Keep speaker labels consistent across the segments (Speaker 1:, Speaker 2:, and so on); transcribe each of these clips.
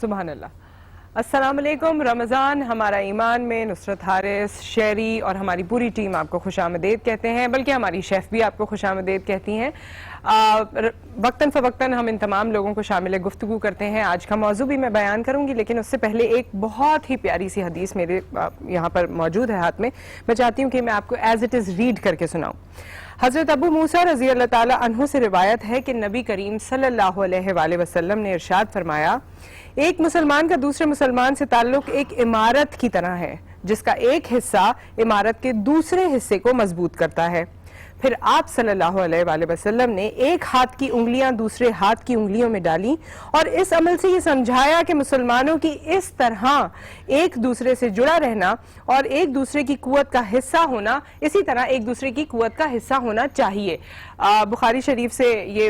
Speaker 1: सुभान अल्लाह। अस्सलाम वालेकुम। रमज़ान हमारा ईमान में नुसरत हारिस, शेरी और हमारी पूरी टीम आपको खुशामदीद कहते हैं, बल्कि हमारी शेफ़ भी आपको खुशामदीद कहती हैं। वक्तन फ़वक्तन हम इन तमाम लोगों को शामिल गुफ्तगू करते हैं। आज का मौजू भी मैं बयान करूंगी, लेकिन उससे पहले एक बहुत ही प्यारी सी हदीस मेरे यहाँ पर मौजूद है हाथ में। मैं चाहती हूँ कि मैं आपको एज इट इज़ रीड करके सुनाऊँ। हज़रत अबू मूसा रज़ी अल्लाह ताला अन्हु से रिवायत है कि नबी करीम सल्लल्लाहु अलैहि वसल्लम ने इरशाद फरमाया, एक मुसलमान का दूसरे मुसलमान से ताल्लुक एक इमारत की तरह है, जिसका एक हिस्सा इमारत के दूसरे हिस्से को मजबूत करता है। फिर आप सल्लल्लाहु अलैहि वसल्लम ने एक हाथ की उंगलियां दूसरे हाथ की उंगलियों में डाली और इस अमल से ये समझाया कि मुसलमानों की इस तरह एक दूसरे से जुड़ा रहना और एक दूसरे की कुव्वत का हिस्सा होना, इसी तरह एक दूसरे की कुव्वत का हिस्सा होना चाहिए। बुखारी शरीफ से ये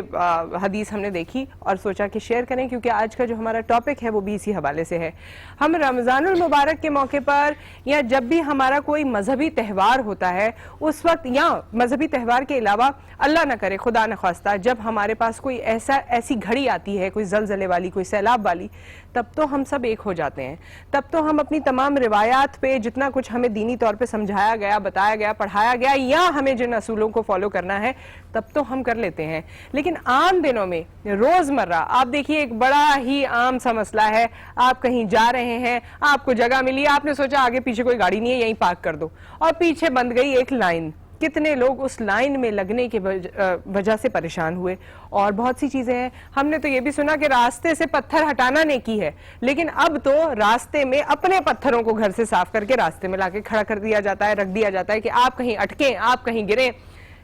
Speaker 1: हदीस हमने देखी और सोचा कि शेयर करें, क्योंकि आज का जो हमारा टॉपिक है वो भी इसी हवाले से है। हम रमज़ानुल मुबारक के मौके पर या जब भी हमारा कोई मजहबी त्यौहार होता है, उस वक्त या मजहबी त्यौहार के अलावा अल्लाह न करे, खुदा न खास्ता, जब हमारे पास कोई ऐसी घड़ी आती है, कोई जलजले वाली, कोई सैलाब वाली, तब तो हम सब एक हो जाते हैं। तब तो हम अपनी तमाम रिवायात पे जितना कुछ हमें दीनी तौर पे समझाया गया, बताया गया, पढ़ाया गया, या हमें जिन असूलों को फॉलो करना है, तब तो हम कर लेते हैं। लेकिन आम दिनों में, रोजमर्रा, आप देखिए एक बड़ा ही आम सा मसला है। आप कहीं जा रहे हैं, आपको जगह मिली, आपने सोचा आगे पीछे कोई गाड़ी नहीं है, यहीं पार्क कर दो, और पीछे बंद गई एक लाइन। कितने लोग उस लाइन में लगने की वजह से परेशान हुए। और बहुत सी चीजें हैं, हमने तो ये भी सुना कि रास्ते से पत्थर हटाना नेकी है, लेकिन अब तो रास्ते में अपने पत्थरों को घर से साफ करके रास्ते में लाके खड़ा कर दिया जाता है, रख दिया जाता है कि आप कहीं अटके, आप कहीं गिरे।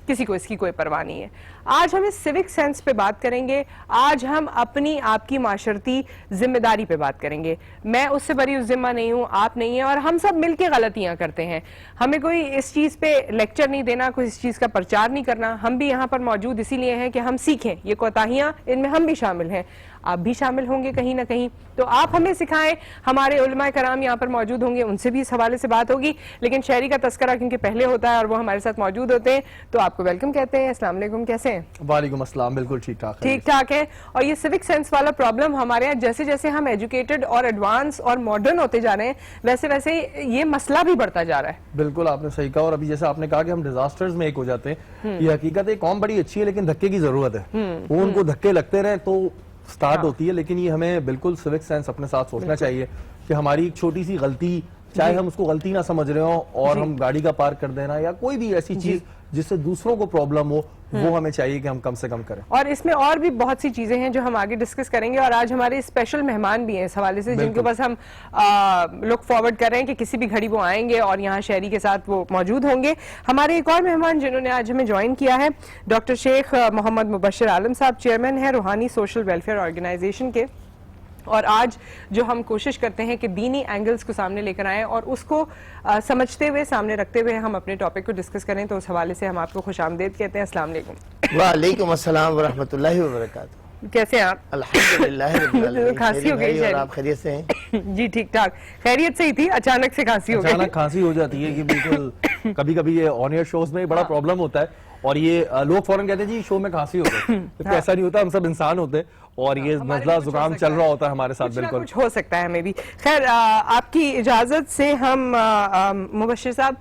Speaker 1: किसी को इसकी कोई परवाह नहीं है। आज हम इस सिविक सेंस पे बात करेंगे, आज हम अपनी आपकी माशरती जिम्मेदारी पे बात करेंगे। मैं उससे बरी उस जिम्मा नहीं हूँ, आप नहीं है, और हम सब मिलके गलतियां करते हैं। हमें कोई इस चीज पे लेक्चर नहीं देना, कोई इस चीज का प्रचार नहीं करना। हम भी यहाँ पर मौजूद इसीलिए हैं कि हम सीखें। ये कोताहियां, इनमें हम भी शामिल हैं, आप भी शामिल होंगे कहीं ना कहीं, तो आप हमें सिखाएं। हमारे उलमा कराम यहाँ पर मौजूद होंगे, उनसे भी इस हवाले से बात होगी। लेकिन शहरी का तस्करा क्योंकि पहले होता है और वो हमारे साथ मौजूद होते हैं, तो आपको वेलकम कहते हैं। अस्सलाम वालेकुम, कैसे हैं?
Speaker 2: वालेकुम अस्सलाम, बिल्कुल ठीक ठाक है।
Speaker 1: ठीक ठाक है। और ये सिविक सेंस वाला प्रॉब्लम हमारे यहाँ जैसे जैसे हम एजुकेटेड और एडवांस और मॉडर्न होते जा रहे हैं, वैसे वैसे ये मसला भी बढ़ता जा रहा है।
Speaker 2: बिल्कुल आपने सही कहा। और अभी जैसे आपने कहा कि हम डिजास्टर्स में एक हो जाते हैं, ये हकीकत है। कौम बड़ी अच्छी है लेकिन धक्के की जरूरत है। वो उनको धक्के लगते रहे तो स्टार्ट होती है। लेकिन ये हमें बिल्कुल सिविक सेंस अपने साथ सोचना चाहिए कि हमारी एक छोटी सी गलती, चाहे हम उसको गलती ना समझ रहे हो, और हम गाड़ी का पार्क कर देना या कोई भी ऐसी चीज जिससे दूसरों को प्रॉब्लम हो, वो हमें चाहिए कि हम कम से कम करें।
Speaker 1: और इसमें और भी बहुत सी चीजें हैं जो हम आगे डिस्कस करेंगे। और आज हमारे स्पेशल मेहमान भी हैं इस हवाले से, जिनके पास हम लुक फॉरवर्ड कर रहे हैं कि किसी भी घड़ी वो आएंगे और यहाँ शहरी के साथ वो मौजूद होंगे। हमारे एक और मेहमान जिन्होंने आज हमें ज्वाइन किया है, डॉक्टर शेख मोहम्मद मुबश्शिर आलम साहब, चेयरमैन है रूहानी सोशल वेलफेयर ऑर्गेनाइजेशन के। और आज जो हम कोशिश करते हैं कि दीनी एंगल्स को सामने लेकर आएं और उसको समझते हुए, सामने रखते हुए हम अपने टॉपिक को डिस्कस करें, तो उस हवाले से हम आपको खुशामदीद कहते हैं। अस्सलाम वालेकुम।
Speaker 3: वालेकुम अस्सलाम व रहमतुल्लाहि व बरकातुहू।
Speaker 1: कैसे हैं आप?
Speaker 3: अल्हम्दुलिल्लाह रब्बिल आलमीन।
Speaker 1: खांसी हो गई
Speaker 3: और आप खैरियत से हैं?
Speaker 1: जी ठीक ठाक, खैरियत से ही थी, अचानक से खांसी हो गई।
Speaker 2: अचानक खांसी हो जाती है कि बिल्कुल कभी कभी ये ऑन एयर शोज में बड़ा प्रॉब्लम होता है, और ये लोग फौरन कहते हैं जी शो में खांसी हो गई। तो ऐसा नहीं होता, हम सब इंसान होते हैं और ये नजला जुकाम चल रहा होता है हमारे साथ। बिल्कुल
Speaker 1: कुछ हो सकता है हमें भी। खैर आपकी इजाजत से हम मुबश्शिर साहब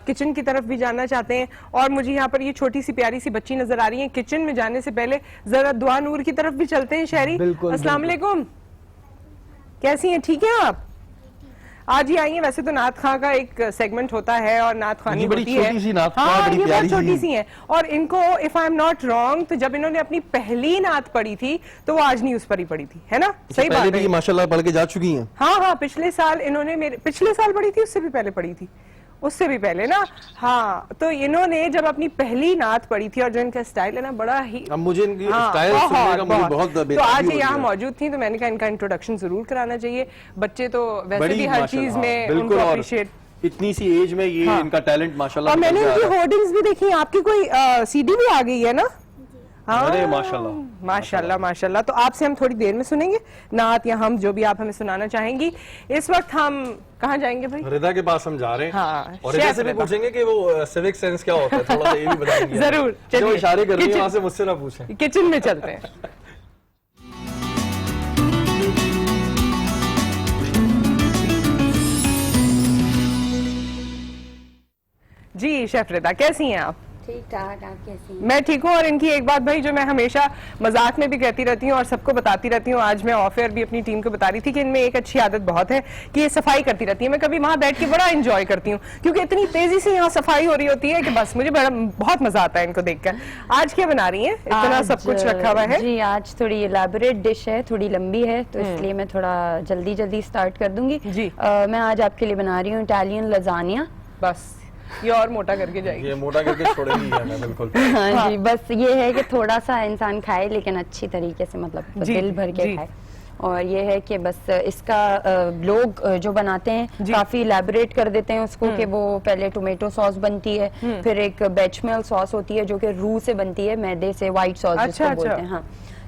Speaker 1: किचन की तरफ भी जाना चाहते हैं। और मुझे यहाँ पर ये छोटी सी प्यारी सी बच्ची नजर आ रही है। किचन में जाने से पहले जरा दुआ नूर की तरफ भी चलते हैं शहरी। अस्सलाम वालेकुम, कैसी हैं? ठीक है आप? आज ही आई है। वैसे तो नात खां का एक सेगमेंट होता है और नात खानी होती है। हाँ, ये बहुत छोटी सी है। और इनको if I am not wrong, तो जब इन्होंने अपनी पहली नात पढ़ी थी तो वो आज नहीं उस पर ही पढ़ी थी, है ना? सही बात है।
Speaker 2: माशाल्लाह पढ़ के जा चुकी हैं।
Speaker 1: हाँ, पिछले साल इन्होंने पिछले साल पढ़ी थी, उससे भी पहले पढ़ी थी, उससे भी पहले ना। हाँ, तो इन्होंने जब अपनी पहली नात पढ़ी थी, और जो इनका स्टाइल है ना बड़ा ही,
Speaker 2: अब मुझे इनकी स्टाइल सुनने का मुझे बहुत
Speaker 1: तो आज ये यहाँ मौजूद थी, तो मैंने कहा इनका इंट्रोडक्शन जरूर कराना चाहिए। बच्चे तो वैसे भी हर चीज में उनको अप्रिशिएट,
Speaker 2: इतनी सी एज में ये इनका टैलेंट माशाल्लाह।
Speaker 1: और मैंने इनकी होर्डिंग्स भी देखी। आपकी कोई सीडी भी आ गई है ना?
Speaker 2: अरे माशाल्लाह
Speaker 1: माशाल्लाह माशाल्लाह। तो आपसे हम थोड़ी देर में सुनेंगे नात, या हम जो भी आप हमें सुनाना चाहेंगी। इस वक्त हम कहाँ जाएंगे भाई?
Speaker 2: रिदा के पास हम जा रहे हैं।
Speaker 1: हाँ,
Speaker 2: और रिदा से भी पूछेंगे कि वो सिविक सेंस क्या होता है, थोड़ा सा ये भी बताएंगे।
Speaker 1: जरूर,
Speaker 2: जो इशारे कर रही है वहां से मुझसे ना पूछें।
Speaker 1: किचन में चलते हैं। जी शेफ रिदा, कैसी हैं आप?
Speaker 4: ठीक ठाक, आप कैसी हैं?
Speaker 1: मैं ठीक हूँ। और इनकी एक बात भाई जो मैं हमेशा मजाक में भी कहती रहती हूँ और सबको बताती रहती हूँ, आज मैं ऑफ एयर भी अपनी टीम को बता रही थी कि इनमें एक अच्छी आदत बहुत है कि ये सफाई करती रहती है। मैं कभी वहां बैठ के बड़ा एंजॉय करती हूँ क्योंकि इतनी तेजी से यहाँ सफाई हो रही होती है कि बस मुझे बहुत मजा आता है इनको देखकर। आज क्या बना रही है? इतना सब कुछ रखा हुआ है।
Speaker 4: जी, आज थोड़ी इलेबोरेट डिश है, थोड़ी लंबी है, तो इसलिए मैं थोड़ा जल्दी स्टार्ट कर दूंगी
Speaker 1: जी।
Speaker 4: मैं आज आपके लिए बना रही हूँ इटालियन लजानिया।
Speaker 1: बस ये और मोटा करके जाएगी,
Speaker 2: ये मोटा करके छोड़ेगी हमें बिल्कुल।
Speaker 4: हाँ जी, बस ये है कि थोड़ा सा इंसान खाए लेकिन अच्छी तरीके से, मतलब दिल भर के खाए। और ये है कि बस इसका लोग जो बनाते हैं काफी इलेबोरेट कर देते हैं उसको, कि वो पहले टोमेटो सॉस बनती है, फिर एक बेचमेल सॉस होती है जो कि रूह से बनती है, मैदे से, व्हाइट सॉस जिसको बोलते हैं। हाँ,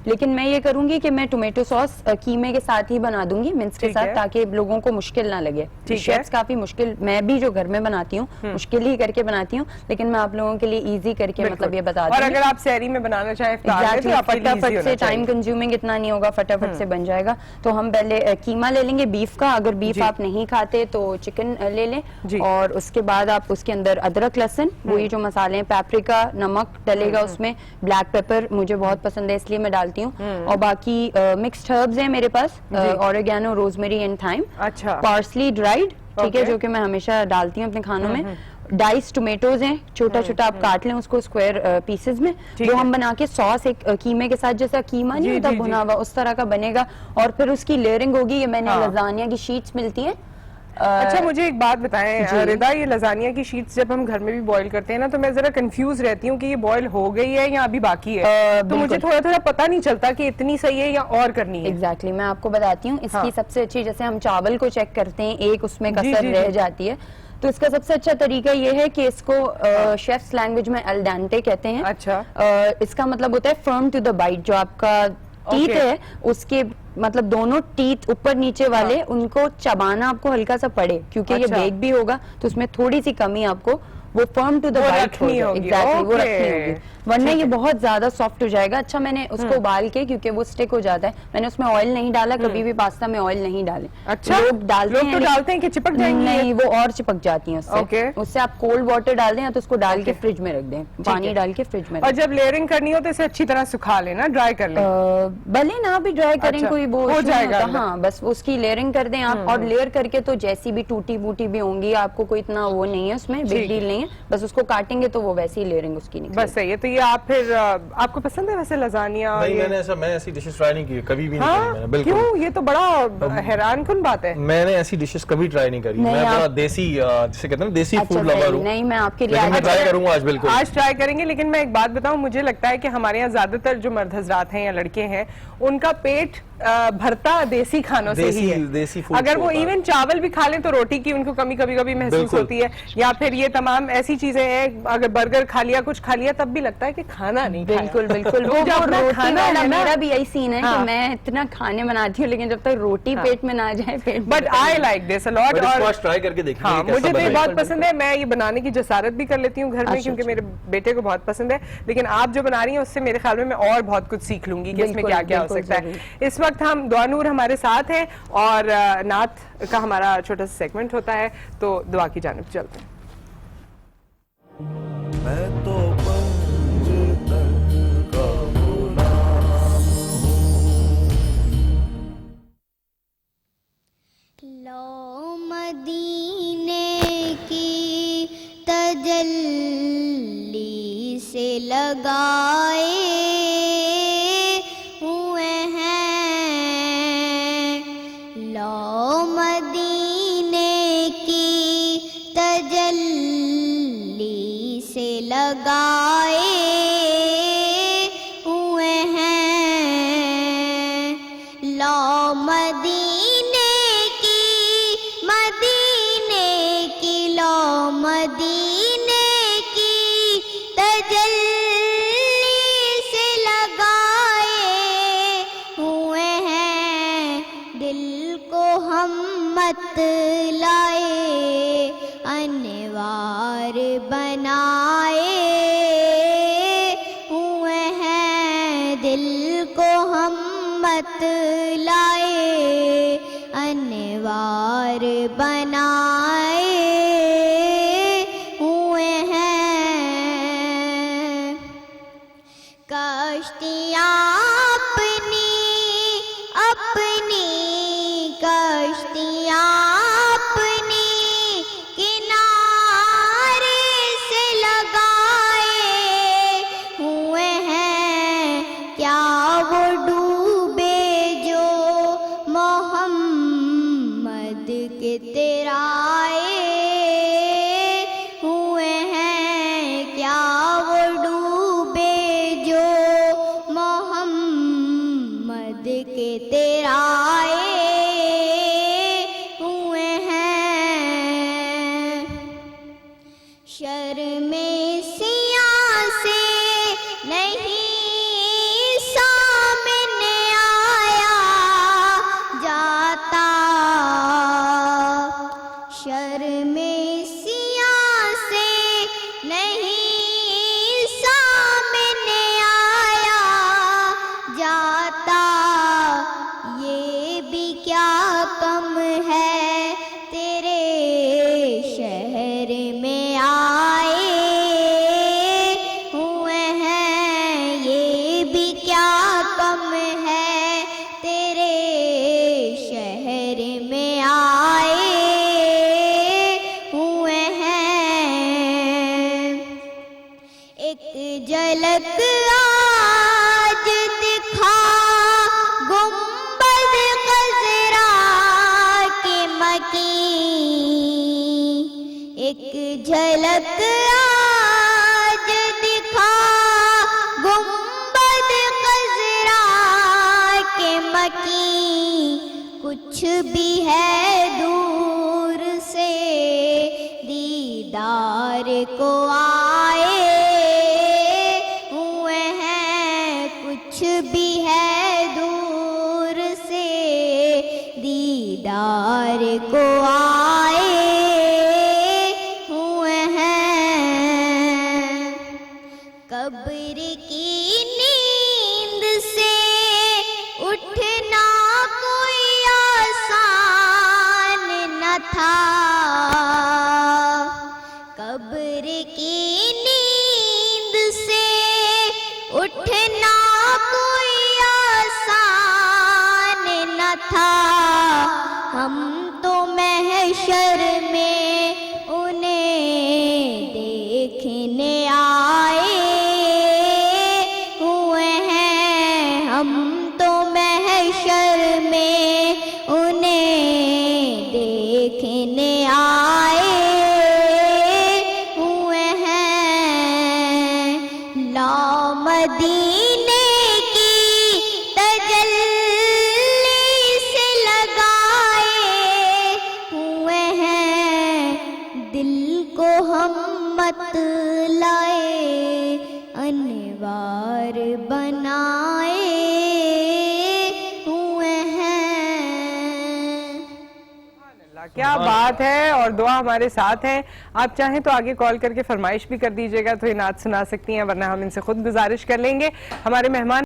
Speaker 4: लेकिन मैं ये करूंगी कि मैं टोमेटो सॉस कीमे के साथ ही बना दूंगी, मिन्स के साथ, ताकि लोगों को मुश्किल ना लगे। शेफ्स काफी मुश्किल, मैं भी जो घर में बनाती हूँ मुश्किल ही करके बनाती हूँ, लेकिन मैं आप लोगों के लिए इजी करके मतलब ये बता दूंगी।
Speaker 1: और अगर आप सहरी में बनाना चाहें
Speaker 4: फटाफट से, टाइम कंज्यूमिंग इतना नहीं होगा, फटाफट से बन जाएगा। तो हम पहले कीमा ले लेंगे बीफ का, अगर बीफ आप नहीं खाते तो चिकन ले लें, और उसके बाद आप उसके अंदर अदरक लहसुन, वही जो मसाले हैं, पेपरिका, नमक डलेगा उसमें, ब्लैक पेपर मुझे बहुत पसंद है इसलिए मैं डालती हूँ, और बाकी मिक्स्ड हर्ब्स हैं मेरे पास, oregano, rosemary and thyme, parsley dried, ठीक है, जो कि मैं हमेशा डालती हूँ अपने खानों में। डाइस टोमेटोज हैं, छोटा छोटा आप काट लें उसको स्क्वायर पीसेस में, वो हम बना के सॉस एक कीमे के साथ, जैसा कीमा नहीं होता भुना हुआ, उस तरह का बनेगा। और फिर उसकी लेयरिंग होगी, ये मैंने लजानिया की शीट्स मिलती है,
Speaker 1: अच्छा मुझे एक बात बताएं रिदा, ये लजानिया की शीट्स जब हम घर में भी बॉईल करते हैं ना, तो मैं जरा कंफ्यूज रहती हूँ कि ये बॉईल हो गई है या अभी बाकी है। तो मुझे थोड़ा थोड़ा पता नहीं चलता कि इतनी सही है या और करनी है।
Speaker 4: एग्जैक्टली मैं आपको बताती हूँ इसकी सबसे अच्छी, जैसे हम चावल को चेक करते हैं, एक उसमें कसर रह जाती है, तो इसका सबसे अच्छा तरीका ये है कि इसको शेफ्स लैंग्वेज में अल डेंटे कहते हैं।
Speaker 1: अच्छा।
Speaker 4: इसका मतलब होता है फर्म टू द बाइट। जो आपका टीथ है उसके मतलब दोनों टीथ ऊपर नीचे वाले उनको चबाना आपको हल्का सा पड़े, क्योंकि ये बेक भी होगा तो उसमें थोड़ी सी कमी आपको वो फर्म टू द बाइट हो जाए। एग्जैक्टली वो रखनी होगी, वरना ये बहुत ज्यादा सॉफ्ट हो जाएगा। अच्छा मैंने उसको उबाल के, क्योंकि वो स्टिक हो जाता है, मैंने उसमें ऑयल नहीं डाला, कभी भी पास्ता में ऑयल नहीं डाले।
Speaker 1: अच्छा
Speaker 4: लोग डालते
Speaker 1: हैं कि चिपक जाएंगी?
Speaker 4: नहीं, वो और चिपक जाती हैं उससे। उससे आप कोल्ड वाटर डाल दें या तो उसको डाल के फ्रिज में रख दें, पानी डाल के फ्रिज में।
Speaker 1: और जब लेयरिंग करनी हो तो इसे अच्छी तरह सुखा लेना, ड्राई कर लें।
Speaker 4: भले ना भी ड्राई करें, कोई वो
Speaker 1: हो जाएगा।
Speaker 4: हाँ बस उसकी लेयरिंग कर दें आप, और लेयर करके तो जैसी भी टूटी बूटी भी होंगी, आपको कोई इतना वो नहीं है उसमें, बिग डील नहीं है, बस उसको काटेंगे तो वो वैसी लेयरिंग उसकी निकलेगी।
Speaker 1: बस सही है। तो ये आप फिर आपको पसंद है वैसे लजानिया?
Speaker 2: नहीं, मैं ऐसी डिशेस ट्राई नहीं की, कभी भी नहीं करी मैंने। बिल्कुल।
Speaker 1: क्यों? ये तो बड़ा हैरान कुन बात है।
Speaker 2: मैंने ऐसी डिशेस कभी ट्राई नहीं करी। मैं बड़ा देसी, जिसे कहते हैं ना, देसी फूड लवर हूं।
Speaker 4: नहीं, मैं आपके लिए
Speaker 2: मैं ट्राई करूंगा आज। बिल्कुल
Speaker 1: आज ट्राई करेंगे। लेकिन मैं एक बात बताऊं, मुझे लगता है कि हमारे यहाँ ज्यादातर जो मर्द हजरात हैं या लड़के हैं, उनका पेट भरता देसी खानों से ही है।
Speaker 2: देसी फूड
Speaker 1: अगर वो इवन चावल भी खा लें तो रोटी की उनको कमी कभी कभी महसूस होती है, या फिर ये तमाम ऐसी चीजें हैं, अगर बर्गर खा लिया, कुछ खा लिया, तब भी लगता है कि खाना नहीं।
Speaker 4: बिल्कुल बिल्कुल। वो जब रोटी वाला मेरा भी यही सीन है कि मैं इतना खाने बनाती हूँ, लेकिन जब तक रोटी पेट में ना जाए पेट।
Speaker 1: But I like this a lot. और
Speaker 2: ट्राई करके देखिए।
Speaker 1: हाँ, मुझे तो ये बहुत पसंद है। मैं ये बनाने की जसारत भी कर लेती हूँ घर में, क्योंकि मेरे बेटे को बहुत पसंद है। लेकिन आप जो बना रही हैं उससे मेरे ख्याल में मैं और बहुत कुछ सीख लूंगी कि इसमें क्या क्या हो सकता है। इस वक्त हम दुआ नूर हमारे साथ हैं और नात का हमारा छोटा सा सेगमेंट होता है, तो दुआ की जानिब चलते हैं।
Speaker 5: मैं तो पंजतन का गुलाम हूँ।
Speaker 6: लो मदीने की तजल्ली से लगाए हुए हैं, लो मदीने की तजल्ली से लगाए हुए हैं, लो मदीने की लो मदीने की तजल्ली से लगाए हुए हैं, दिल को हम मत लाए अनवार बनाए हुए हैं, दिल को हम मत लाए अनवार बनाए हुए हैं। कश्तियाँ अपनी कश्तियाँ अपनी किनारे से लगाए हुए हैं, क्या वो डूबे जो मोहम्मद के तेराए हुए हैं, क्या वो डूबे जो मोहम्मद के तेराए हुए हैं। शर्मे सियां से नहीं सामने आया जाता, शर्मे सियां से नहीं सामने आया जाता, ये भी क्या कम है तेरे शहर में आए हुए हैं, ये भी क्या कम है तेरे शहर में आए हुए हैं। एक झलक आज दिखा गुंबद खजरा के मकीन झलक आज दिखा गुंबद खजरा के मकी कुछ भी है दूर से दीदार को आए हुए हैं कुछ भी है दूर से दीदार को आए हुए हैं कब्र की नींद से उठना कोई आसान न था कब्र की नींद से उठना कोई आसान न था हम तो महशर में उन्हें देखने आए हुए हैं हम तो महशर में उन्हें देखने आए हुए हैं ला मदीने की तजल्ली से लगाए हुए हैं दिल को हम मत लाए अनवार बनाए हुए हैं
Speaker 1: क्या बात है। और दुआ हमारे साथ है। आप चाहें तो आगे कॉल करके फरमाइश भी कर दीजिएगा तो ये नात सुना सकती हैं, वरना हम इनसे खुद गुजारिश कर लेंगे। हमारे मेहमान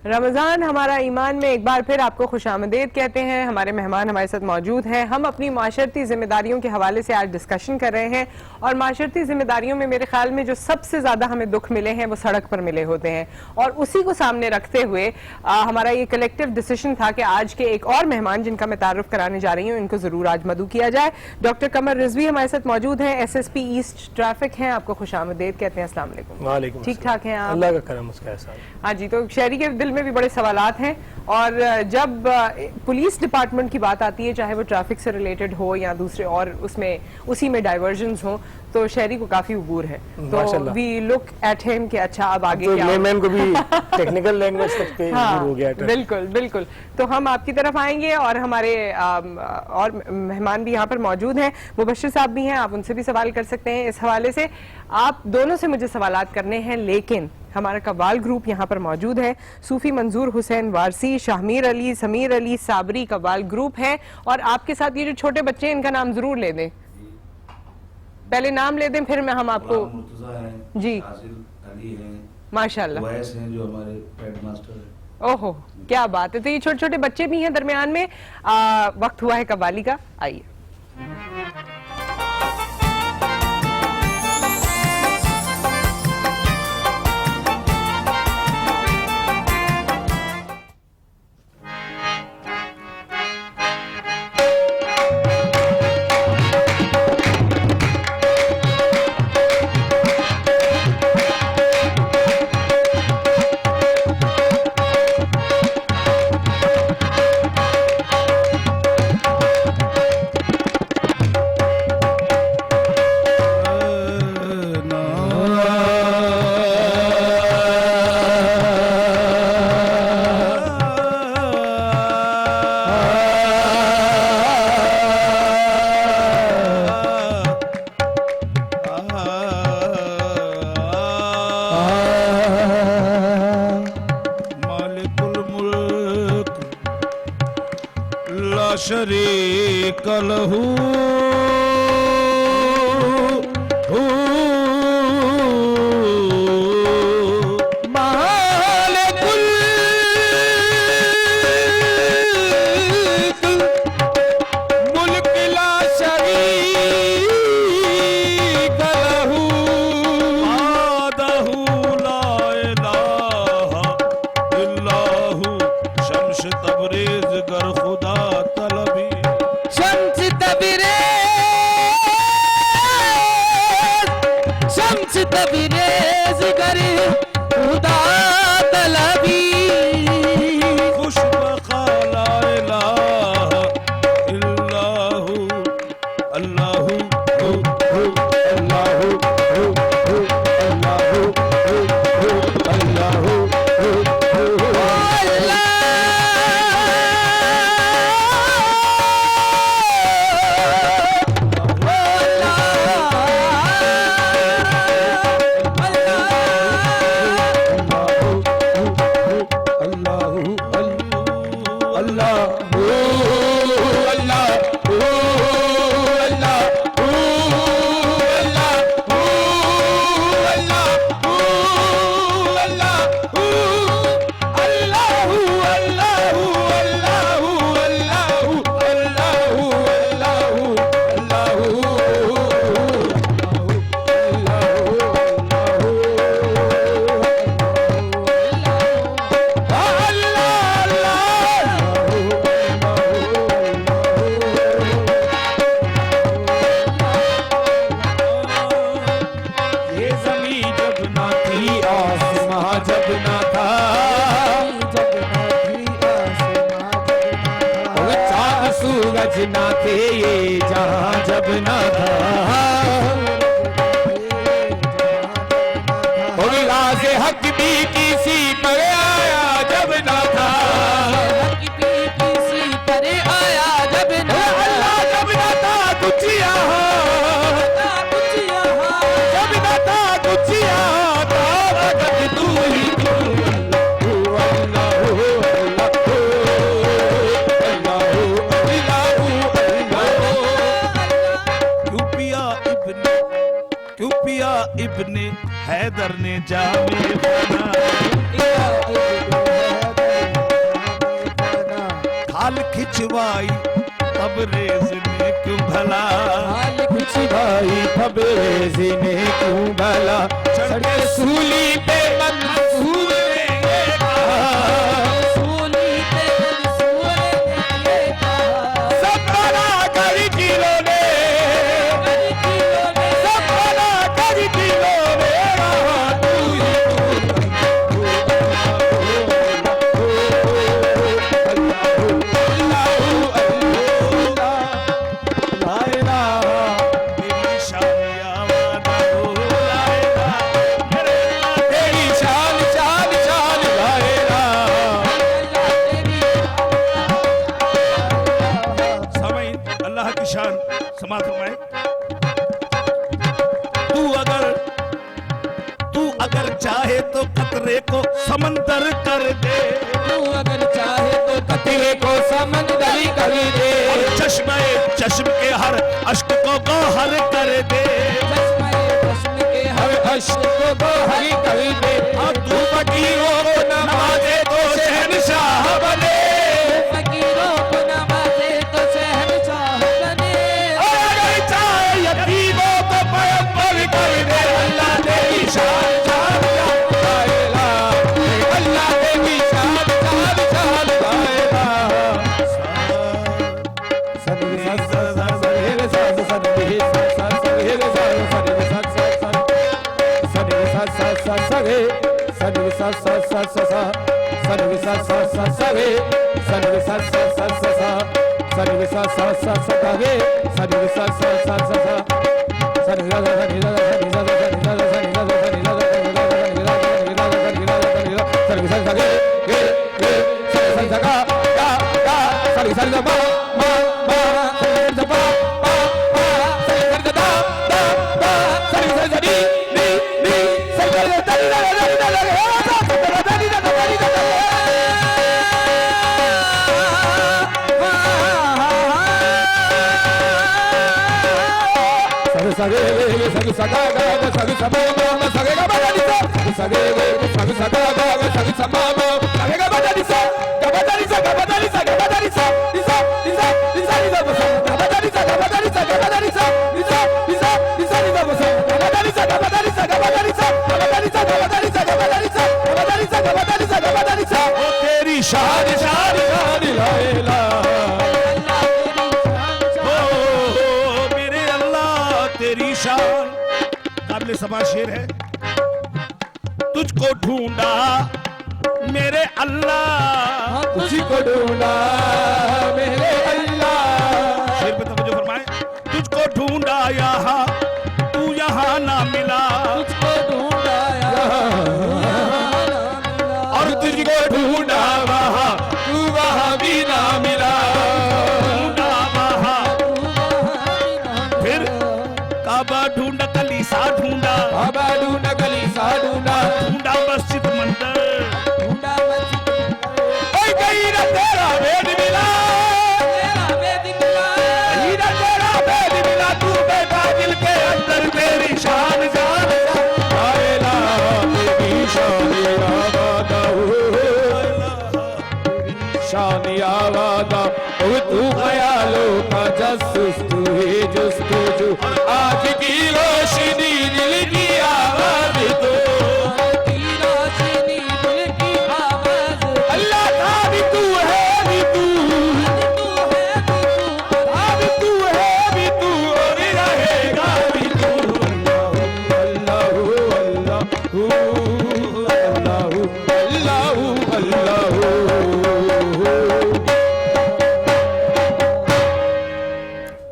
Speaker 1: रमज़ान हमारा ईमान में एक बार फिर आपको खुशामदीद कहते हैं। हमारे मेहमान हमारे साथ मौजूद हैं। हम अपनी माशरती जिम्मेदारियों के हवाले से आज डिस्कशन कर रहे हैं और माशरती जिम्मेदारियों में मेरे ख्याल में जो सबसे ज़्यादा हमें दुख मिले हैं वो सड़क पर मिले होते हैं और उसी को सामने रखते हुए हमारा ये कलेक्टिव डिसीजन था कि आज के एक और मेहमान जिनका मैं तारुफ कराने जा रही हूँ इनको ज़रूर आज मदू किया जाए। डॉक्टर कमर रिजवी हमारे साथ मौजूद हैं, SSP ईस्ट ट्रैफिक हैं। आपको खुशामदीद कहते हैं। अस्सलाम वालेकुम।
Speaker 7: वालेकुम
Speaker 1: ठीक ठाक हैं आप?
Speaker 7: अल्लाह का करम उसका एहसान।
Speaker 1: हाँ जी, तो शहरी के दिल में भी बड़े सवालात हैं और जब पुलिस डिपार्टमेंट की बात आती है, चाहे वो ट्रैफिक से रिलेटेड हो या दूसरे और उसमें उसी में डाइवर्जन्स हो, तो शहरी को काफी उबूर है। तो वी लुक एट हिम कि अच्छा अब आगे
Speaker 7: तो
Speaker 1: क्या
Speaker 7: लेमैन को भी टेक्निकल लैंग्वेज तक पे
Speaker 1: हाँ,
Speaker 7: हो गया।
Speaker 1: बिल्कुल बिल्कुल। तो हम आपकी तरफ आएंगे और हमारे और मेहमान भी यहाँ पर मौजूद हैं। मुबश्शिर साहब भी हैं, आप उनसे भी सवाल कर सकते हैं इस हवाले से। आप दोनों से मुझे सवालात करने हैं, लेकिन हमारा कव्वाल ग्रुप यहाँ पर मौजूद है। सूफी मंजूर हुसैन वारसी, शाहमीर अली, समीर अली साबरी कव्वाल ग्रुप है। और आपके साथ ये जो छोटे बच्चे हैं इनका नाम जरूर ले दें, पहले नाम ले दें फिर मैं हम आपको जी माशाल्लाह
Speaker 5: हैं जो हमारे हेडमास्टर हैं।
Speaker 1: ओहो क्या बात है। तो ये छोटे छोटे बच्चे भी हैं दरमियान में। वक्त हुआ है कव्वाली का, आइए।
Speaker 5: शरीक लहू ना थे ये जहां जब ना था, और राज हक भी किसी पर आया जब ना था, हक भी किसी पर आया जब ना था, अल्लाह जब ना था कुछ यहाँ, जब ना था कुछ यहाँ था, वक़्त तू ही इब्ने हैदर ने जामे बना, खाल खिंचवाई तबरेज ने क्यों भला, खाल खिंचवाई तबरेज ने क्यों भला, चढ़े सूली पे मंसूर ने ये कहा, सूली पे मंसूर ने ये कहा, सब बना कर किलो ने, समाज फरमाए। तू अगर चाहे तो कतरे को समंदर कर दे, तू अगर चाहे तो कतरे को समंदर कर दे, और चश्म के हर अश्क को गौहर कर दे, चश्म के हर अश्क को गौहर कर दे, अब तू फकीरों को नवाजे तो शहंशाह बने, फकीरों को नवाजे तो शहंशाह बने, यतीमों को पैगंबर कर दे, अल्लाह तेरी शान शान गाएगा, अल्लाह तेरी शान शान शान गाएगा, तेरी शान शान शान लाएला, मेरे अल्लाह तेरी शान। काबिल समा शेर है। तुझको ढूंढा मेरे अल्लाह, तुझको ढूंढा मेरे अल्लाह, शेर पे तवज्जो फरमाए। तुझको ढूंढा यहाँ तू यहाँ ना मिला,
Speaker 8: तुझको ढूंढा यहाँ
Speaker 5: और तुझको ढूंढा वहाँ तू वहाँ भी ना मिला, ढूंढा वहाँ फिर काबा ढूंढा कलीसा ढूंढा,
Speaker 8: बाबा ढूंढा कलीसा ढूंढा,
Speaker 5: ढूंढा मस्जिद मंदिर,
Speaker 8: ढूंढा मस्जिद
Speaker 5: ओए कहीं ना तेरा वेद मिला,
Speaker 8: तेरा वेद मिला,
Speaker 5: कहीं ना तेरा वेद मिला, तू बैठा दिल के अंदर मेरी शान जान आएला तेरी शान आवादा शान आवादा ओ तू ख्यालों का जसूस तू ही जुस्तजू आज की रोशनी दिल की आवाज तो
Speaker 8: की रोशनी दिल की आवाज,
Speaker 5: अल्लाह का भी तू है भी तू
Speaker 8: तू है तू,
Speaker 5: अब तू है भी तू और रहेगा भी तू अल्लाह अल्लाह अल्लाह अल्लाह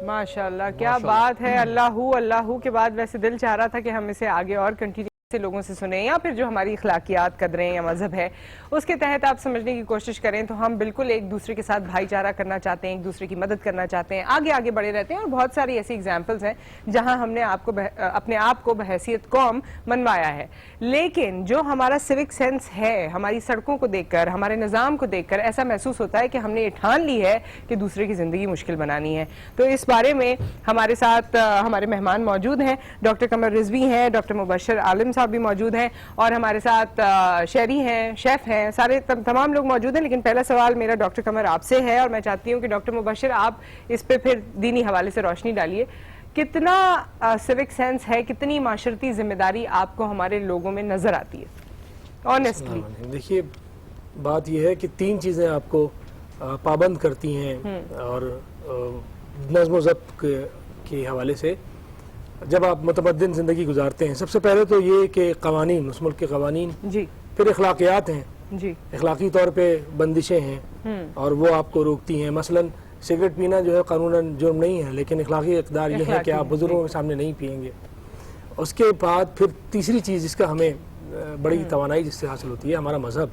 Speaker 1: माशाल्लाह, क्या बात है। अल्लाहू अल्लाहू के बाद वैसे दिल चाह रहा था कि हम इसे आगे और कंटिन्यू से लोगों से सुने, या फिर जो हमारी अखलाकियात, कदरें या मजहब है उसके तहत आप समझने की कोशिश करें। तो हम बिल्कुल एक दूसरे के साथ भाईचारा करना चाहते हैं, एक दूसरे की मदद करना चाहते हैं, आगे आगे बढ़े रहते हैं। और बहुत सारी ऐसी एग्जाम्पल्स हैं जहां हमने अपने आप को बहैसियत कौम मनवाया है। लेकिन जो हमारा सिविक सेंस है, हमारी सड़कों को देखकर, हमारे निज़ाम को देखकर ऐसा महसूस होता है कि हमने ये ठान ली है कि दूसरे की जिंदगी मुश्किल बनानी है। तो इस बारे में हमारे साथ हमारे मेहमान मौजूद हैं, डॉक्टर कमर रिजवी हैं, डॉक्टर मुबशर आलिम साहब भी मौजूद हैं, और हमारे साथ शेरी हैं, शेफ हैं, सारे तमाम लोग मौजूद हैं। लेकिन पहला सवाल मेरा डॉक्टर कमर आपसे है, और मैं चाहती हूँ कि डॉक्टर मुबशर आप इस पे फिर दीनी हवाले से रोशनी डालिए। कितना सिविक सेंस है, कितनी माशरती जिम्मेदारी आपको हमारे लोगों में नजर आती है ऑनेस्टली?
Speaker 7: देखिए, बात यह है कि तीन चीज़ें आपको पाबंद करती हैं और नज़्म ज़ब्त के हवाले से जब आप मुतमद्दिन ज़िंदगी गुजारते हैं। सबसे पहले तो ये कि क़वानीन, उस मुल्क के क़वानीन,
Speaker 1: जी,
Speaker 7: फिर अखलाकियात हैं,
Speaker 1: जी,
Speaker 7: अखलाकी तौर पे बंदिशें हैं और वो आपको रोकती हैं। मसलन सिगरेट पीना जो है कानूनन जुर्म नहीं है, लेकिन अखलाकी इक़दार ये है कि आप बुजुर्गों के सामने नहीं पिएंगे। उसके बाद फिर तीसरी चीज़ जिसका हमें बड़ी तवानाई जिससे हासिल होती है, हमारा मज़हब।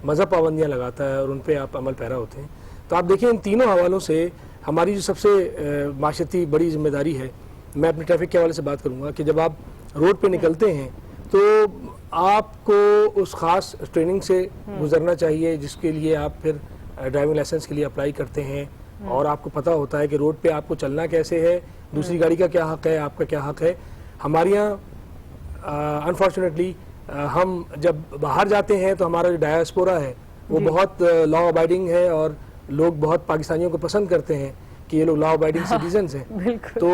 Speaker 7: मज़हब पाबंदियाँ लगाता है और उन पर आप अमल पैरा होते हैं। तो आप देखिए, इन तीनों हवालों से हमारी जो सबसे माशरती बड़ी जिम्मेदारी है, मैं अपने ट्रैफिक के हवाले से बात करूँगा कि जब आप रोड पे निकलते हैं तो आपको उस ख़ास ट्रेनिंग से गुजरना चाहिए जिसके लिए आप फिर ड्राइविंग लाइसेंस के लिए अप्लाई करते हैं, और आपको पता होता है कि रोड पे आपको चलना कैसे है, दूसरी गाड़ी का क्या हक़ है, आपका क्या हक़ है। हमारे यहाँ अनफॉर्चुनेटली हम जब बाहर जाते हैं तो हमारा जो डायस्पोरा है वो बहुत लॉ अबाइडिंग है, और लोग बहुत पाकिस्तानियों को पसंद करते हैं कि ये लोग लॉ अबाइडिंग सिटीजन्स हैं। तो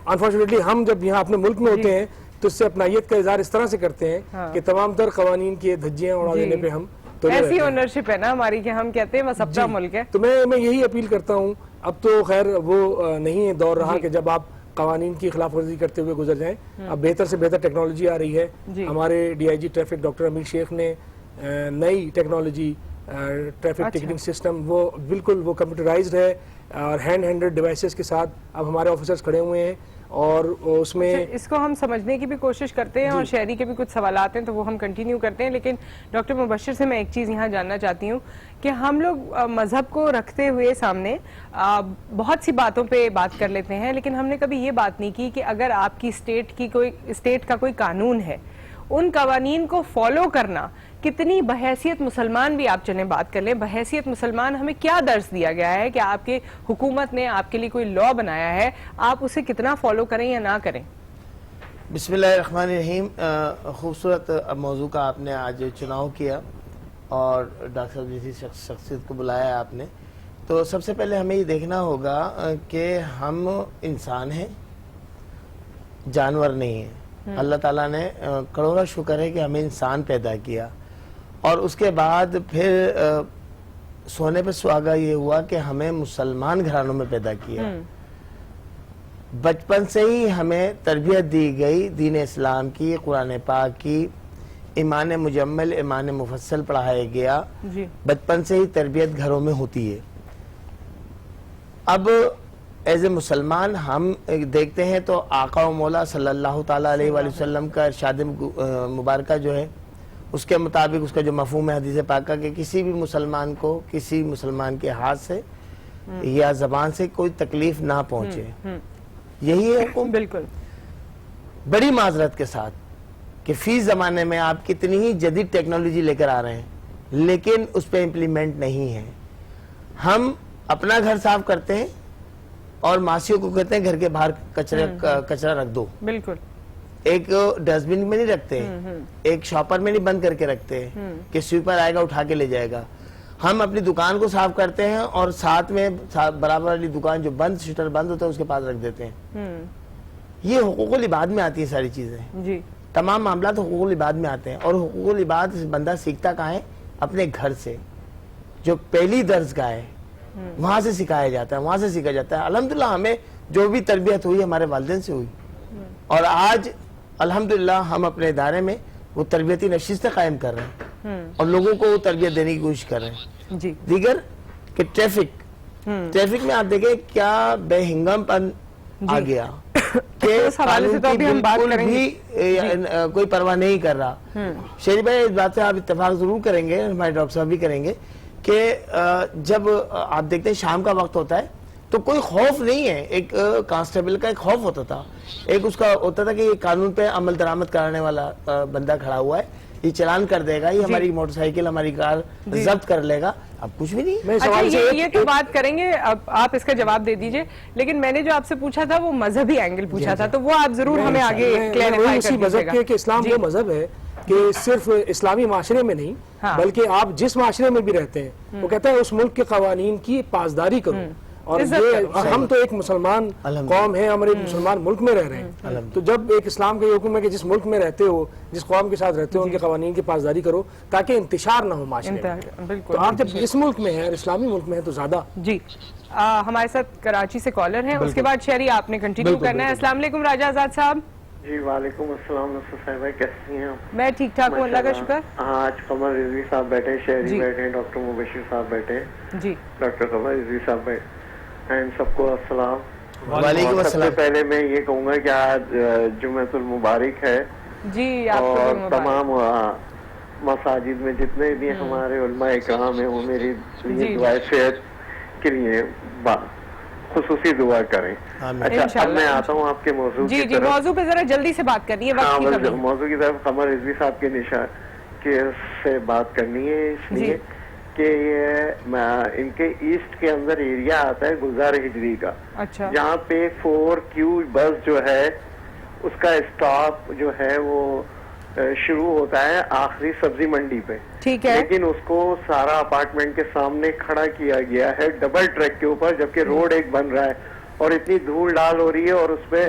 Speaker 7: अनफॉर्चुनेटली हम जब यहाँ अपने मुल्क में होते हैं तो इससे अपनाइयत का इजहार इस तरह से करते हैं कि तमाम तर कवानीन की धज्जियां उड़ा देने पे हम तो
Speaker 1: ऐसी ओनरशिप है ना हमारी कि हम कहते हैं बस अपना मुल्क है।
Speaker 7: तो मैं यही अपील करता हूँ। अब तो खैर वो नहीं है दौर रहा कि जब आप कवानीन की खिलाफ वर्जी करते हुए गुजर जाएं। अब बेहतर से बेहतर टेक्नोलॉजी आ रही है। हमारे DIG ट्रैफिक डॉक्टर अमीर शेख ने नई टेक्नोलॉजी ट्रैफिक टिकटिंग सिस्टम, वो बिल्कुल वो कंप्यूटराइज्ड है और हैंडेड डिवाइसेस के साथ अब हमारे ऑफिसर्स खड़े हुए हैं, और उसमें
Speaker 1: इसको हम समझने की भी कोशिश करते हैं और शहरी के भी कुछ सवालात हैं तो वो हम कंटिन्यू करते हैं। लेकिन डॉक्टर मुबशर से मैं एक चीज़ यहाँ जानना चाहती हूँ कि हम लोग मजहब को रखते हुए सामने बहुत सी बातों पे बात कर लेते हैं, लेकिन हमने कभी ये बात नहीं की कि अगर आपकी स्टेट का कोई कानून है, उन कवानीन को फॉलो करना कितनी बहैसियत मुसलमान भी आप चलें बात कर लें, बहैसियत मुसलमान हमें क्या दर्ज दिया गया है कि आपके हुकूमत ने आपके लिए कोई लॉ बनाया है, आप उसे कितना फॉलो करें या ना करें?
Speaker 3: बिस्मिल्लाहिर्रहमानिर्रहीम। खूबसूरत मौजू का आपने आज चुनाव किया और डॉक्टर साहब जैसी शख्सियत को बुलाया आपने। तो सबसे पहले हमें ये देखना होगा कि हम इंसान हैं, जानवर नहीं हैं। अल्लाह ताला ने करोड़ों शुक्र है कि हमें इंसान पैदा किया, और उसके बाद फिर सोने पे सुहागा ये हुआ कि हमें मुसलमान घरानों में पैदा किया। बचपन से ही हमें तरबियत दी गई दीन इस्लाम की, कुरान पाक की, ईमान मुजम्मल, ईमान मुफस्सल पढ़ाया गया। बचपन से ही तरबियत घरों में होती है। अब एज ए मुसलमान हम देखते हैं तो आका व मौला सल्लल्लाहु ताला अलैहि वसल्लम का इरशाद मुबारक जो है उसके मुताबिक उसका जो मफहूम है हदीस पाक का कि किसी भी मुसलमान को किसी मुसलमान के हाथ से या जबान से कोई तकलीफ ना पहुंचे, यही है हुक्म।
Speaker 1: बिल्कुल
Speaker 3: बड़ी माजरत के साथ कि फी जमाने में आप कितनी ही जदीद टेक्नोलॉजी लेकर आ रहे हैं लेकिन उस पर इम्प्लीमेंट नहीं है। हम अपना घर साफ करते हैं और मासियों को कहते हैं घर के बाहर कचरा रख दो,
Speaker 1: बिल्कुल
Speaker 3: एक डस्टबिन में नहीं रखते, एक शॉपर में नहीं बंद करके रखते कि स्वीपर आएगा उठा के ले जाएगा। हम अपनी दुकान को साफ करते हैं और साथ में बराबर वाली दुकान जो बंद शटर बंद होता है उसके पास रख देते हैं। ये हुकूकुल इबाद में आती है सारी चीजें
Speaker 1: जी।
Speaker 3: तमाम मामला तो हुकूकुल इबाद में आते हैं और हुकूकुल इबाद बंदा सीखता कहाँ है? अपने घर से, जो पहली दर्जगाह है वहां से सिखाया जाता है, वहां से सीखा जाता है। अल्हम्दुलिल्लाह हमें जो भी तरबियत हुई हमारे वालिदैन से हुई और आज अल्हम्दुलिल्लाह हम अपने इदारे में वो तरबियती नशिस्तें कायम कर रहे हैं और लोगों को वो तरबियत देने की कोशिश कर रहे हैं।
Speaker 1: जी।
Speaker 3: दीगर कि ट्रैफिक में आप देखें क्या बेहिंगमपन आ गया कि
Speaker 1: उस हवाले से तो अभी हम बात
Speaker 3: बिल्कुल
Speaker 1: करेंगे।
Speaker 3: भी कोई परवाह नहीं कर रहा। शेरी भाई इस बात से आप इत्तेफाक जरूर करेंगे, हमारे डॉक्टर साहब भी करेंगे कि जब आप देखते हैं शाम का वक्त होता है तो कोई खौफ नहीं है। एक कांस्टेबल का एक खौफ होता था, एक उसका होता था कि ये कानून पे अमल दरामद कराने वाला बंदा खड़ा हुआ है, ये चलान कर देगा, ये हमारी मोटरसाइकिल हमारी कार जब्त कर लेगा। अब कुछ भी नहीं।
Speaker 1: अच्छा, ये तो बात करेंगे, अब आप इसका जवाब दे दीजिए, लेकिन मैंने जो आपसे पूछा था वो मजहबी एंगल पूछा था, तो वो आप जरूर हमें आगे क्लैरिफाई कर दीजिएगा।
Speaker 7: कि इस्लाम वो मजहब है कि सिर्फ इस्लामी माशरे में नहीं बल्कि आप जिस माशरे में भी रहते हैं वो कहता है उस मुल्क के कवानीन की पासदारी करो। और ये हम तो एक मुसलमान कौम है, हमारे मुसलमान मुल्क में रह रहे हैं, तो जब एक इस्लाम का हुक्म है कि जिस मुल्क में रहते हो, जिस कौम के साथ रहते हो, उनके कवानीन की पासदारी करो ताकि इंतशार ना हो माशरे में। तो आप जब इस मुल्क में है, इस्लामी मुल्क में है, तो ज्यादा।
Speaker 1: जी, हमारे साथ कराची से कॉलर हैं, उसके बाद शहरी आपने कंटिन्यू करना है। अस्सलाम वालेकुम राजा आजाद साहब।
Speaker 9: जी वालेकुम अस्सलाम नसर साहब, कैसी हैं आप?
Speaker 1: मैं ठीक ठाक हूँ, अल्लाह का शुक्र।
Speaker 9: हाँ, आज कमर रिजवी साहब बैठे, शहरी बैठे, डॉक्टर मुबशिर साहब बैठे जी, डॉक्टर कमर रिजवी साहब बैठे, एंड सबको अस्सलाम वालेकुम। सबसे पहले मैं ये कहूँगा कि आज जुम्मतुल मुबारक है जी, और तमाम मसाजिद में जितने भी हमारे उलमा इकराम हैं वो मेरी दुआ सेहत के लिए खुसूसी दुआ करें। अच्छा, अब मैं आता हूँ आपके मौजू
Speaker 1: जी, जी, मौजू पे जरा जल्दी से बात करनी है,
Speaker 9: मौजू की तरफ कमर रिजवी साहब के निशा के से बात करनी है, इसलिए कि ये इनके ईस्ट के अंदर एरिया आता है गुलजार हिजरी का। अच्छा। जहाँ पे 4Q बस जो है उसका स्टॉप जो है वो शुरू होता है आखिरी सब्जी मंडी पे, ठीक है, लेकिन उसको सारा अपार्टमेंट के सामने खड़ा किया गया है डबल ट्रैक के ऊपर, जबकि रोड एक बन रहा है और इतनी धूल डाल हो रही है और उसपे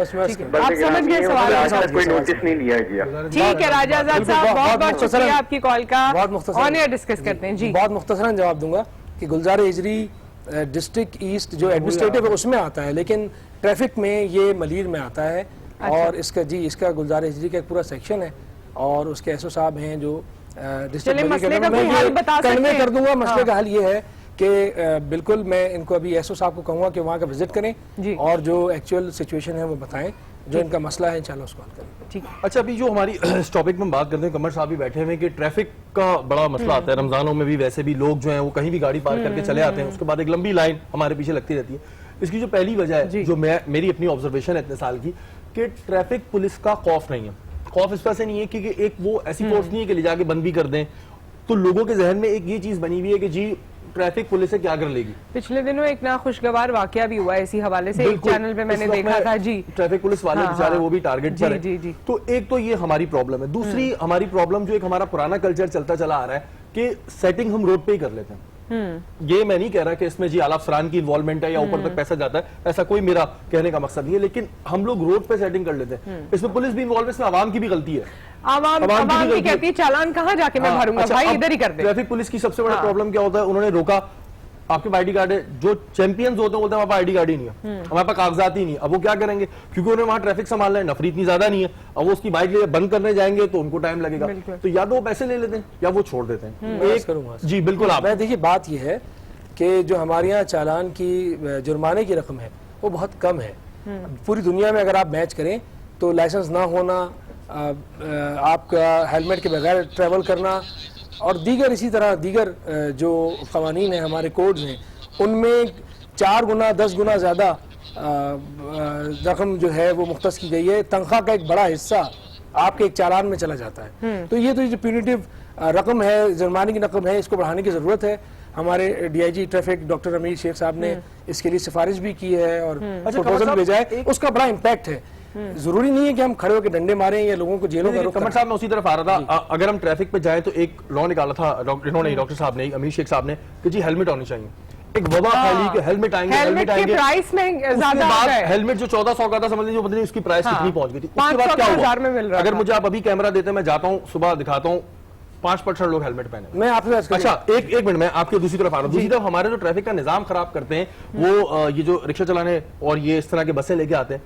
Speaker 9: कोई नोटिस नहीं लिया गया।
Speaker 1: ठीक है राजा आजाद साहब, बहुत बहुत शुक्रिया आपकी कॉल का, ऑन एयर डिस्कस करते हैं जी।
Speaker 7: बहुत मुख्तसरन जवाब दूंगा कि गुलजार हिजरी डिस्ट्रिक्ट ईस्ट जो एडमिनिस्ट्रेटिव है उसमें आता है, लेकिन ट्रैफिक में ये मलीर में आता है। और इसका जी इसका गुलजार हिजरी का एक पूरा सेक्शन है और उसके एसओ साहब हैं जो डिस्ट्रिक्ट कन्वे कर दूंगा। मसले का हल ये है कि बिल्कुल मैं इनको अभी एसओ साहब को कहूँगा कि वहाँ का विजिट करें और जो एक्चुअल सिचुएशन है वो बताएं, जो इनका मसला है इंशाल्लाह उसको हल करें।
Speaker 2: ठीक। अच्छा, अभी जो हमारी इस टॉपिक में बात करते हैं, कमर साहब भी बैठे हुए कि ट्रैफिक का बड़ा मसला आता है रमजानों में भी, वैसे भी लोग जो हैं वो कहीं भी गाड़ी पार्क करके चले आते हैं, उसके बाद एक लंबी लाइन हमारे पीछे लगती रहती है। इसकी जो पहली वजह है, जो मेरी अपनी ऑब्जर्वेशन है इतने साल की, कि ट्रैफिक पुलिस का खौफ नहीं है। खौफ इस वजह से नहीं है क्योंकि एक वो ऐसी फोर्स नहीं है कि ले जाके बंद भी कर दें, तो लोगों के जहन में एक ये चीज बनी हुई है कि जी ट्रैफिक पुलिस से क्या कर लेगी।
Speaker 1: पिछले दिनों एक नाखुशगवार वाकया भी हुआ है इसी हवाले से, एक चैनल पे मैंने देखा था जी,
Speaker 2: ट्रैफिक पुलिस वाले बेचारे वो भी टारगेट पर हैं। तो एक तो ये हमारी प्रॉब्लम है। दूसरी हमारी प्रॉब्लम जो एक हमारा पुराना कल्चर चलता चला आ रहा है कि सेटिंग हम रोड पे ही कर लेते हैं। ये मैं नहीं कह रहा कि इसमें जी आला अफसरान की इन्वॉल्वमेंट है या ऊपर तक पैसा जाता है, ऐसा कोई मेरा कहने का मकसद नहीं है, लेकिन हम लोग रोड पे सेटिंग कर लेते हैं। इसमें पुलिस भी इन्वॉल्व है, इसमें आवाम की भी गलती है।
Speaker 1: आवाम भी कहती है चालान कहाँ जाके मैं भरूंगा, भाई इधर ही कर दे।
Speaker 2: ट्रैफिक पुलिस की सबसे बड़ा प्रॉब्लम क्या होता है, उन्होंने रोका, आपके आईडी कार्ड है, जो चैंपियंस होते हैं बोलते हैं हमारे पास आईडी कार्ड ही नहीं है, हमारे पास कागजात ही नहीं है। अब वो क्या करेंगे, क्योंकि उन्हें वहां ट्रैफिक संभालना है, नफरी इतनी ज्यादा नहीं है, अब वो उसकी बाइक ले बंद करने जाएंगे तो उनको टाइम लगेगा, तो या तो वो पैसे ले लेते हैं या वो छोड़ देते हैं। जी बिल्कुल। आप
Speaker 7: देखिए बात यह है कि जो हमारे यहाँ चालान की जुर्माने की रकम है वो बहुत कम है। पूरी दुनिया में अगर आप मैच करें तो लाइसेंस ना होना, आपका हेलमेट के बगैर ट्रैवल करना और दीगर इसी तरह दीगर जो कवानीन है हमारे कोड्स हैं उनमें 4 गुना 10 गुना ज़्यादा रकम जो है वो मुख्तस की गई है। तनख्वाह का एक बड़ा हिस्सा आपके एक चालान में चला जाता है। तो ये जो प्यूनिटिव रकम है, जुर्माने की रकम है, इसको बढ़ाने की ज़रूरत है। हमारे डीआईजी ट्रैफिक डॉक्टर अमीर शेख साहब ने इसके लिए सिफारिश भी की है और प्रपोजल भेजा है। उसका बड़ा इम्पैक्ट है। जरूरी नहीं है कि हम खड़े होकर डंडे मारें या लोगों को जेलों में।
Speaker 2: कमर साहब मैं उसी तरफ आ रहा था, अगर हम ट्रैफिक पे जाएं तो एक लॉ निकाला था डॉक्टर साहब ने, अमीर शेख साहब ने, कि जी हेलमेट होनी चाहिए। एक वबा फैली कि हेलमेट आएंगे, हेलमेट आएंगे,
Speaker 1: प्राइस में ज्यादा आ गए।
Speaker 2: हेलमेट जो 1400 का था समझ लीजिए, पता उसकी प्राइस कितनी पहुंच गई थी। उसके बाद क्या हुआ? अगर मुझे आप अभी कैमरा देते हैं, मैं जाता हूँ सुबह दिखाता हूँ 5% लोग हेलमेट पहने।
Speaker 7: मैं आपसे
Speaker 2: अच्छा एक मिनट, मैं आपकी दूसरी तरफ आ रहा हूँ। दूसरी तरफ हमारे जो ट्रैफिक का निजाम खराब करते हैं वो ये जो रिक्शा चलाने और ये इस तरह के बसें लेके आते हैं,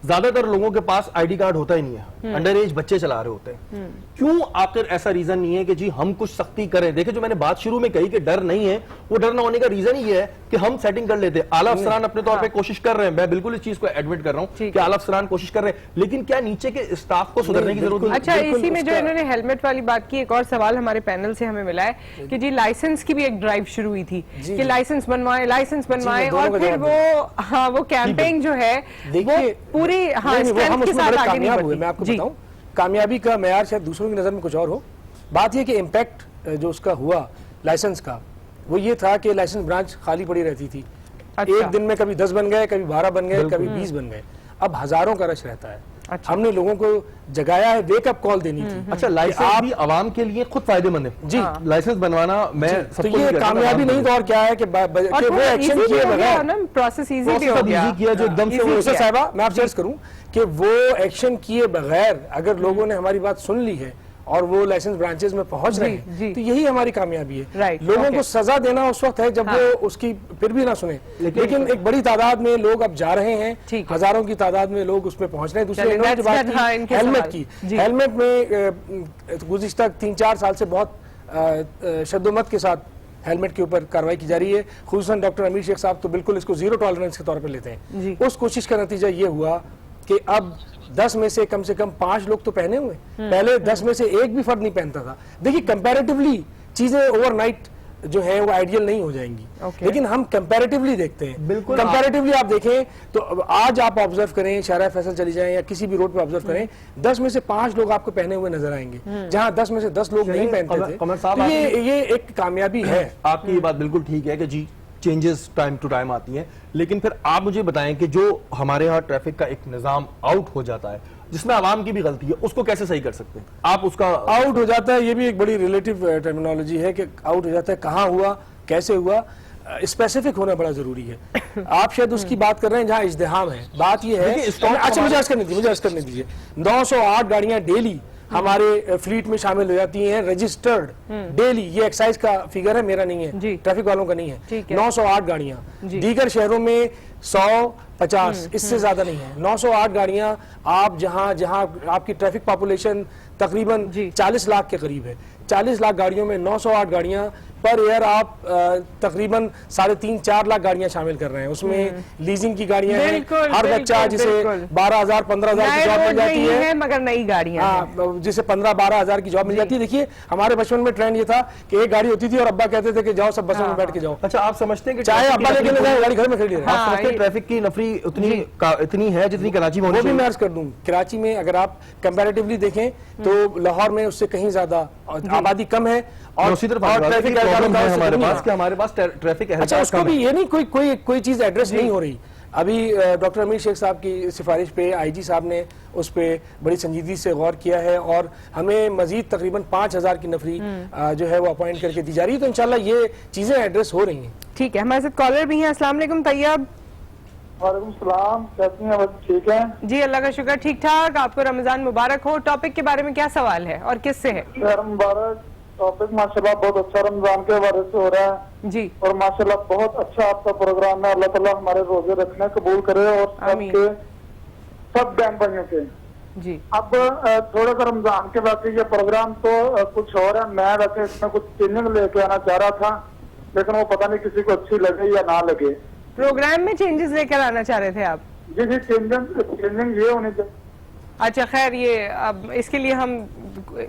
Speaker 2: ज्यादातर लोगों के पास आईडी कार्ड होता ही नहीं है, अंडर एज बच्चे चला रहे होते हैं। क्यों आखिर ऐसा रीजन नहीं है कि जी हम कुछ सख्ती करें? देखिए जो मैंने बात शुरू में कही कि डर नहीं है, वो डर ना होने का रीजन ही है कि हम सेटिंग कर लेते हैं। आला अफसरान अपने तौर पे कोशिश कर रहे हैं, मैं बिल्कुल इस चीज को एडमिट कर रहा हूं कि आला अफसरान कोशिश कर रहे हैं, लेकिन क्या नीचे के स्टाफ को सुधरने की जरूरत है?
Speaker 1: अच्छा, इसी में जो इन्होंने हेलमेट वाली बात की, एक और सवाल हमारे पैनल से हमें मिला है कि जी लाइसेंस की भी एक ड्राइव शुरू हुई थी कि लाइसेंस बनवाएं और फिर वो कैंपेन जो है वो पूरी
Speaker 7: कामयाब हुए। मैं आपको बताऊं, कामयाबी का मेयार शायद दूसरों की नजर में कुछ और हो। बात यह कि इम्पैक्ट जो उसका हुआ लाइसेंस का, वो ये था कि लाइसेंस ब्रांच खाली पड़ी रहती थी। एक दिन में कभी 10 बन गए, कभी 12 बन गए, कभी 20 बन गए। अब हजारों का रश रहता है। हमने लोगों को जगाया है, वेकअप कॉल देनी थी।
Speaker 2: अच्छा, लाइसेंस भी आवाम के लिए खुद फायदेमंद है जी। लाइसेंस बनवाना मैं
Speaker 7: तो ये कामयाबी नहीं तो और क्या है कि वो एक्शन किए बगैर
Speaker 1: प्रोसेस इजी भी हो गया
Speaker 2: किया जो एकदम से।
Speaker 7: साहिबा मैं आपसे अर्ज करूं कि वो एक्शन किए बगैर अगर लोगों ने हमारी बात सुन ली है और वो लाइसेंस ब्रांचेस में पहुंच रहे हैं तो यही हमारी कामयाबी है। लोगों को सजा देना उस वक्त है जब वो उसकी फिर भी ना सुने, लेकिन एक बड़ी तादाद में लोग अब जा रहे हैं, हजारों की तादाद में लोग उसमें पहुंच रहे हैं। दूसरी बात हेलमेट की, हेलमेट में गुज़िश्ता 3-4 साल से बहुत शद्दोमत के साथ हेलमेट के ऊपर कार्रवाई की जा रही है। खुसूसन डॉक्टर अमीर शेख साहब तो बिल्कुल इसको जीरो टॉलरेंस के तौर पर लेते हैं। उस कोशिश का नतीजा ये हुआ कि अब 10 में से कम 5 लोग तो पहने हुए। पहले 10 में से एक भी फर्द नहीं पहनता था। देखिए कंपैरेटिवली चीजें ओवरनाइट जो है वो आइडियल नहीं हो जाएंगी, लेकिन हम कंपैरेटिवली देखते हैं। बिल्कुल कंपैरेटिवली आप देखें तो आज आप ऑब्जर्व करें, शाहरा फैसल चली जाएं या किसी भी रोड पे ऑब्जर्व करें, 10 में से 5 लोग आपको पहने हुए नजर आएंगे, जहां 10 में से 10 लोग नहीं पहनते थे। तो ये एक कामयाबी है।
Speaker 2: आपकी ये बात बिल्कुल ठीक है कि जी चेंजेस टाइम टू टाइम आती हैं, लेकिन फिर आप मुझे बताएं कि जो हमारे यहाँ ट्रैफिक का एक निजाम आउट हो जाता है जिसमें आवाम की भी गलती है, उसको कैसे सही कर सकते हैं आप? उसका
Speaker 7: आउट हो जाता है, ये भी एक बड़ी रिलेटिव टर्मिनोलॉजी है कि आउट हो जाता है, कहाँ हुआ, कैसे हुआ, स्पेसिफिक होना बड़ा जरूरी है। आप शायद उसकी बात कर रहे हैं जहाँ इज्तिहाम है। बात ये है, अच्छा मुझे अर्ज करने दीजिए 908 गाड़ियां डेली हमारे फ्लीट में शामिल हो जाती हैं, रजिस्टर्ड डेली। ये एक्साइज का फिगर है, मेरा नहीं है, ट्रैफिक वालों का नहीं है। 908 गाड़ियां, दीगर शहरों में 100-50, इससे ज्यादा नहीं है। 908 गाड़ियां आप जहां आपकी ट्रैफिक पॉपुलेशन तकरीबन 40 लाख के करीब है, 40 लाख गाड़ियों में 908 गाड़ियां पर ईयर आप तकरीबन 3.5-4 लाख गाड़ियां शामिल कर रहे हैं। उसमें लीजिंग की गाड़ियां हैं, हर बच्चा जिसे 12,000-15,000 की जॉब मिल जाती है,
Speaker 1: मगर नई गाड़ियां
Speaker 7: जिसे 15-12,000 की जॉब मिल जाती है। देखिए हमारे बचपन में ट्रेंड ये था कि एक गाड़ी होती थी और अब्बा कहते थे कि जाओ सब बसों में बैठ के जाओ।
Speaker 2: अच्छा, आप समझते हैं कि
Speaker 7: चाहे अब्बा लेके न जाए, गाड़ी घर में खड़ी रहे।
Speaker 2: ट्रैफिक की नफरी इतनी है जितनी कराची में होनी चाहिए?
Speaker 7: वो भी मैं अर्ज कर दूं, कराची में अगर आप कंपैरेटिवली देखें तो लाहौर में उससे कहीं ज्यादा आबादी कम है और ट्रैफिक
Speaker 2: हमारे पास ट्रैफिक।
Speaker 7: अच्छा, उसको भी ये नहीं कोई चीज एड्रेस नहीं हो रही। अभी डॉक्टर अमीर शेख साहब की सिफारिश पे आईजी साहब ने उस पे बड़ी संजीदगी से गौर किया है और हमें मजीद तकरीबन 5,000 की नफरी जो है वो अपॉइंट करके दी जा रही है। तो इंशाल्लाह ये चीजें एड्रेस हो रही हैं।
Speaker 1: ठीक है, हमारे साथ कॉलर भी हैं। अस्सलाम वालेकुम तैयब।
Speaker 10: वालेकुम सलाम, कैसी हैं? ठीक है
Speaker 1: जी, अल्लाह का शुक्र, ठीक ठाक। आपको रमजान मुबारक हो। टॉपिक के बारे में क्या सवाल है और किससे है?
Speaker 10: मुबारक। टॉपिक माशाल्लाह बहुत अच्छा रमजान के हवाले से हो रहा है
Speaker 1: जी, और
Speaker 10: माशाल्लाह बहुत अच्छा आपका प्रोग्राम है। अल्लाह ताला हमारे रोजे रखने कबूल करे और सबके सब बहन भाइयों के
Speaker 1: जी।
Speaker 10: अब थोड़ा सा रमजान के बाद ये प्रोग्राम तो कुछ और है। मैं वैसे इसमें कुछ चेंजिंग लेके आना चाह रहा था, लेकिन वो पता नहीं किसी को अच्छी लगे या ना लगे।
Speaker 1: प्रोग्राम में चेंजेस लेकर आना चाह रहे थे आप?
Speaker 10: जी जी, चेंजिंग ये होने चाहिए।
Speaker 1: अच्छा खैर, ये अब इसके लिए हम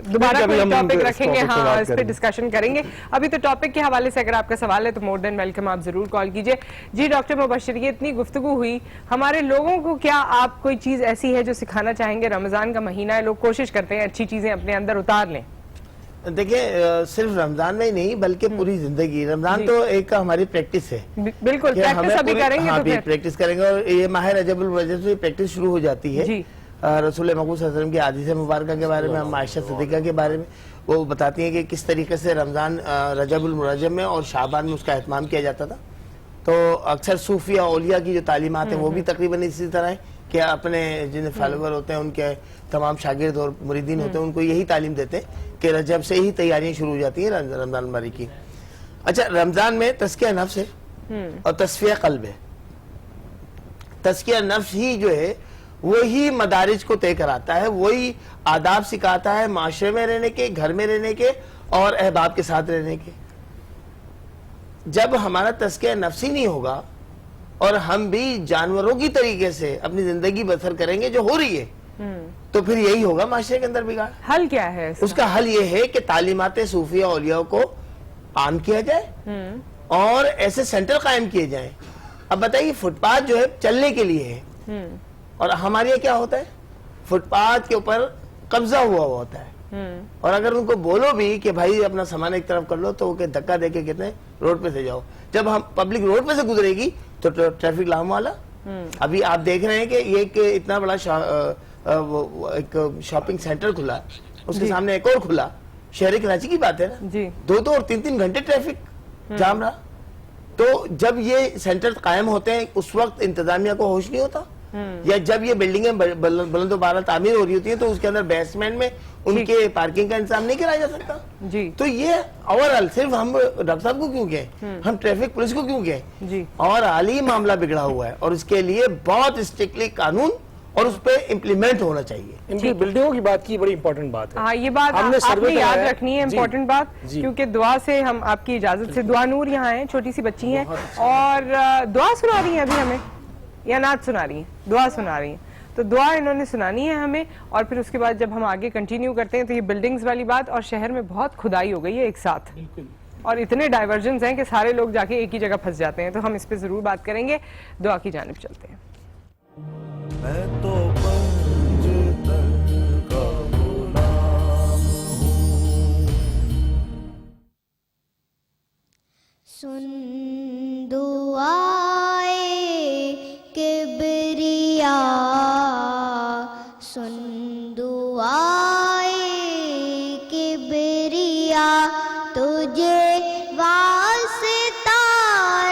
Speaker 1: दोबारा कोई टॉपिक रखेंगे, हाँ इस पे डिस्कशन करेंगे। अभी तो टॉपिक के हवाले से अगर आपका सवाल है तो मोर देन वेलकम, आप जरूर कॉल कीजिए। जी डॉक्टर मुबश्शिर, ये इतनी गुफ्तगू हुई, हमारे लोगों को क्या आप कोई चीज ऐसी है जो सिखाना चाहेंगे? रमजान का महीना है, लोग कोशिश करते हैं अच्छी चीजें अपने अंदर उतार लें।
Speaker 3: देखिए सिर्फ रमजान में ही नहीं बल्कि पूरी जिंदगी, रमजान तो एक हमारी प्रैक्टिस है।
Speaker 1: बिल्कुल, प्रैक्टिस अभी करेंगे।
Speaker 3: हाँ,
Speaker 1: तो फिर
Speaker 3: प्रैक्टिस करेंगे और ये माह रजबुल रजब से प्रैक्टिस शुरू हो जाती है। रसूल मकबूल सल्लल्लाहु अलैहि वसल्लम की हदीस मुबारका के बारे में, हम आयशा सिद्दीका के बारे में वो बताती हैं कि किस तरीके से रमजान रजबुल मुरज्जम में और शाबान में उसका एहतमाम किया जाता था। तो अक्सर सूफिया औलिया की जो तालीमात हैं वो भी तकरीबन इसी तरह है कि अपने जिन फॉलोवर होते हैं, उनके तमाम शागिर्द और मुरीदीन होते हैं, उनको यही तालीम देते हैं कि रजब से ही तैयारियां शुरू हो जाती हैं रमजान बारी की। अच्छा, रमजान में तस्किया नफ्स है और तस्फिया क़ल्ब है। तस्किया नफ्स ही जो है वही मदारिज को तय कराता है, वही आदाब सिखाता है माशरे में रहने के, घर में रहने के और अहबाब के साथ रहने के। जब हमारा तस्किया नफ्स ही नहीं होगा और हम भी जानवरों की तरीके से अपनी जिंदगी बसर करेंगे जो हो रही है, तो फिर यही होगा माशरे के अंदर बिगाड़।
Speaker 1: हल क्या है
Speaker 3: उसका हल ये है कि तालीमात सूफिया औलिया को आम किया जाए और ऐसे सेंटर कायम किए जाएं। अब बताइए, फुटपाथ जो है चलने के लिए है और हमारे यहाँ क्या होता है, फुटपाथ के ऊपर कब्जा हुआ होता है और अगर उनको बोलो भी कि भाई अपना सामान एक तरफ कर लो तो वो धक्का देके कहते हैं रोड पे से जाओ। जब हम पब्लिक रोड पे से गुजरेगी तो ट्रैफिक लाम वाला। अभी आप देख रहे हैं कि ये एक इतना बड़ा एक शॉपिंग सेंटर खुला, उसके सामने एक और खुला, शहर कराची की बात है ना जी, 2-2 और 3-3 घंटे ट्रैफिक जाम रहा। तो जब ये सेंटर कायम होते हैं उस वक्त इंतजामिया को होश नहीं होता, या जब ये बिल्डिंगें बुलंदोबाला तामीर हो रही होती है तो उसके अंदर बेसमेंट में उनके पार्किंग का इंतजाम नहीं कराया जा सकता जी। तो ये ओवरऑल सिर्फ हम डॉक्टर साहब को क्यों कहें, हम ट्रैफिक पुलिस को क्यों कहें जी, और हाली मामला बिगड़ा हुआ है और इसके लिए बहुत स्ट्रिक्टली कानून और उस पर इम्प्लीमेंट होना चाहिए।
Speaker 7: इनकी बिल्डिंगों की बात की बड़ी इंपॉर्टेंट बात है।
Speaker 1: हाँ, ये बात आपने याद रखनी है, इम्पोर्टेंट बात, क्योंकि दुआ से हम आपकी इजाजत से, दुआ नूर यहाँ है, छोटी सी बच्ची हैं और दुआ सुना रही है अभी हमें, या नात सुना रही है, दुआ सुना रही है, तो दुआ इन्होंने सुनानी है हमें। और फिर उसके बाद जब हम आगे कंटिन्यू करते हैं तो ये बिल्डिंग्स वाली बात, और शहर में बहुत खुदाई हो गई है एक साथ और इतने डाइवर्जन्स हैं कि सारे लोग जाके एक ही जगह फंस जाते हैं, तो हम इस पे जरूर बात करेंगे। दुआ की जानिब चलते हैं।
Speaker 5: मैं तो पंजतन का गुलाम हूँ।
Speaker 6: सुन दुआए किबरिया, सुन दुआए किबरिया, तुझे वास्ता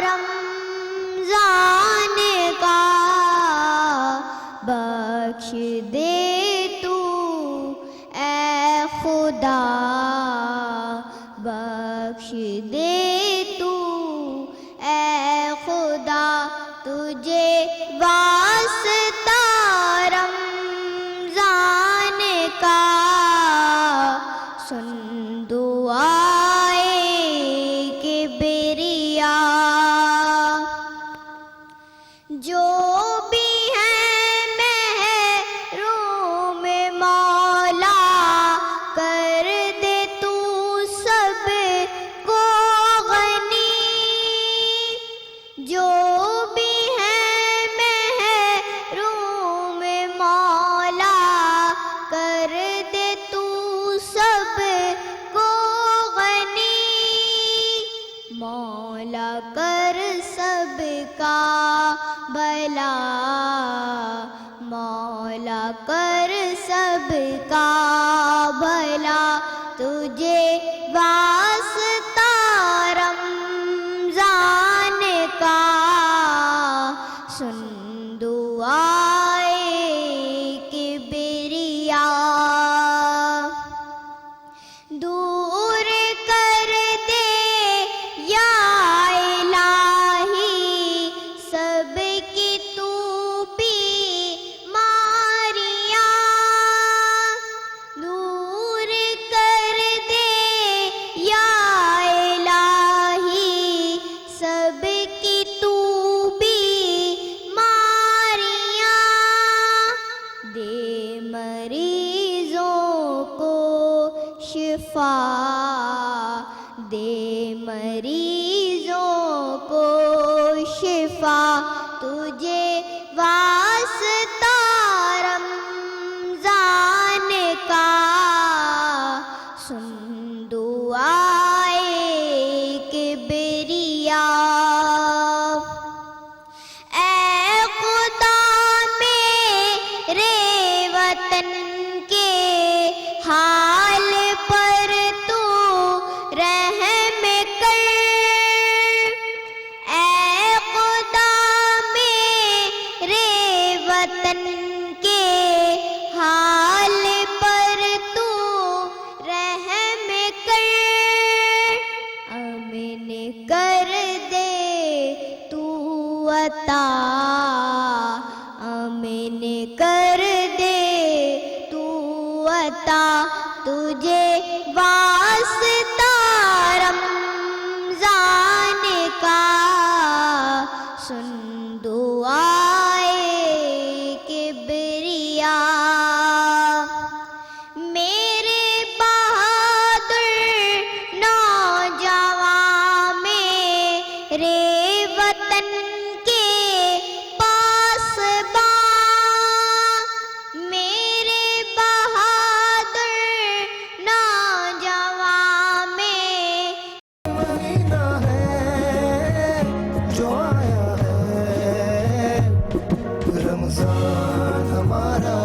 Speaker 6: रमज़ान का बख्श दे तू ऐ खुदा, बख्श दे तू ऐ खुदा, तुझे वास्ता रमज़ान का, सुन दुआए किबरिया। जो भी है महरूम मौला, कर दे तू सब को गनी। जो भी है महरूम मौला, कर दे तू सब को गनी। मौला कर सबका भला, मौला कर सबका भला, तुझे वास्ता रमज़ान का, सुन दुआए किबरिया। दूर कर दे या इलाही सबकी तू बीमारियां, दूर कर दे मरीजों को शिफा, दे मरीजों को शिफा, तुझे वास्ता रमजान का, सुन दुआए किबरिया। ऐ खुदा मेरे वतन के हाल पर तू रहम कर, ऐ खुदा मेरे वतन के हाल पर तू रहम कर, अमन कर दे तू अता, अमन कर दे तू अता, तुझे वास्ता रमजान का, सुन दुआए किबरिया। मेरे बहादुर नौजवान मेरे वतन के पासबां, मेरे बहादुर नौजवान में
Speaker 11: जो आया है रमजान हमारा।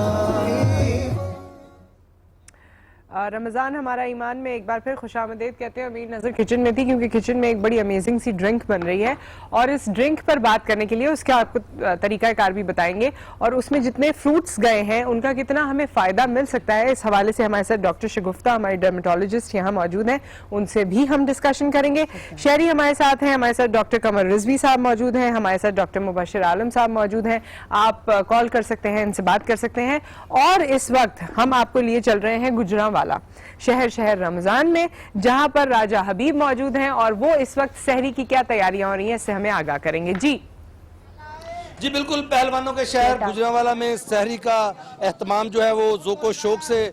Speaker 1: रमज़ान हमारा ईमान में एक बार फिर खुशामदीद कहते हैं। मेरी नज़र किचन में थी क्योंकि किचन में एक बड़ी अमेजिंग सी ड्रिंक बन रही है और इस ड्रिंक पर बात करने के लिए उसका आपको तरीकाकार भी बताएंगे और उसमें जितने फ्रूट्स गए हैं उनका कितना हमें फ़ायदा मिल सकता है। इस हवाले से हमारे साथ डॉक्टर शगुफ्ता हमारी डर्मेटोलॉजिस्ट यहाँ मौजूद हैं, उनसे भी हम डिस्कशन करेंगे। शहरी हमारे साथ हैं, हमारे साथ डॉक्टर कमर रिजवी साहब मौजूद हैं, हमारे साथ डॉक्टर मुबशिर आलम साहब मौजूद हैं। आप कॉल कर सकते हैं, इनसे बात कर सकते हैं। और इस वक्त हम आपको लिए चल रहे हैं गुजरांवाला शहर शहर रमजान में, जहां पर राजा हबीब मौजूद हैं और वो इस वक्त सहरी की क्या तैयारियां हो रही हैं इससे हमें आगाह करेंगे। जी
Speaker 12: बिल्कुल, पहलवानों के शहर गुजरांवाला में सहरी का एहतमाम जो है वो जोको शौक से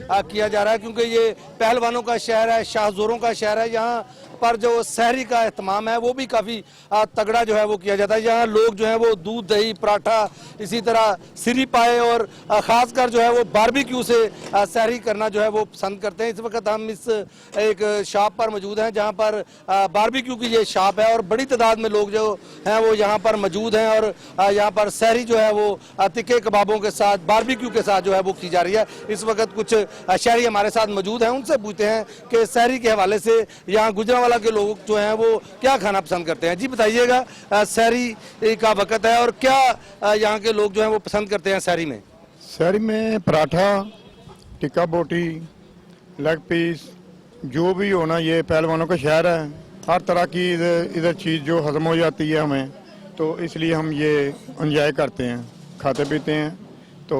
Speaker 12: किया जा रहा है क्योंकि ये पहलवानों का शहर है, शाहजोरों का शहर है। यहाँ पर जो सहरी का एहतमाम है वो भी काफ़ी तगड़ा जो है वो किया जाता है। यहाँ लोग जो है वो दूध दही पराठा, इसी तरह सिरी पाए और ख़ासकर जो है वो बारबेक्यू से सहरी करना जो है वो पसंद करते हैं। इस वक्त हम इस एक शॉप पर मौजूद हैं जहाँ पर बारबेक्यू की ये शॉप है और बड़ी तादाद में लोग जो हैं वो यहाँ पर मौजूद हैं और यहाँ पर सहरी जो है वो तिक्के कबाबों के साथ बारबेक्यू के साथ जो है वो की जा रही है। इस वक्त कुछ शहरी हमारे साथ मौजूद हैं, उनसे पूछते हैं कि सहरी के हवाले से यहाँ गुजरांवाला के लोग जो हैं वो क्या खाना पसंद करते हैं। जी बताइएगा, सहरी का वक्त है और क्या यहाँ के लोग जो हैं वो पसंद करते हैं सहरी में?
Speaker 13: सहरी में पराठा, टिक्का बोटी, लेग पीस, जो भी होना, ये पहलवानों का शहर है। हर तरह की इधर चीज़ जो हजम हो जाती है हमें, तो इसलिए हम ये एंजॉय करते हैं, खाते पीते हैं। तो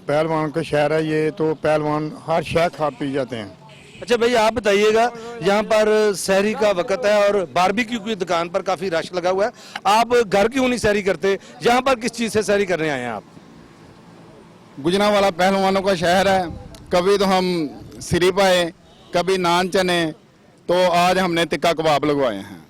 Speaker 13: पहलवान का शहर है ये, तो पहलवान हर शहर खा पी जाते हैं।
Speaker 12: अच्छा भैया, आप बताइएगा, यहाँ पर सहरी का वक्त है और बारबेक्यू की दुकान पर काफ़ी रश लगा हुआ है। आप घर क्यों नहीं सहरी करते, यहाँ पर किस चीज़ से सहरी करने आए हैं आप?
Speaker 13: गुजरांवाला पहलवानों का शहर है। कभी तो हम सिरी पाए, कभी नान चने, तो आज हमने टिक्का कबाब लगवाए हैं।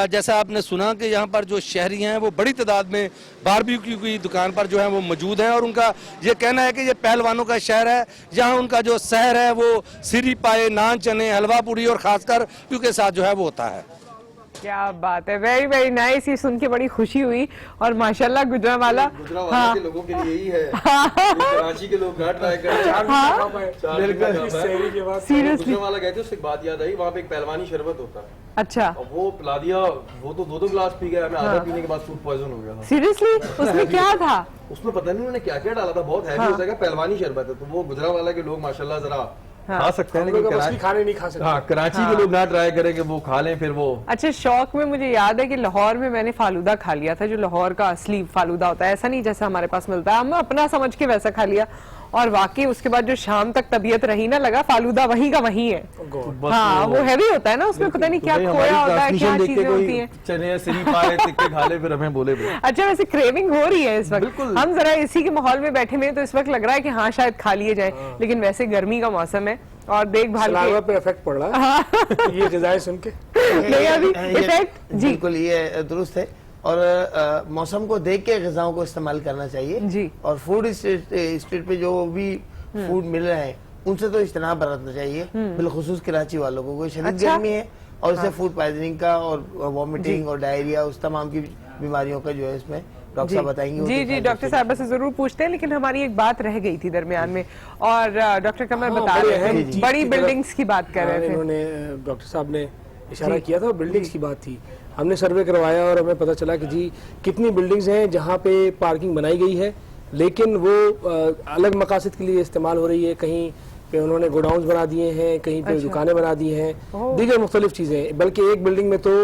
Speaker 12: जैसा आपने सुना कि यहाँ पर जो शहरी हैं वो बड़ी तादाद में बारबेक्यू की दुकान पर जो है वो मौजूद हैं और उनका ये कहना है कि ये पहलवानों का शहर है। यहाँ उनका जो शहर है वो सिरी पाए, नान चने, हलवा पूरी और खासकर क्यों के साथ जो है वो होता है।
Speaker 1: क्या बात है, वेरी वेरी नाइस। ये सुन के बड़ी खुशी हुई और माशाल्लाह गुजरांवाला
Speaker 2: के लोगों के लिए ही है। कराची के लोग ट्राई
Speaker 1: सीरियसली
Speaker 2: गुजरांवाला गए थे, उससे एक बात याद आई, वहाँ पे एक पहलवानी शरबत होता है।
Speaker 1: अच्छा,
Speaker 2: वो पिला दिया, वो तो 2-2 गिलास पी गया, हमें आधा पीने के बाद फूड पॉइजन हो गया।
Speaker 1: सीरियसली? उसमें क्या था?
Speaker 2: उसमें पता नहीं उन्होंने क्या क्या डाला था, बहुत हैवी होता है। पहलवानी शरबत है, तो वो गुजरांवाला के लोग माशाल्लाह जरा खा सकते हैं, लेकिन
Speaker 7: खाने नहीं खा सकते।
Speaker 2: हाँ, कराची के लोग ना ट्राई करें कि वो खा लें फिर वो।
Speaker 1: अच्छा, शौक में मुझे याद है कि लाहौर में मैंने फालूदा खा लिया था, जो लाहौर का असली फालूदा होता है, ऐसा नहीं जैसा हमारे पास मिलता है, हम अपना समझ के वैसा खा लिया और वाकई उसके बाद जो शाम तक तबीयत रही ना, लगा फालूदा वहीं का वहीं है। हाँ, वो हैवी होता है ना, उसमें पता नहीं क्या खोया होता है, क्या चीजें होती हैं।
Speaker 2: चने सिरी पाए तिक्के खा ले, फिर हमें बोले
Speaker 1: अच्छा, वैसे क्रेविंग हो रही है इस वक्त, हम जरा इसी के माहौल में बैठे हुए तो इस वक्त लग रहा है कि हाँ शायद खा लिए जाए, लेकिन वैसे गर्मी का मौसम है और देखभाल
Speaker 7: पे इफेक्ट पड़ रहा है ये ग़िज़ाएं सुन के।
Speaker 1: इफेक्ट जी
Speaker 3: बिल्कुल ये दुरुस्त है, और मौसम को देख के ग़िज़ाओं को इस्तेमाल करना चाहिए
Speaker 1: जी।
Speaker 3: और फूड स्ट्रीट पे जो भी फूड मिल रहे हैं उनसे तो इज्तनाब बरतना चाहिए, बिलखुसूस कराची वालों को। कोई शदीद गर्मी है और इससे फूड पॉइजनिंग का और वॉमिटिंग और डायरिया, उस तमाम की बीमारियों का जो है इसमें डॉक्टर साहब बताएंगे।
Speaker 1: जी जी, डॉक्टर साहब से जरूर पूछते हैं, लेकिन हमारी एक बात रह गई थी दरमियान में, और डॉक्टर कमर बता रहे थे, बड़ी बिल्डिंग्स की बात कर रहे थे।
Speaker 7: उन्होंने डॉक्टर साहब ने इशारा किया था, बिल्डिंग्स की बात थी। हमने सर्वे करवाया और हमें पता चला कि जी कितनी बिल्डिंग्स हैं जहाँ पे पार्किंग बनाई गई है, लेकिन वो अलग मकासद के लिए इस्तेमाल हो रही है। कहीं पे उन्होंने गोडाउन्स बना दिए हैं, कहीं पे दुकानें बना दी हैं, दीगर मुख्तलिफ चीज़ें। बल्कि एक बिल्डिंग में तो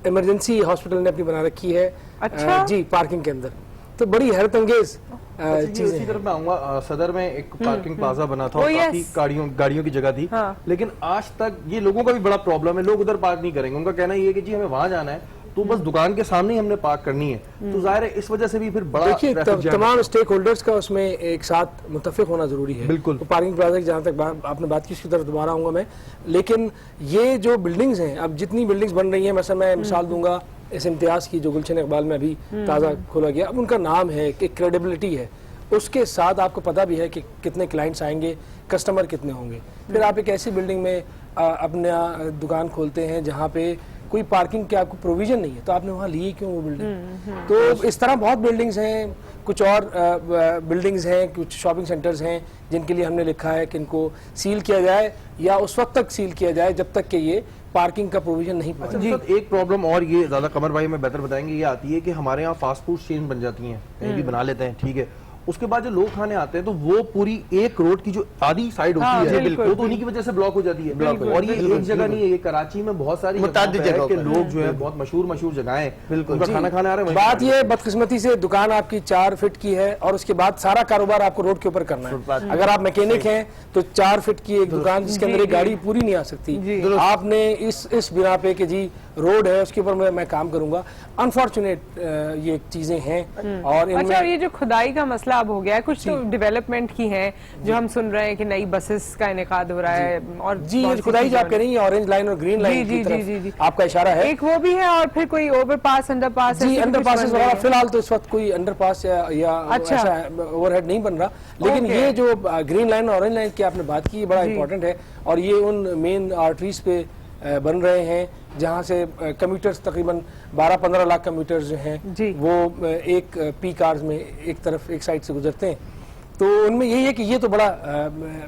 Speaker 7: इमरजेंसी हॉस्पिटल ने अपनी बना रखी है।
Speaker 1: अच्छा?
Speaker 7: जी, पार्किंग के अंदर। तो बड़ी हैरत अंगेज
Speaker 2: इसी तरफ मैं आऊंगा। सदर में एक पार्किंग प्लाजा बना था और काफी गाड़ियों की जगह थी, लेकिन आज तक ये लोगों का भी बड़ा प्रॉब्लम है, लोग उधर पार्क नहीं करेंगे। उनका कहना ये है कि जी हमें वहां जाना है तो बस दुकान के सामने ही हमने पार्क करनी है। तो जाहिर है इस वजह से भी फिर बड़ा
Speaker 7: देखिए तमाम स्टेक होल्डर्स का उसमें एक साथ मुत्तफिक होना जरूरी है।
Speaker 2: बिल्कुल।
Speaker 7: तो पार्किंग प्लाजा की जहाँ तक आपने बात की उसकी तरफ दोबारा आऊंगा मैं, लेकिन ये जो बिल्डिंग्स हैं, अब जितनी बिल्डिंग्स बन रही हैं, मतलब मैं मिसाल दूंगा इस इम्तियाज की जो गुलशन इकबाल में अभी ताज़ा खोला गया, अब उनका नाम है, एक क्रेडिबिलिटी है, उसके साथ आपको पता भी है कि कितने क्लाइंट्स आएंगे, कस्टमर कितने होंगे। फिर आप एक ऐसी बिल्डिंग में अपना दुकान खोलते हैं जहाँ पे कोई पार्किंग के आपको प्रोविजन नहीं है, तो आपने वहाँ ली क्यों वो बिल्डिंग? तो इस तरह बहुत बिल्डिंग्स हैं, कुछ और बिल्डिंग्स हैं, कुछ शॉपिंग सेंटर्स हैं जिनके लिए हमने लिखा है कि इनको सील किया जाए या उस वक्त तक सील किया जाए जब तक कि ये पार्किंग का प्रोविजन नहीं पहुंचा।
Speaker 2: अच्छा, एक प्रॉब्लम और ये ज्यादा कमर भाई में बेहतर बताएंगे, ये आती है कि हमारे यहाँ फास्ट फूड चेन बन जाती हैं, कहीं भी बना लेते हैं, ठीक है, उसके बाद जो लोग खाने आते हैं तो वो पूरी एक रोड की जो आधी साइड होती है वो तो उन्हीं की वजह से ब्लॉक हो जाती है। और ये एक जगह नहीं है, ये कराची में बहुत सारी जगह के लोग जो है बहुत मशहूर जगहें बिल्कुल खाना खाने आ रहे हैं।
Speaker 7: बात ये बदकिस्मती से दुकान आपकी 4 फीट की है और उसके बाद सारा कारोबार आपको रोड के ऊपर करना है। अगर आप मैकेनिक हैं तो 4 फीट की एक दुकान जिसके अंदर एक गाड़ी पूरी नहीं आ सकती, आपने इस बिना पे कि जी रोड है उसके ऊपर मैं काम करूंगा। अनफॉर्चुनेट ये चीजें हैं। और
Speaker 1: अच्छा, ये जो खुदाई का मसला अब हो गया है, कुछ तो डेवलपमेंट की है जो हम सुन रहे हैं कि नई बसेस का इनेकाद हो रहा है, और
Speaker 7: जी खुदाई जो आप कह रही है ऑरेंज लाइन और ग्रीन लाइन की तरफ आपका इशारा है,
Speaker 1: एक वो भी है, और फिर कोई ओवरपास, अंडरपास।
Speaker 7: जी, अंडरपास वगैरह फिलहाल तो इस वक्त कोई अंडरपास या ऐसा ओवरहेड नहीं बन रहा, लेकिन ये जो ग्रीन लाइन और ऑरेंज लाइन की आपने बात की बड़ा इंपॉर्टेंट है, और ये उन मेन आर्टरीज पे बन रहे हैं जहाँ से कम्यूटर्स तकरीबन 12-15 लाख कम्यूटर्स जो हैं वो एक पीक आवर्स में एक साइड से गुजरते हैं। तो उनमें यही है कि ये तो बड़ा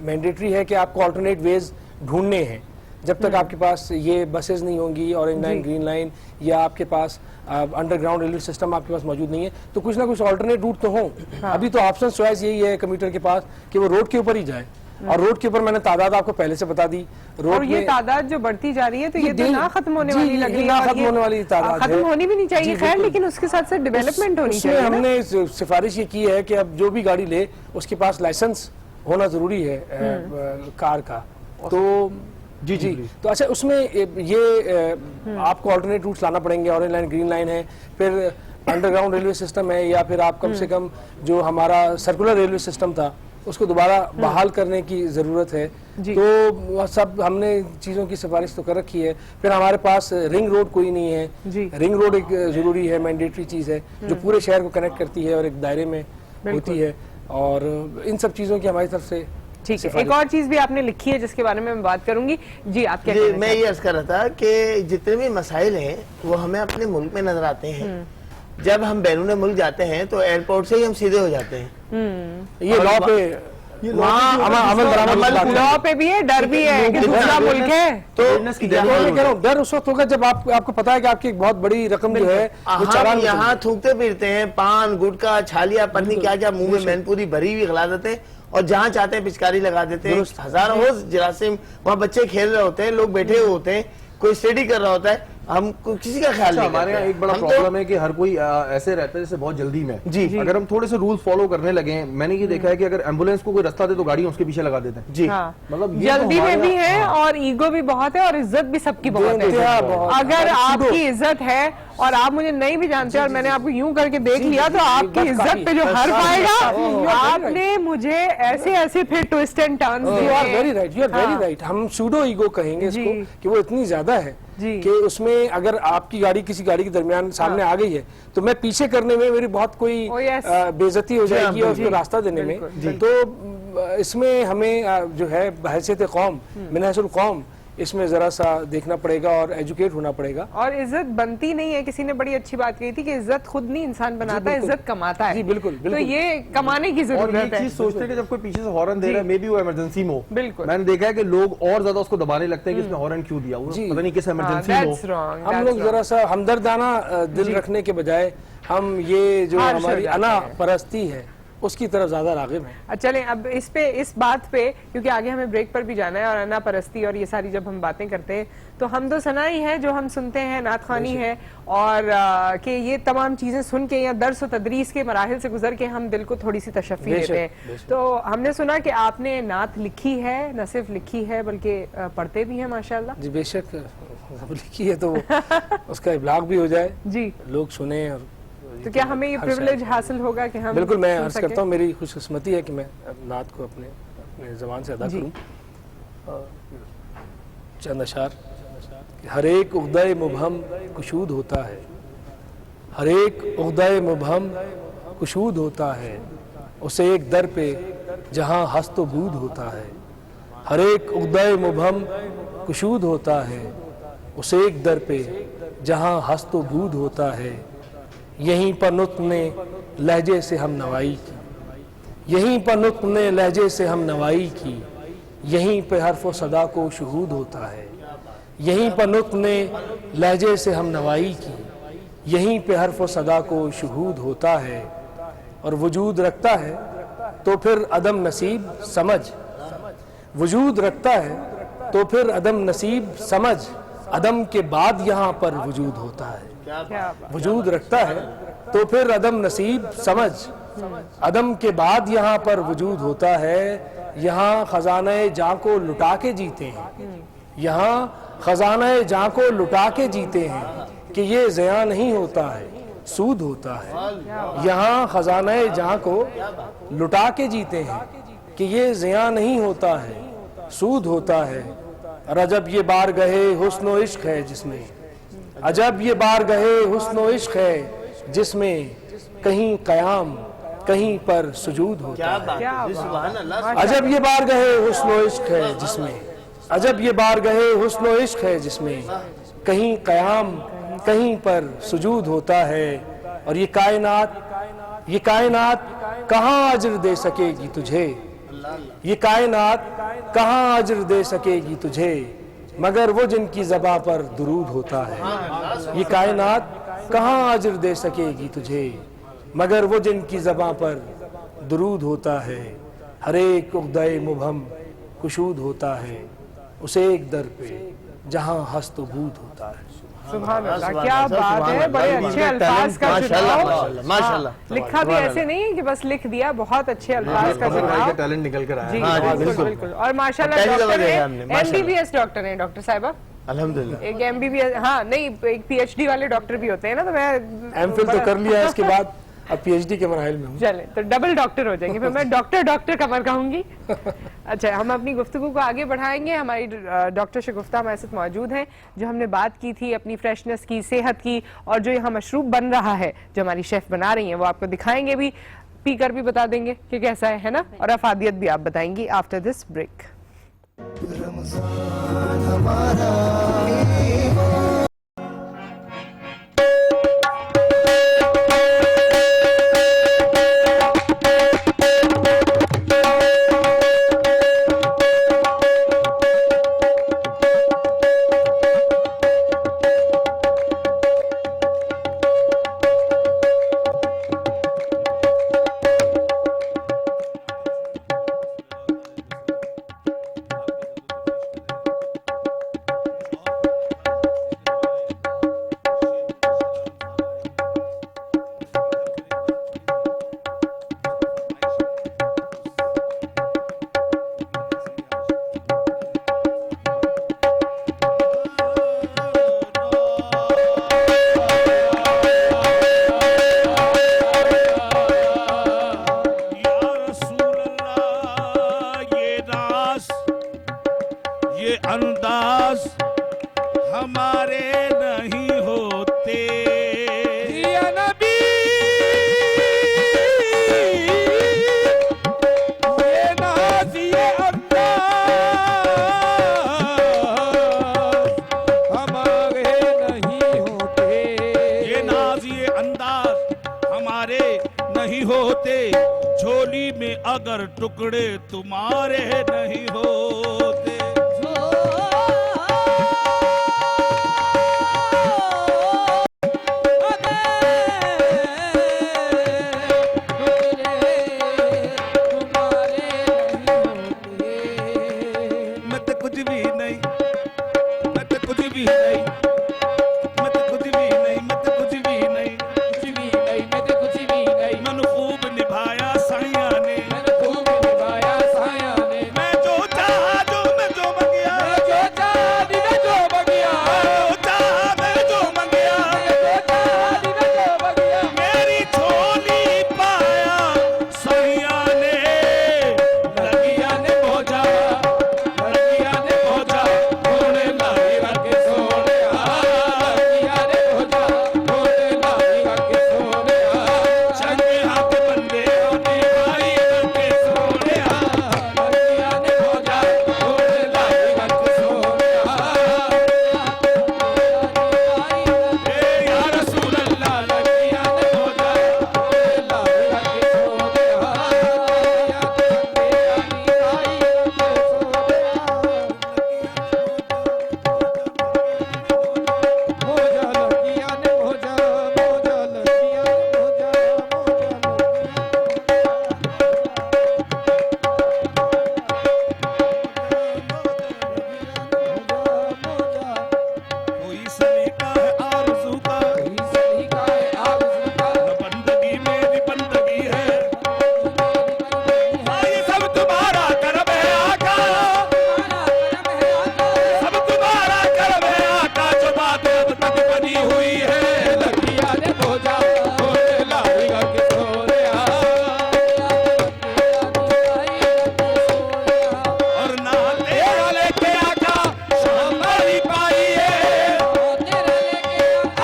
Speaker 7: मैंडेटरी है कि आपको अल्टरनेट वेज ढूंढने हैं। जब तक आपके पास ये बसेस नहीं होंगी, ऑरेंज लाइन, ग्रीन लाइन, या आपके पास अंडरग्राउंड रेलवे सिस्टम आपके पास मौजूद नहीं है, तो कुछ ना कुछ अल्टरनेट रूट तो हो। अभी तो ऑप्शन चॉइस यही है कम्यूटर के पास कि वो रोड के ऊपर ही जाए, और रोड के ऊपर मैंने तादाद आपको पहले से बता दी।
Speaker 1: और ये तादाद जो बढ़ती जा रही है तो ये तो ना खत्म होने वाली लग रही है,
Speaker 7: ना खत्म होने वाली तादाद
Speaker 1: खत्म होनी भी नहीं चाहिए, खैर, लेकिन उसके साथ साथ डेवलपमेंट होनी चाहिए।
Speaker 7: हमने सिफारिश ये की है कि अब जो भी गाड़ी ले उसके पास लाइसेंस होना जरूरी है कार का। तो जी तो अच्छा, उसमें ये आपको अल्टरनेट रूट्स लाना पड़ेंगे, ऑरेंज लाइन, ग्रीन लाइन है, फिर अंडरग्राउंड रेलवे सिस्टम है, या फिर आप कम से कम जो हमारा सर्कुलर रेलवे सिस्टम था उसको दोबारा बहाल करने की जरूरत है। तो सब हमने चीजों की सिफारिश तो कर रखी है। फिर हमारे पास रिंग रोड कोई नहीं है, रिंग रोड एक जरूरी है, मैंडेटरी चीज है जो पूरे शहर को कनेक्ट करती है और एक दायरे में होती है, और इन सब चीजों की हमारी तरफ से
Speaker 1: ठीक है। एक और चीज भी आपने लिखी है जिसके बारे में मैं बात करूंगी। जी, आप क्या?
Speaker 3: मैं ये अर्ज कर रहा था कि जितने भी मसाइल हैं वो हमें अपने मुल्क में नजर आते हैं। जब हम बैरून मुल्क जाते हैं तो एयरपोर्ट से ही हम सीधे हो जाते हैं।
Speaker 7: ये लॉ पे
Speaker 1: लॉ पे भी है, डर भी है कि दूसरा मुल्क है,
Speaker 7: तो डर उस वक्त होगा जब आपको पता है कि आपकी एक बहुत बड़ी रकम जो है
Speaker 3: हम यहाँ थूकते फिरते हैं, पान, गुटखा, छालिया, पन्नी, क्या क्या मुंह में मैनपूरी भरी हुई खिलाते हैं, और जहाँ चाहते हैं पिचकारी लगा देते हैं। हजारों जरासीम, वहाँ बच्चे खेल रहे होते हैं, लोग बैठे हुए होते हैं, कोई स्टडी कर रहा होता है, हम किसी का ख्याल नहीं
Speaker 2: हमारे यहाँ
Speaker 3: करते।
Speaker 2: एक बड़ा
Speaker 3: हम तो-
Speaker 2: प्रॉब्लम है कि हर कोई ऐसे रहता है जैसे बहुत जल्दी में
Speaker 3: जी।
Speaker 2: अगर हम थोड़े से रूल्स फॉलो करने लगे हैं, मैंने ये देखा है कि अगर एम्बुलेंस को कोई रास्ता दे तो गाड़ी उसके पीछे लगा देते हैं
Speaker 3: जी
Speaker 1: हाँ।
Speaker 2: मतलब ये तो
Speaker 1: जल्दी में
Speaker 2: हमारे
Speaker 1: भी
Speaker 2: यहाँ-
Speaker 1: है और ईगो भी बहुत है और इज्जत भी सबकी बहुत
Speaker 7: बेइंतहा
Speaker 1: है।
Speaker 7: बहुत।
Speaker 1: अगर आपकी इज्जत है और आप मुझे नहीं भी जानते और मैंने आपको यूं करके देख लिया तो आपकी इज्जत पे जो हर पाएगा, आपने मुझे ऐसे ऐसे फिर twist and turn
Speaker 7: you are very right, you are very right. हम सूडो ईगो कहेंगे इसको
Speaker 1: जी।
Speaker 7: कि वो इतनी ज्यादा है
Speaker 1: जी।
Speaker 7: कि उसमें अगर आपकी गाड़ी किसी गाड़ी के दरमियान सामने आ गई है तो मैं पीछे करने में मेरी बहुत कोई
Speaker 1: Oh, yes.
Speaker 7: बेइज्जती हो जाएगी और उसको
Speaker 1: जी।
Speaker 7: रास्ता देने में।
Speaker 1: बिल्कुल।
Speaker 7: तो इसमें हमें जो है बहैसियत कौम मिनहसुल कौम इसमें जरा सा देखना पड़ेगा और एजुकेट होना पड़ेगा।
Speaker 1: और इज्जत बनती नहीं है। किसी ने बड़ी अच्छी बात कही थी कि इज्जत खुद नहीं इंसान बनाता है, इज्जत कमाता है।
Speaker 7: जी, बिल्कुल,
Speaker 1: तो
Speaker 7: बिल्कुल।
Speaker 1: ये कमाने की
Speaker 2: और
Speaker 1: जरूरत
Speaker 2: ये
Speaker 1: है।
Speaker 2: चीज सोचते हैं कि जब कोई पीछे से हॉर्न दे रहा है, मे बी वो इमरजेंसी में हो।
Speaker 1: बिल्कुल।
Speaker 2: मैंने देखा है कि लोग और ज्यादा उसको दबाने लगते हैं कि इसने हॉर्न क्यों दिया, वो
Speaker 7: जी।
Speaker 2: पता नहीं किस इमरजेंसी में
Speaker 1: That's
Speaker 2: हो।
Speaker 1: wrong,
Speaker 7: हम
Speaker 1: that's
Speaker 7: लोग
Speaker 1: wrong.
Speaker 7: जरा सा हमदर्दाना दिल रखने के बजाय हम ये जो
Speaker 1: हार्श हो
Speaker 7: हमारी
Speaker 1: जाते
Speaker 7: अना
Speaker 1: हैं।
Speaker 7: परस्ती है उसकी तरफ ज्यादा रागिब है।
Speaker 1: चलें अब इस बात पे, क्योंकि आगे हमें ब्रेक पर भी जाना है और अना परस्ती और ये सारी जब हम बातें करते हैं तो हम तो सना ही है जो हम सुनते हैं, नात खानी है और कि ये तमाम चीजें सुन के या दर्स और तदरीस के मराहिल से गुजर के हम दिल को थोड़ी सी तशफ़ी
Speaker 7: बेशक,
Speaker 1: देते हैं। तो हमने सुना कि आपने नात लिखी है, न सिर्फ लिखी है बल्कि पढ़ते भी हैं माशाल्लाह।
Speaker 7: जी बेशक, जब लिखी है तो उसका इब्लाग भी हो जाए,
Speaker 1: जी,
Speaker 7: लोग सुने। और
Speaker 1: तो क्या हमें ये
Speaker 7: हर
Speaker 1: प्रिविलेज
Speaker 7: शायर-
Speaker 1: हासिल होगा कि हम
Speaker 7: बिल्कुल, मैं
Speaker 1: सुन
Speaker 7: अर्ज
Speaker 1: सकें?
Speaker 7: करता हूँ मेरी खुशकिस्मती है कि मैं नात को अपने जबान से अदा
Speaker 1: जी।
Speaker 7: करूँ। चंद अशार। हर एक उक़्दा-ए मुबहम कुशूद होता है, हर एक उक़्दा-ए मुबहम कुशूद होता है, उसे एक दर पे जहाँ हस्त व बूद होता है। हर एक उक़्दा-ए मुबहम कुशूद होता है, उसे एक दर पे जहाँ हस्त व बूद होता है। यहीं पर नुत्क़ ने लहजे से हम नवाई की, यहीं पर नुत्क़ ने लहजे से हम नवाई की, यहीं पे हर्फ व सदा को शुहूद होता है। यहीं पर नुत्क़ ने लहजे से हम नवाई की, यहीं पे हर्फ व सदा को शुहूद होता है। और वजूद रखता है तो फिर अदम नसीब समझ, वजूद रखता है तो फिर अदम नसीब समझ, अदम के बाद यहाँ पर वजूद होता है। वजूद रखता है तो फिर अदम नसीब समझ, अदम के बाद यहाँ पर वजूद होता है। यहाँ खजाने जाँ को लुटा के जीते हैं, यहाँ खजाने जाँ को लुटा के जीते हैं कि ये ज़िया नहीं होता है, सूद होता है। यहाँ खजाने जाँ को लुटा के जीते हैं कि ये ज़िया नहीं होता है, सूद होता है। रजब ये बार गहे हुस्न व इश्क है जिसमें, अजब ये बार गहे हुस्न व इश्क है जिसमें, कहीं क़याम कहीं पर सुजूद होता है। अजब ये बार गहे हुस्न व इश्क है जिसमें, अजब ये बार गहे हुस्न व इश्क है जिसमें, कहीं क़याम कहीं पर सुजूद होता है। और ये कायनात कहाँ अजर दे सकेगी तुझे, ये कायनात कहाँ अजर दे सकेगी तुझे, मगर वो जिनकी ज़बां पर दुरूद होता है। ये कायनात कहाँ अजर दे सकेगी तुझे, मगर वो जिनकी ज़बां पर दुरूद होता है। हर एक उक़्दा-ए मुबहम कुशूद होता है, उसे एक दर पे जहाँ हस्त व बूद होता है।
Speaker 1: सुभान अल्लाह, क्या बात है, बड़े अच्छे अल्फाज का चुनाव।
Speaker 3: माशाल्लाह।
Speaker 1: लिखा भी ऐसे नहीं है कि बस लिख दिया, बहुत अच्छे अल्फाज का चुनाव।
Speaker 2: टैलेंट निकल कर आया
Speaker 1: जी
Speaker 2: है।
Speaker 1: बिल्कुल बिल्कुल। और माशाल्लाह
Speaker 3: पहली दफा
Speaker 1: डॉक्टर
Speaker 3: देखा
Speaker 1: हैं,
Speaker 3: हमने, माशाल्लाह।
Speaker 1: MBBS डॉक्टर हैं डॉक्टर साहिबा।
Speaker 3: अल्हम्दुलिल्लाह।
Speaker 1: एक MBBS, हाँ नहीं, एक PhD वाले डॉक्टर भी होते हैं ना, तो मैं
Speaker 7: एमफिल तो कर लिया है, इसके बाद अब PhD के मराहिल में हूँ।
Speaker 1: चले तो डबल डॉक्टर हो जाएंगे, फिर मैं डॉक्टर कमर कहूंगी। अच्छा, हम अपनी गुफ्तगू को आगे बढ़ाएंगे। हमारी डॉक्टर शगुफ्ता हमारे साथ मौजूद हैं, जो हमने बात की थी अपनी फ्रेशनेस की, सेहत की, और जो यहाँ मशरूब बन रहा है जो हमारी शेफ बना रही हैं वो आपको दिखाएंगे भी, पी कर भी बता देंगे कि कैसा है ना, और अफादियत भी आप बताएंगी आफ्टर दिस ब्रेक।
Speaker 11: रमजान हमारा
Speaker 5: ये अंदाज हमारे नहीं होते।
Speaker 8: या नबी ये नाज ये अंदाज हमारे नहीं होते।
Speaker 5: ये नाज ये अंदाज हमारे नहीं होते, झोली में अगर टुकड़े तुम्हारे नहीं होते। मैं तो कुछ भी नहीं, मैं तो कुछ भी नहीं, मैं तो कुछ भी नहीं, मैं तो कुछ भी नहीं,
Speaker 8: कुछ भी नहीं मैं तो कुछ भी नहीं।
Speaker 5: मन खूब निभाया साइया ने,
Speaker 8: मैंने खूब निभाया साया ने।
Speaker 5: मैं जो चाहा जो मैं जो मंगिया,
Speaker 8: मैं जो चाहा दी मैं जो बगिया।
Speaker 5: जो चाहा मैं जो मंगिया,
Speaker 8: मैं जो चाहा दी मैं जो बगिया।
Speaker 5: मेरी झोली पाया साइया ने,
Speaker 8: लगिया ने भोजा लगिया ने भोजा घोड़े लाई रखे सोने। लगिया ने भोजा घोड़े लाई रखे सोने।
Speaker 5: चंगे हाथ बंदे होने भाई रखे सोने।
Speaker 8: लगिया ने भोजा घोड़े लाई रखे सोने।
Speaker 5: ए या रसूल अल्लाह,
Speaker 8: लगिया ने भोजा घोड़े लाई रखे सोने। भोजा लगिया ने भोजा भोजा लगिया ने भोजा
Speaker 5: कोई सलीका है आरज़ू का,
Speaker 8: सलीका है आरज़ू का।
Speaker 5: बंदगी मेरी बंदगी है, ये सब तुम्हारा करम है आका, सब तुम्हारा करम है आका, जो बात अब तक बनी हुई है।
Speaker 8: लगिया ने भोजा घोड़े लाई रखे सोने।
Speaker 5: और ना तेरा लेके आका शाम बड़ी पाई है,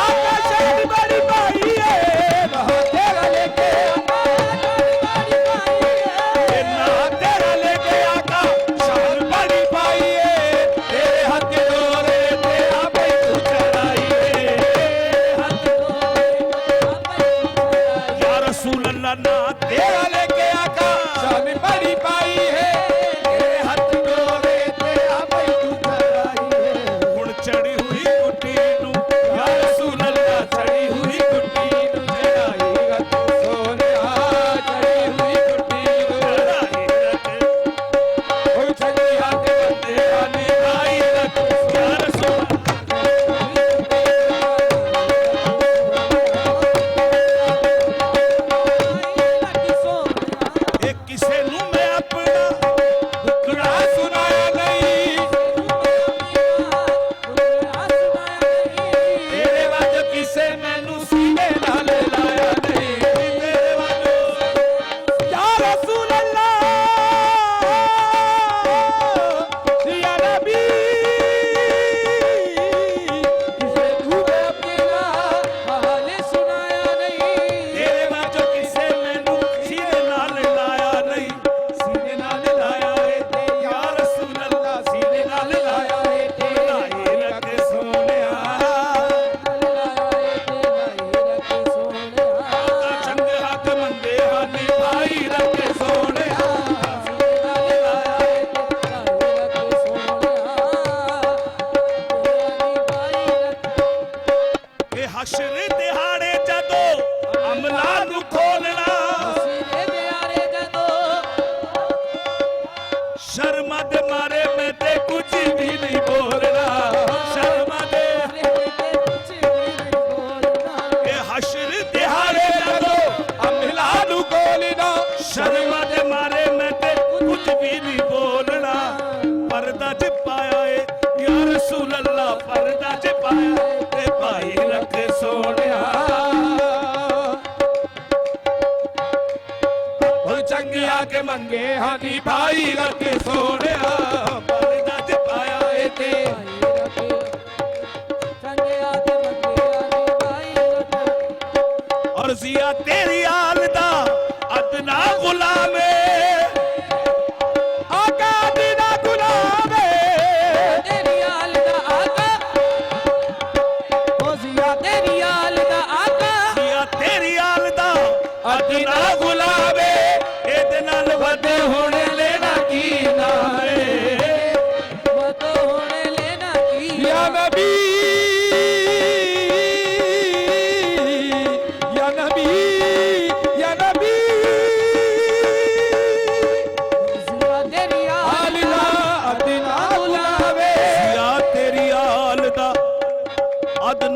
Speaker 5: आका शाम बड़ी पाई है।
Speaker 8: तेरा लेके
Speaker 5: ये ना तेरा लेके आका शान बड़ी पाई है, तेरे हाथ के डोरे तेरा बैतू चढ़ाई है। या रसूल अल्लाह ना तेरा लेके आका
Speaker 8: शाम बड़ी पाई है। तेरे हाथ डोरे तेरा बैतू चढ़ाई है।
Speaker 5: हुण चढ़ी हुई कुटी नू, या रसूल अल्लाह
Speaker 8: चढ़ी हुई कुटी नू चढ़ाई रख सोने। चढ़ी हुई कुटी नू
Speaker 5: चढ़ाई रख,
Speaker 8: ओए छलिया के बंदे आने
Speaker 5: आई रख, या रसूल एक किसे नू मैं अपना दुखड़ा
Speaker 8: सुनाया नहीं।
Speaker 5: तेरे वाज किसे मैनू सीने नाल लाया नहीं, तेरे वाज
Speaker 8: या रसूल अल्लाह या नबी किसे तूने अपना हाल सुनाया नहीं।
Speaker 5: तेरे वाज किसे मैनू सीने नाल लाया नहीं, सीने नाल लाया है या रसूल अल्लाह, सीने नाल लाया है लाई रख सोनिया। चंग हाथ मंदे हानी भाई रख सोनिया। ਇਹ ਹਸ਼ਰ ਦਿਹਾੜੇ ਜਦੋਂ ਅਮਲਾ ਨੂੰ ਖੋਲਣਾ, ਸ਼ਰਮ ਦੇ ਮਾਰੇ ਮੈਂ ਤੇ ਕੁਝ ਵੀ ਨਹੀਂ ਬੋਲਣਾ, ਸ਼ਰਮ ਦੇ ਇਹ ਹਸ਼ਰ ਦਿਹਾੜੇ ਜਦੋਂ ਅਮਲਾ ਨੂੰ ਖੋਲਣਾ, ਸ਼ਰਮ ਦੇ ਮਾਰੇ ਮੈਂ ਤੇ ਕੁਝ ਵੀ ਨਹੀਂ ਬੋਲਣਾ। ਪਰਦਾ ਚ ਪਾਇਆ ਏ ਯਾ ਰਸੂਲ ਅੱਲਾ, ਪਰਦਾ ਚ ਪਾਇਆ ਤੇ ਭਾਈ ਰੱਖ ਸੋਹਣਿਆ।
Speaker 8: चंगिया के मंगे हाथी भाई रखे सोने। पर्दा च पाया ए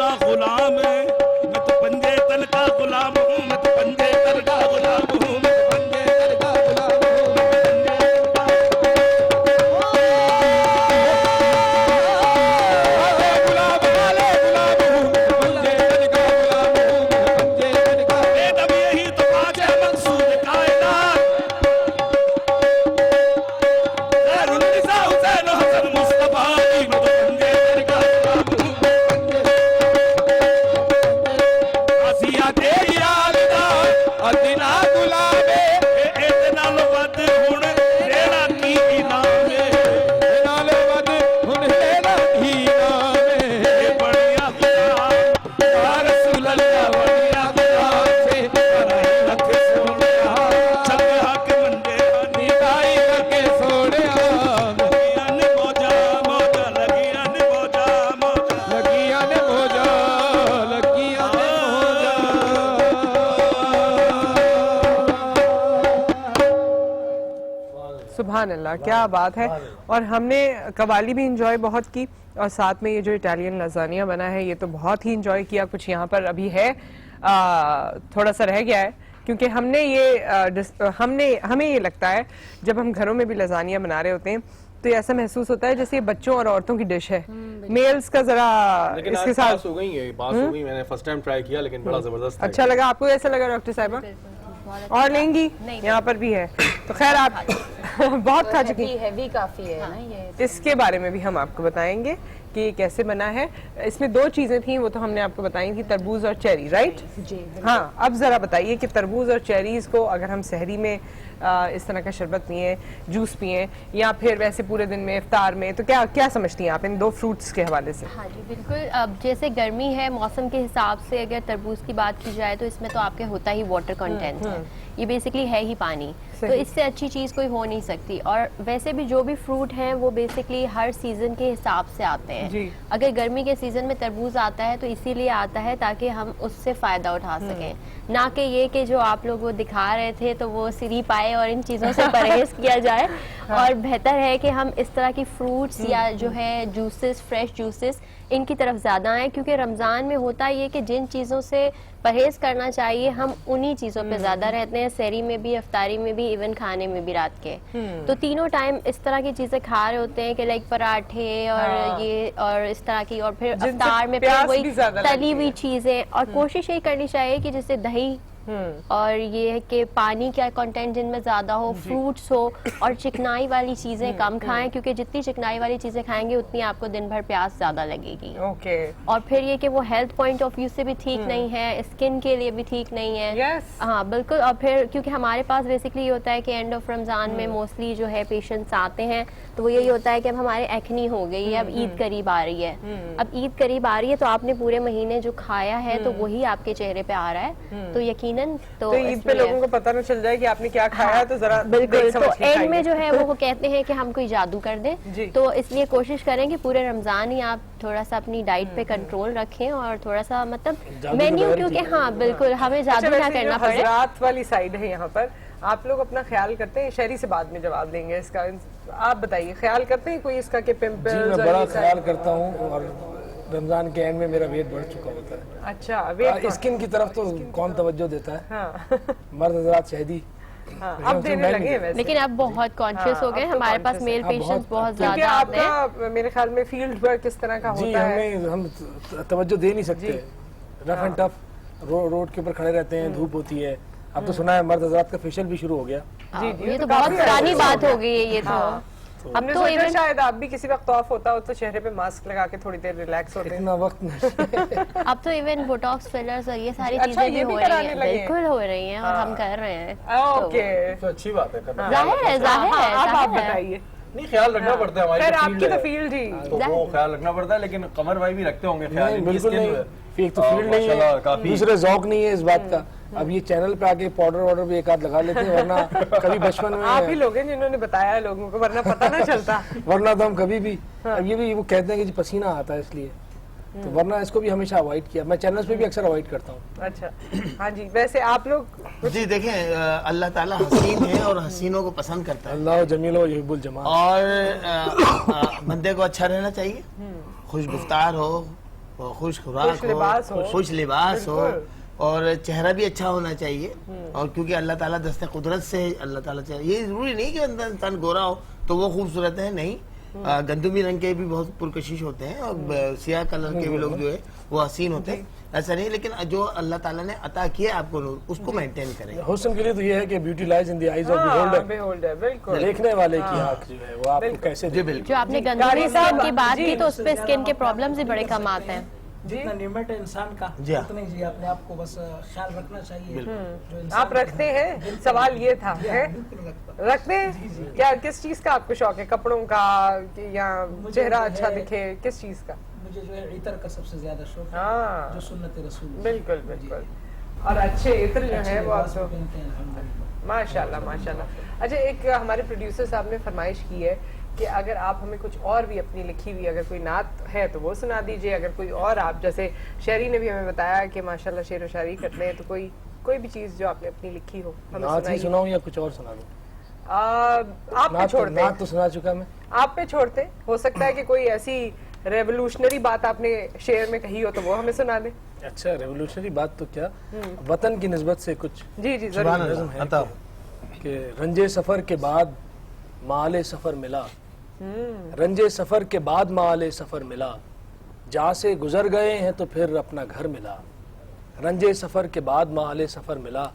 Speaker 5: का गुलाम मैं तो पंजे तन का गुलाम हूँ मैं तो पंजे तन का गुलाम हूँ मैं तो पंजे तन का गुलाम हूँ गुलाब वाले गुलाब हूँ पंजे तन का गुलाम हूँ पंजे तन का बेदम यही तो आज है मकसूद कायनात खैरुन्निसा हुसैन हसन मुस्तफा मैं तो पंजे तन का गुलाम हूँ आसिया तेरी आलदा अदिना गुलाबे इतना लवद हुण तेरा की इनामे
Speaker 8: नाल वद हुन लेना ही नामे
Speaker 5: बढ़िया खुदा
Speaker 8: या रसूल अल्लाह बढ़िया खुदा से कराई लख सोनिया
Speaker 5: चंगा के मंडे
Speaker 8: निगाई करके सोनिया
Speaker 5: लगियां ने मौजा मौजा लगियां ने मौजा मौजा
Speaker 8: लगियां ने मोजा लगियां ने मोजा
Speaker 1: सुभान अल्लाह, क्या बात है। और हमने कवाली भी इंजॉय बहुत की और साथ में ये जो इटालियन लजानिया बना है ये तो बहुत ही इंजॉय किया। कुछ यहाँ पर अभी है थोड़ा सा रह गया है क्योंकि हमने ये हमें ये लगता है जब हम घरों में भी लजानिया बना रहे होते हैं तो ये ऐसा महसूस होता है जैसे ये बच्चों और औरतों की डिश है। मेल्स का जरा
Speaker 2: लेकिन
Speaker 1: इसके
Speaker 2: आज
Speaker 1: साथ
Speaker 2: पास हो गई है, पास हो गई। मैंने फर्स्ट टाइम ट्राई किया लेकिन बड़ा जबरदस्त
Speaker 1: अच्छा लगा। आपको ऐसा लगा डॉक्टर साहिबा? और लेंगी? यहाँ पर भी है तो खैर आप बहुत खा चुकी हैं।
Speaker 4: हैवी काफी है ना ये।
Speaker 1: इसके बारे में भी हम आपको बताएंगे कि ये कैसे बना है। इसमें दो चीजें थी वो तो हमने आपको बताई थी, तरबूज और चेरी, राइट जी। हाँ, अब जरा बताइए कि तरबूज और चेरीज को अगर हम सहरी में इस तरह का शरबत पिए, जूस पिए या फिर वैसे पूरे दिन में इफ्तार में, तो क्या क्या समझती हैं आप इन दो फ्रूट्स के हवाले से?
Speaker 14: हाँ जी बिल्कुल। अब जैसे गर्मी है, मौसम के हिसाब से अगर तरबूज की बात की जाए तो इसमें तो आपके होता ही वाटर कंटेंट है, ये बेसिकली है ही पानी, तो इससे अच्छी चीज़ कोई हो नहीं सकती। और वैसे भी जो भी फ्रूट हैं वो बेसिकली हर सीज़न के हिसाब से आते हैं। अगर गर्मी के सीज़न में तरबूज आता है तो इसीलिए आता है ताकि हम उससे फ़ायदा उठा सकें, ना कि ये कि जो आप लोग वो दिखा रहे थे तो वो सिरप आए और इन चीज़ों से परहेज किया जाए। और बेहतर है कि हम इस तरह की फ्रूट्स या जो है जूसेस, फ्रेश जूसेस, इनकी तरफ ज़्यादा आए, क्योंकि रमज़ान में होता ये कि जिन चीज़ों से परहेज करना चाहिए हम उन्हीं चीज़ों पे ज़्यादा रहते हैं, सहरी में भी, इफ्तारी में भी, इवन खाने में भी रात के। तो तीनों टाइम इस तरह की चीज़ें खा रहे होते हैं कि लाइक पराठे और ये और इस तरह की, और फिर इफ्तार में फिर वही तली हुई चीज़ें। और कोशिश यही करनी चाहिए कि जैसे दही और ये है कि पानी का कंटेंट जिनमें ज्यादा हो, फ्रूट्स हो, और चिकनाई वाली चीजें कम खाएं, क्योंकि जितनी चिकनाई वाली चीजें खाएंगे उतनी आपको दिन भर प्यास ज्यादा लगेगी। और फिर ये कि वो हेल्थ पॉइंट ऑफ व्यू से भी ठीक नहीं है, स्किन के लिए भी ठीक नहीं है। हाँ बिल्कुल। और फिर क्योंकि हमारे पास बेसिकली ये होता है कि एंड ऑफ रमजान में मोस्टली जो है पेशेंट्स आते हैं तो वो यही होता है कि अब हमारे एक्नी हो गई है, अब ईद करीब आ रही है, अब ईद करीब आ रही है तो आपने पूरे महीने जो खाया है तो वही आपके चेहरे पे आ रहा है, तो यकीनन तो
Speaker 1: ईद पे लोगों को पता न चल जाए कि आपने क्या खाया, तो जरा
Speaker 14: बिल्कुल। तो एंड में जो है वो कहते हैं कि हम कोई जादू कर दें, तो इसलिए कोशिश करें कि पूरे रमजान ही आप थोड़ा सा अपनी डाइट पे कंट्रोल रखें और थोड़ा सा मतलब मेन्यू, क्योंकि हाँ बिल्कुल हमें जादू ना करना पड़े।
Speaker 1: हज़रात वाली साइड है यहाँ पर, आप लोग अपना ख्याल करते हैं? शहरी से बाद में जवाब देंगे इसका, आप बताइए, ख्याल करते हैं कोई इसका कि पिंपल्स?
Speaker 7: जी मैं बड़ा ख्याल करता हूँ और रमजान के एंड में मेरा वेट बढ़ चुका होता है।
Speaker 1: अच्छा, वेट
Speaker 7: स्किन की तरफ तो कौन तवज्जो देता है?
Speaker 1: हाँ।
Speaker 7: मर्द हज़रात शहदी
Speaker 1: अब देने लगे हैं वैसे,
Speaker 14: लेकिन अब बहुत कॉन्शियस हो गए। हमारे पास मेल पेशेंट्स बहुत ज्यादा आते हैं।
Speaker 1: आपका मेरे ख्याल में फील्ड वर्क किस तरह का होता है?
Speaker 7: हम तवज्जो दे नहीं सकते, रफ एंड टफ रोड के ऊपर खड़े रहते हैं, धूप होती है। अब तो सुना है मर्द हज़रात का फेशियल भी शुरू हो गया।
Speaker 14: ये तो बहुत पुरानी बात हो गई है ये तो।
Speaker 1: अब तो इवन शायद आप भी किसी वक्त ऑफ होता हो तो चेहरे पे मास्क लगा के थोड़ी देर रिलैक्स होते हैं।
Speaker 7: इतना वक्त नहीं।
Speaker 14: अब तो इवन बोटॉक्स फिलर्स और ये सारी चीजें भी हो रही हैं, बिल्कुल हो रही हैं और हम कर रहे हैं।
Speaker 1: ओके,
Speaker 2: तो अच्छी बात है,
Speaker 14: जाहिर है, जाहिर है।
Speaker 1: अब आप बताइए।
Speaker 2: नहीं, ख्याल रखना पड़ता है हमारी,
Speaker 1: खैर आपकी तो फील्ड ही,
Speaker 2: तो वो ख्याल रखना पड़ता है, लेकिन कमर भाई भी रखते होंगे ख्याल?
Speaker 7: बिल्कुल नहीं, एक तो फील्ड नहीं है, दूसरे जौक नहीं है इस बात का। अब ये चैनल पे आके पाउडर वाउडर भी एक आध लगा लेते हैं, वरना कभी बचपन में
Speaker 1: आप ही लोग हैं जिन्होंने बताया है लोगों को, वरना पता ना चलता।
Speaker 7: वरना तो हम कभी भी, अब ये भी वो कहते हैं कि पसीना आता है इसलिए, तो वरना इसको भी हमेशा अवॉइड किया। मैं चैनल्स पे भी अक्सर अवॉइड करता हूँ।
Speaker 1: अच्छा, हाँ जी। वैसे आप लोग
Speaker 3: जी देखें, अल्लाह ताला हसीन है और हसीनों को पसंद करता है।
Speaker 7: अल्लाह जमील व युहिब्बुल जमाल।
Speaker 3: और बंदे को अच्छा रहना चाहिए, खुशगुफ्तार हो, खुश खुराक हो, खुश लिबास हो और चेहरा भी अच्छा होना चाहिए। और क्योंकि अल्लाह ताला दस्ते कुदरत से अल्लाह ताला चाहिए, ये जरूरी नहीं कि अंदर इंसान गोरा हो तो वो खूबसूरत है, नहीं। गंदमी रंग के भी बहुत पुरकशिश होते हैं और सियाह कलर के भी लोग जो है वो हसीन होते हैं, ऐसा नहीं। लेकिन जो अल्लाह ताला ने अता किया आपको नूर, उसको मेंटेन करें।
Speaker 7: हुस्न के लिए तो ये है कि beauty lies in the eyes of the beholder, बिल्कुल। देखने वाले की आंख जो है वो आपको कैसे दे।
Speaker 14: जो आपने गंदगी स्किन की बात की, तो उस पे स्किन के प्रॉब्लम्स भी बड़े कम आते हैं।
Speaker 15: जितना लिमिट है इंसान का उतना ही अपने आप को बस ख्याल रखना चाहिए।
Speaker 1: आप रखते हैं? सवाल ये था, रखते हैं क्या? किस चीज का आपको शौक है? कपड़ों का या चेहरा अच्छा दिखे, किस चीज का?
Speaker 15: मुझे जो है इतर का सबसे ज्यादा शौक है, जो सुन्नत रसूल।
Speaker 1: बिल्कुल बिल्कुल। और अच्छे इत्र जो है वो आप माशाल्लाह माशाल्लाह। अच्छा, एक हमारे प्रोड्यूसर साहब ने फरमाइश की है कि अगर आप हमें कुछ और भी अपनी लिखी हुई अगर कोई नात है तो वो सुना दीजिए। अगर कोई और आप, जैसे शहरी ने भी हमें बताया कि माशाल्लाह शेर व शायरी करते हैं, तो कोई भी चीज जो आपने अपनी लिखी हो हमें सुनाइए।
Speaker 7: सुनाऊं या कुछ और सुना दूं?
Speaker 1: आप पे छोड़ते हैं।
Speaker 7: नात तो सुना चुका मैं।
Speaker 1: आप पे छोड़ते, हो सकता है कि कोई ऐसी रेवोल्यूशनरी बात आपने शेर में कही हो तो वो हमें सुना दे।
Speaker 7: अच्छा, रेवोल्यूशनरी बात तो क्या, वतन की निस्बत से कुछ।
Speaker 1: जी जी जरूर।
Speaker 7: कि रंजे सफर के बाद माले सफर मिला, रंजे सफर के बाद माले सफर मिला, जहाँ से गुजर गए हैं तो फिर अपना घर मिला। रंजे सफर के बाद माले सफर मिला,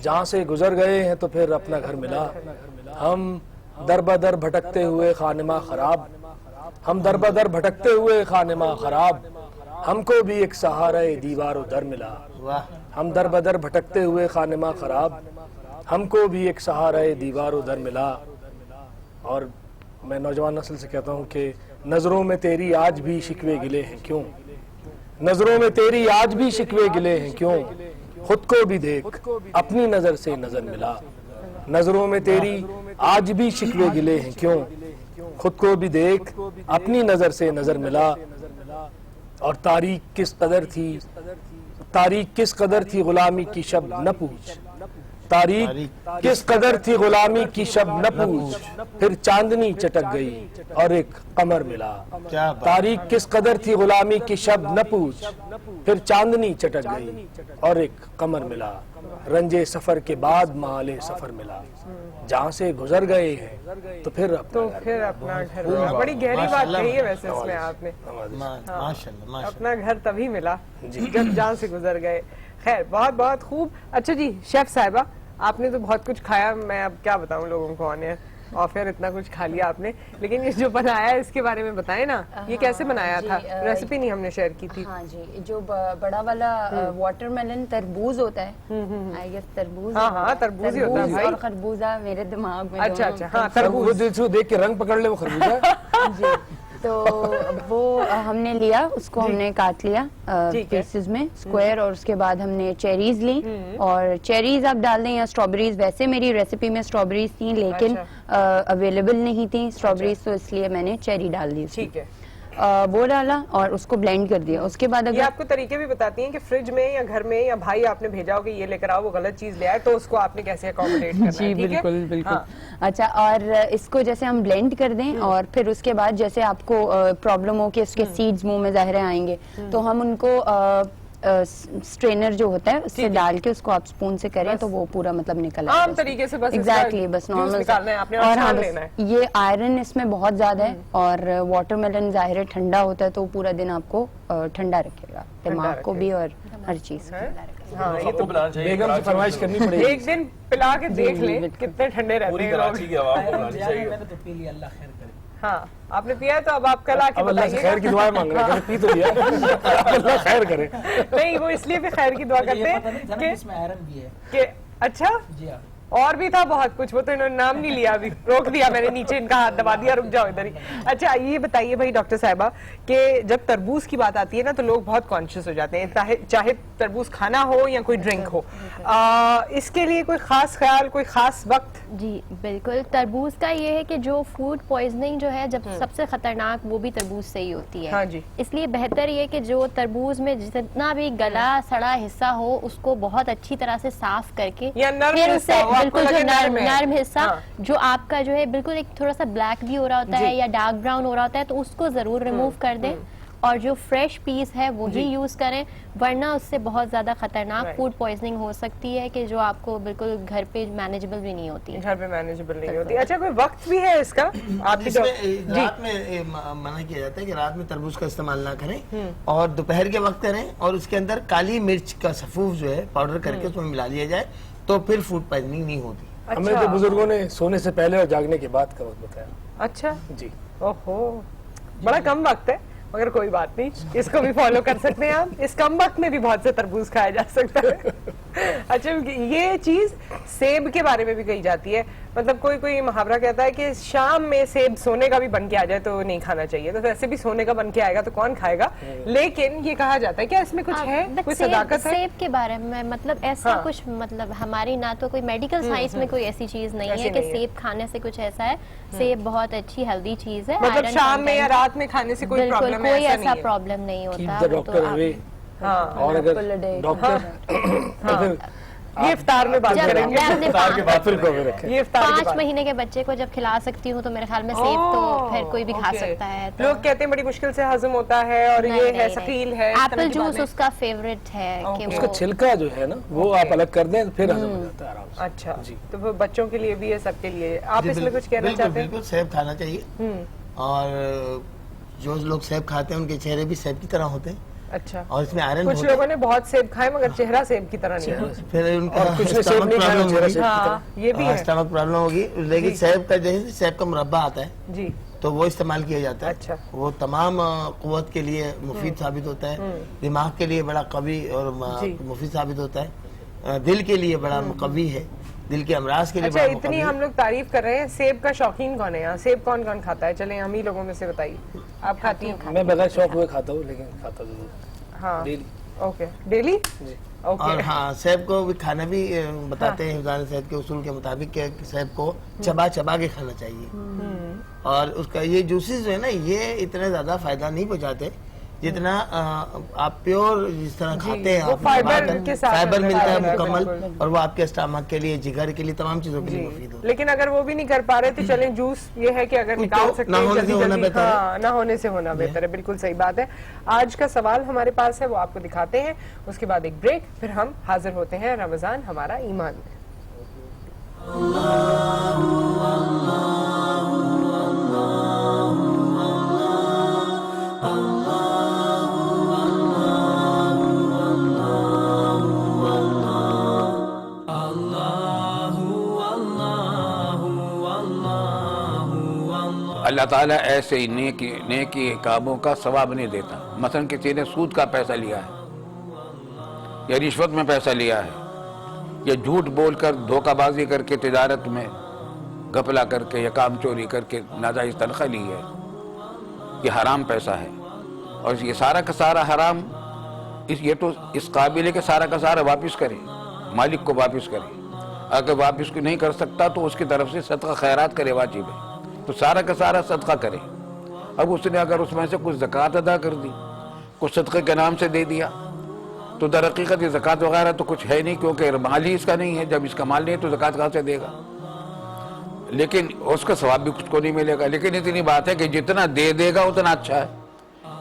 Speaker 7: जहाँ से गुजर गए हैं तो फिर अपना घर मिला। हम दर बदर भटकते हुए खानिमा खराब, हम दर बदर भटकते हुए खानिमा खराब, हमको भी एक सहारा दीवार दर मिला। हम दर बदर भटकते हुए खानिमा खराब, हमको भी एक सहारा दीवार दर मिला। और मैं नौजवान नस्ल से कहता हूँ कि नजरों में तेरी आज भी शिकवे गिले हैं क्यों, नजरों में तेरी आज भी शिकवे गिले हैं क्यों, खुद को भी देख अपनी नजर से नजर मिला। नजरों में तेरी आज भी शिकवे गिले हैं क्यों, खुद को भी देख अपनी नजर से नजर मिला। और तारीख किस कदर थी, तारीख किस कदर थी गुलामी की शब न पूछ, तारीख किस कदर थी गुलामी की शब न पूछ, फिर चांदनी चटक गई और एक कमर मिला। तारीख किस कदर थी गुलामी की शब न पूछ, फिर चांदनी चटक गई और एक कमर मिला। रंजे सफर के बाद माले सफर मिला, जहाँ से गुजर गए हैं तो फिर
Speaker 1: अपना घर मिला। बड़ी गहरी बात कही है वैसे इसमें आपने।
Speaker 3: माशाल्लाह,
Speaker 1: अपना घर तभी मिला जब जहाँ से गुजर गए। खैर, बहुत बहुत खूब। अच्छा जी, शेफ साहिबा, आपने तो बहुत कुछ खाया, मैं अब क्या बताऊं लोगों को, ऑन और फिर इतना कुछ खा लिया आपने, लेकिन ये जो बनाया है इसके बारे में बताएं ना, ये कैसे बनाया था? रेसिपी नहीं हमने शेयर की थी।
Speaker 4: हाँ जी, जो बड़ा वाला वाटरमेलन तरबूज होता है, आई गेस तरबूज,
Speaker 1: हाँ तरबूज ही होता है भाई।
Speaker 4: और खरबूजा मेरे दिमाग में।
Speaker 1: अच्छा अच्छा, हाँ तरबूज
Speaker 7: देख के रंग पकड़ ले वो खरबूजा।
Speaker 4: जी, तो वो हमने लिया, उसको हमने काट लिया पीसेस में स्क्वायर, और उसके बाद हमने चेरीज ली, और चेरीज आप डाल दें या स्ट्रॉबेरीज। वैसे मेरी रेसिपी में स्ट्रॉबेरीज थी लेकिन अवेलेबल नहीं थी स्ट्रॉबेरीज, तो इसलिए मैंने चेरी डाल दी।
Speaker 1: ठीक है,
Speaker 4: वो डाला और उसको ब्लेंड कर दिया। उसके बाद
Speaker 1: ये आपको तरीके भी बताती हैं कि फ्रिज में या घर में या भाई आपने भेजा हो कि ये लेकर आओ, वो गलत चीज ले आए, तो उसको आपने कैसे अकोमोडेट करना है।
Speaker 4: जी बिल्कुल बिल्कुल। अच्छा, और इसको जैसे हम ब्लेंड कर दें और फिर उसके बाद जैसे आपको प्रॉब्लम हो कि इसके सीड्स मुंह में ज़ाहिर आएंगे, तो हम उनको स्ट्रेनर जो होता है उससे डाल के उसको आप स्पून से करें तो वो पूरा मतलब निकल आएगा
Speaker 1: आम तरीके से, बस
Speaker 4: एग्जैक्टली बस नॉर्मल। और हाँ, ये आयरन इसमें बहुत ज्यादा है, और वाटरमेलन ज़ाहिर ठंडा होता है तो पूरा दिन आपको ठंडा रखेगा, दिमाग को भी और हर चीज।
Speaker 1: हाँ, ये तो
Speaker 7: बेगम से फरमाइश करनी पड़ेगी,
Speaker 1: एक दिन पिला के देख ले कितने ठंडे रहते हैं लोग। हाँ, आपने पिया तो अब आप कल आके बताइए।
Speaker 7: खैर की दुआ मांग रहे हैं, पी तो लिया, अल्लाह खैर करे।
Speaker 1: नहीं, वो इसलिए भी खैर की दुआ करते हैं
Speaker 15: इसमें आयरन भी है
Speaker 1: कि अच्छा
Speaker 15: जी हाँ,
Speaker 1: और भी था बहुत कुछ, वो तो इन्होंने नाम नहीं लिया, अभी रोक दिया मैंने, नीचे इनका हाथ दबा दिया, रुक जाओ इधर ही। अच्छा, ये बताइए भाई डॉक्टर साहिबा कि जब तरबूज की बात आती है ना तो लोग बहुत कॉन्शियस हो जाते हैं, चाहे तरबूज खाना हो या कोई ड्रिंक हो, इसके लिए कोई खास ख्याल, कोई खास वक्त?
Speaker 14: जी बिल्कुल, तरबूज का ये है कि जो फूड पॉइजनिंग जो है जब सबसे खतरनाक वो भी तरबूज से ही होती है।
Speaker 1: हाँ जी,
Speaker 14: इसलिए बेहतर ये कि जो तरबूज में जितना भी गला सड़ा हिस्सा हो उसको बहुत अच्छी तरह से साफ करके,
Speaker 1: या नर्म
Speaker 14: बिल्कुल जो नर्म हिस्सा जो आपका जो है बिल्कुल एक थोड़ा सा ब्लैक भी हो रहा होता है या डार्क ब्राउन हो रहा होता है, तो उसको जरूर रिमूव कर दें। और जो फ्रेश पीस है वही यूज करें, वरना उससे बहुत ज्यादा खतरनाक फूड पॉइजनिंग हो सकती है कि जो आपको बिल्कुल घर पे मैनेजेबल भी नहीं होती है।
Speaker 1: घर पे मैनेजेबल नहीं होती। अच्छा, कोई वक्त भी है इसका? आपकी
Speaker 3: रात में मना किया जाता है कि रात में तरबूज का इस्तेमाल ना करें और दोपहर के वक्त करें, और उसके अंदर काली मिर्च का सफूफ जो है पाउडर करके उसमें मिला लिया जाए तो फिर फूड पॉइजनिंग नहीं होती।
Speaker 7: हमें तो बुजुर्गों ने सोने से पहले और जागने के बाद का वक्त बताया।
Speaker 1: अच्छा
Speaker 7: जी।
Speaker 1: ओहो, बड़ा कम वक्त है, मगर कोई बात नहीं, इसको भी फॉलो कर सकते हैं आप। इस कम वक्त में भी बहुत से तरबूज खाया जा सकता है। अच्छा, ये चीज सेब के बारे में भी कही जाती है, मतलब कोई कोई मुहावरा कहता है कि शाम में सेब सोने का भी बन के आ जाए तो नहीं खाना चाहिए, तो वैसे भी सोने का बन के आएगा तो कौन खाएगा, लेकिन ये कहा जाता है क्या इसमें कुछ है, कोई सदाकत है?
Speaker 14: सेब के बारे में मतलब ऐसा कुछ, मतलब हमारी ना तो कोई मेडिकल साइंस में कोई ऐसी चीज नहीं है कि सेब खाने से कुछ ऐसा है। सेब बहुत अच्छी हेल्दी चीज है,
Speaker 1: मतलब शाम में या रात में खाने से कोई प्रॉब्लम
Speaker 14: कोई ऐसा प्रॉब्लम नहीं होता।
Speaker 7: और अगर डॉक्टर
Speaker 1: ये इफ्तार में बात करेंगे,
Speaker 7: इफ्तार के बाद फिर कभी रखें।
Speaker 1: ये इफ्तार
Speaker 14: 5 महीने के बच्चे को जब खिला सकती हूँ तो मेरे ख्याल में सेब तो फिर कोई भी खा सकता है। तो
Speaker 1: लोग कहते हैं बड़ी मुश्किल से हजम होता है और ये है सकील है।
Speaker 14: एप्पल जूस उसका फेवरेट है कि
Speaker 7: उसका छिलका जो है ना वो आप अलग कर दें फिर हजम हो जाता है आराम से।
Speaker 1: अच्छा जी, तो वो बच्चों के लिए भी है, सबके लिए। आप इसमें कुछ कहना चाहते हैं?
Speaker 3: बिल्कुल सेब खाना चाहिए, और जो लोग सेब खाते हैं उनके चेहरे भी सेब की तरह होते हैं।
Speaker 1: अच्छा,
Speaker 3: और इसमें आयरन
Speaker 1: कुछ लोगों ने बहुत सेब खाए मगर चेहरा सेब की तरह नहीं है,
Speaker 3: फिर उनका
Speaker 7: कुछ ने सेब नहीं खाया चेहरा सेब की
Speaker 1: हाँ, ये भी है,
Speaker 3: स्टमक प्रॉब्लम होगी। लेकिन सेब का जैसे सेब का मुरब्बा आता है
Speaker 1: जी,
Speaker 3: तो वो इस्तेमाल किया जाता है।
Speaker 1: अच्छा,
Speaker 3: वो तमाम कुव्वत के लिए मुफीद साबित होता है, दिमाग के लिए बड़ा कवी और मुफीद साबित होता है, दिल के लिए बड़ा कवी है, दिल के अमराज के लिए।
Speaker 1: अच्छा, इतनी हम लोग तारीफ कर रहे हैं, सेब का शौकीन कौन है यहाँ? सेब कौन कौन खाता है? चले हम ही लोगों में से बताइए, आप खाती हैं?
Speaker 7: मैं बगैर शौक हुए खाता हूँ, लेकिन खाता जरूर।
Speaker 1: हाँ,
Speaker 7: डेली।
Speaker 1: Okay, daily.
Speaker 3: और हाँ, सेब को भी खाना भी बताते हैं हिफाज़त सेहत के उसूल के मुताबिक कि सेब को चबा चबा के खाना चाहिए, और उसका ये जूसेस जो है ना, ये इतने ज्यादा फायदा नहीं पहुँचाते जितना आप प्योर जिस तरह खाते हैं,
Speaker 1: वो फाइबर के साथ
Speaker 3: फाइबर मिलता है मुकम्मल, और वो आपके स्टमक के लिए, जिगर के लिए, तमाम चीजों के लिए मुफीद होता है।
Speaker 1: लेकिन अगर वो भी नहीं कर पा रहे तो चलें, जूस ये है कि अगर निकाल सकते हैं, ना होने से होना बेहतर है। बिल्कुल सही बात है। आज का सवाल हमारे पास है, वो आपको दिखाते हैं, उसके बाद एक ब्रेक, फिर हम हाजिर होते हैं रमजान हमारा ईमान में।
Speaker 16: अल्लाह ताला ऐसे ही नेकी कामों का सवाब नहीं देता। मसलन किसी ने सूद का पैसा लिया है या रिश्वत में पैसा लिया है या झूठ बोलकर धोखाबाजी करके तिजारत में घपला करके या काम चोरी करके नाजायज तनख्वाह ली है, ये हराम पैसा है, और ये सारा का सारा हराम, ये तो इस काबिल है कि सारा का सारा वापस करे, मालिक को वापस करे। अगर वापस को नहीं कर सकता तो उसकी तरफ से सदका खैरात करे, वाजिब है, तो सारा का सारा सदका करे। अब उसने अगर उसमें से कुछ ज़कात अदा कर दी, कुछ सदक़े के नाम से दे दिया, तो दर हकीकत ये ज़कात वगैरह तो कुछ है नहीं, क्योंकि माल ही इसका नहीं है। जब इसका माल नहीं है तो ज़कात कहाँ से देगा? लेकिन उसका सवाब भी कुछ को नहीं मिलेगा। लेकिन इतनी बात है कि जितना दे देगा उतना अच्छा है,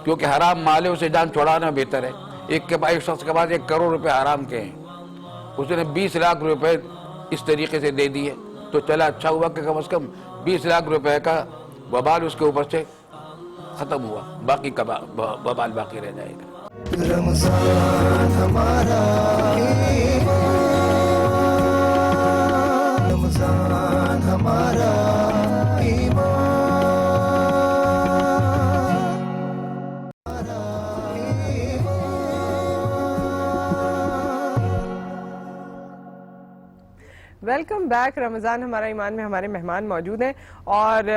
Speaker 16: क्योंकि हराम माल है, उसे जान छुड़ाना बेहतर है। एक शख्स के पास 1 करोड़ रुपए हराम के हैं, उसने 20 लाख रुपए इस तरीके से दे दिए, तो चला अच्छा हुआ कि कम से कम 20 लाख रुपए का वबाल उसके ऊपर से खत्म हुआ, बाकी का वबाल बाकी रह जाएगा।
Speaker 11: रमजान हमारा ईमान, रमजान हमारा
Speaker 1: वेलकम बैक। रमज़ान हमारा ईमान में हमारे मेहमान मौजूद हैं, और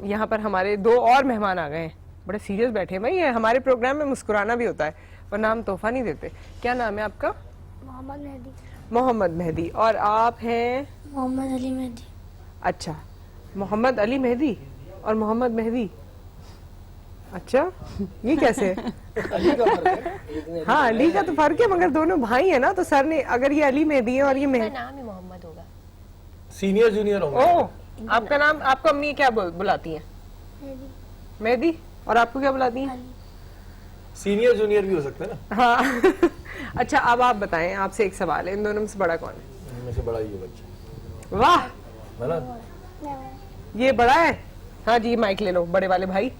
Speaker 1: यहाँ पर हमारे 2 और मेहमान आ गए हैं, बड़े सीरियस बैठे हैं। भाई, ये हमारे प्रोग्राम में मुस्कुराना भी होता है, वरना हम तोहफा नहीं देते। क्या नाम है आपका?
Speaker 17: मोहम्मद मेहदी।
Speaker 1: मोहम्मद मेहदी। और आप हैं?
Speaker 17: मोहम्मद अली मेहदी।
Speaker 1: अच्छा, मोहम्मद अली मेहदी और मोहम्मद मेहदी। अच्छा, ये कैसे? हाँ, अली का तो फर्क है, मगर दोनों भाई है ना, तो सर ने, अगर ये अली मेहदी है और ये
Speaker 14: नाम ही मोहम्मद होगा,
Speaker 7: सीनियर जूनियर होगा।
Speaker 1: ओह, आपका नाम, आपको अम्मी क्या बुलाती हैं? मेहदी। और आपको क्या बुलाती हैं?
Speaker 2: सीनियर जूनियर भी हो सकते हैं ना।
Speaker 1: हाँ अच्छा अब आप बताएं, आपसे एक सवाल है, इन दोनों में से बड़ा कौन है?
Speaker 2: इनमें से बड़ा ही है बच्चा।
Speaker 1: वाह,
Speaker 2: है
Speaker 1: ये बड़ा है। हाँ जी माइक ले लो बड़े वाले भाई।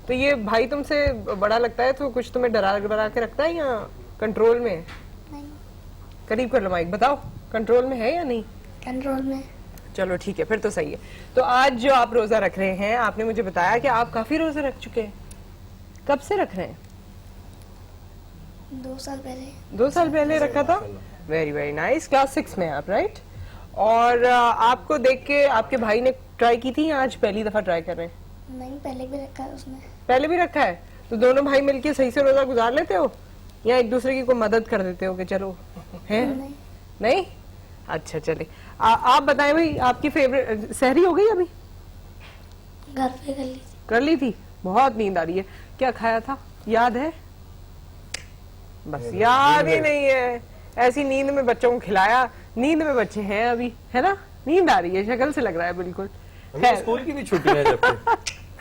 Speaker 1: तो ये भाई तुमसे बड़ा लगता है तो कुछ तुम्हें डरा के रखता है या कंट्रोल में है? करीब कर लो माइक, बताओ कंट्रोल में है या नहीं?
Speaker 17: कंट्रोल में।
Speaker 1: चलो ठीक है, फिर तो सही है। तो आज जो आप रोजा रख रहे हैं, आपने मुझे बताया कि आप काफी रोजे रख चुके हैं। कब से रख रहे हैं?
Speaker 17: 2 साल पहले।
Speaker 1: 2 साल पहले रखा था। Very very nice. क्लास 6 में आप, राइट? और आपको देख के आपके भाई ने ट्राई की थी या आज पहली दफा ट्राई कर रहे हैं?
Speaker 17: नहीं, पहले भी रखा है उसने।
Speaker 1: पहले भी रखा है। तो दोनों भाई मिलके सही से रोजा गुजार लेते हो या एक दूसरे की को मदद कर देते हो कि चलो है? नहीं? अच्छा चले, आप बताएं भाई, आपकी फेवरेट सहरी हो गई अभी?
Speaker 17: घर पे
Speaker 1: कर ली थी। बहुत नींद आ रही है। क्या खाया था, याद है? बस याद ही नहीं है। ऐसी नींद में बच्चों को खिलाया, नींद में बच्चे हैं अभी, है ना? नींद आ रही है, शक्ल से लग रहा है बिल्कुल।
Speaker 2: स्कूल की भी छुट्टी है जब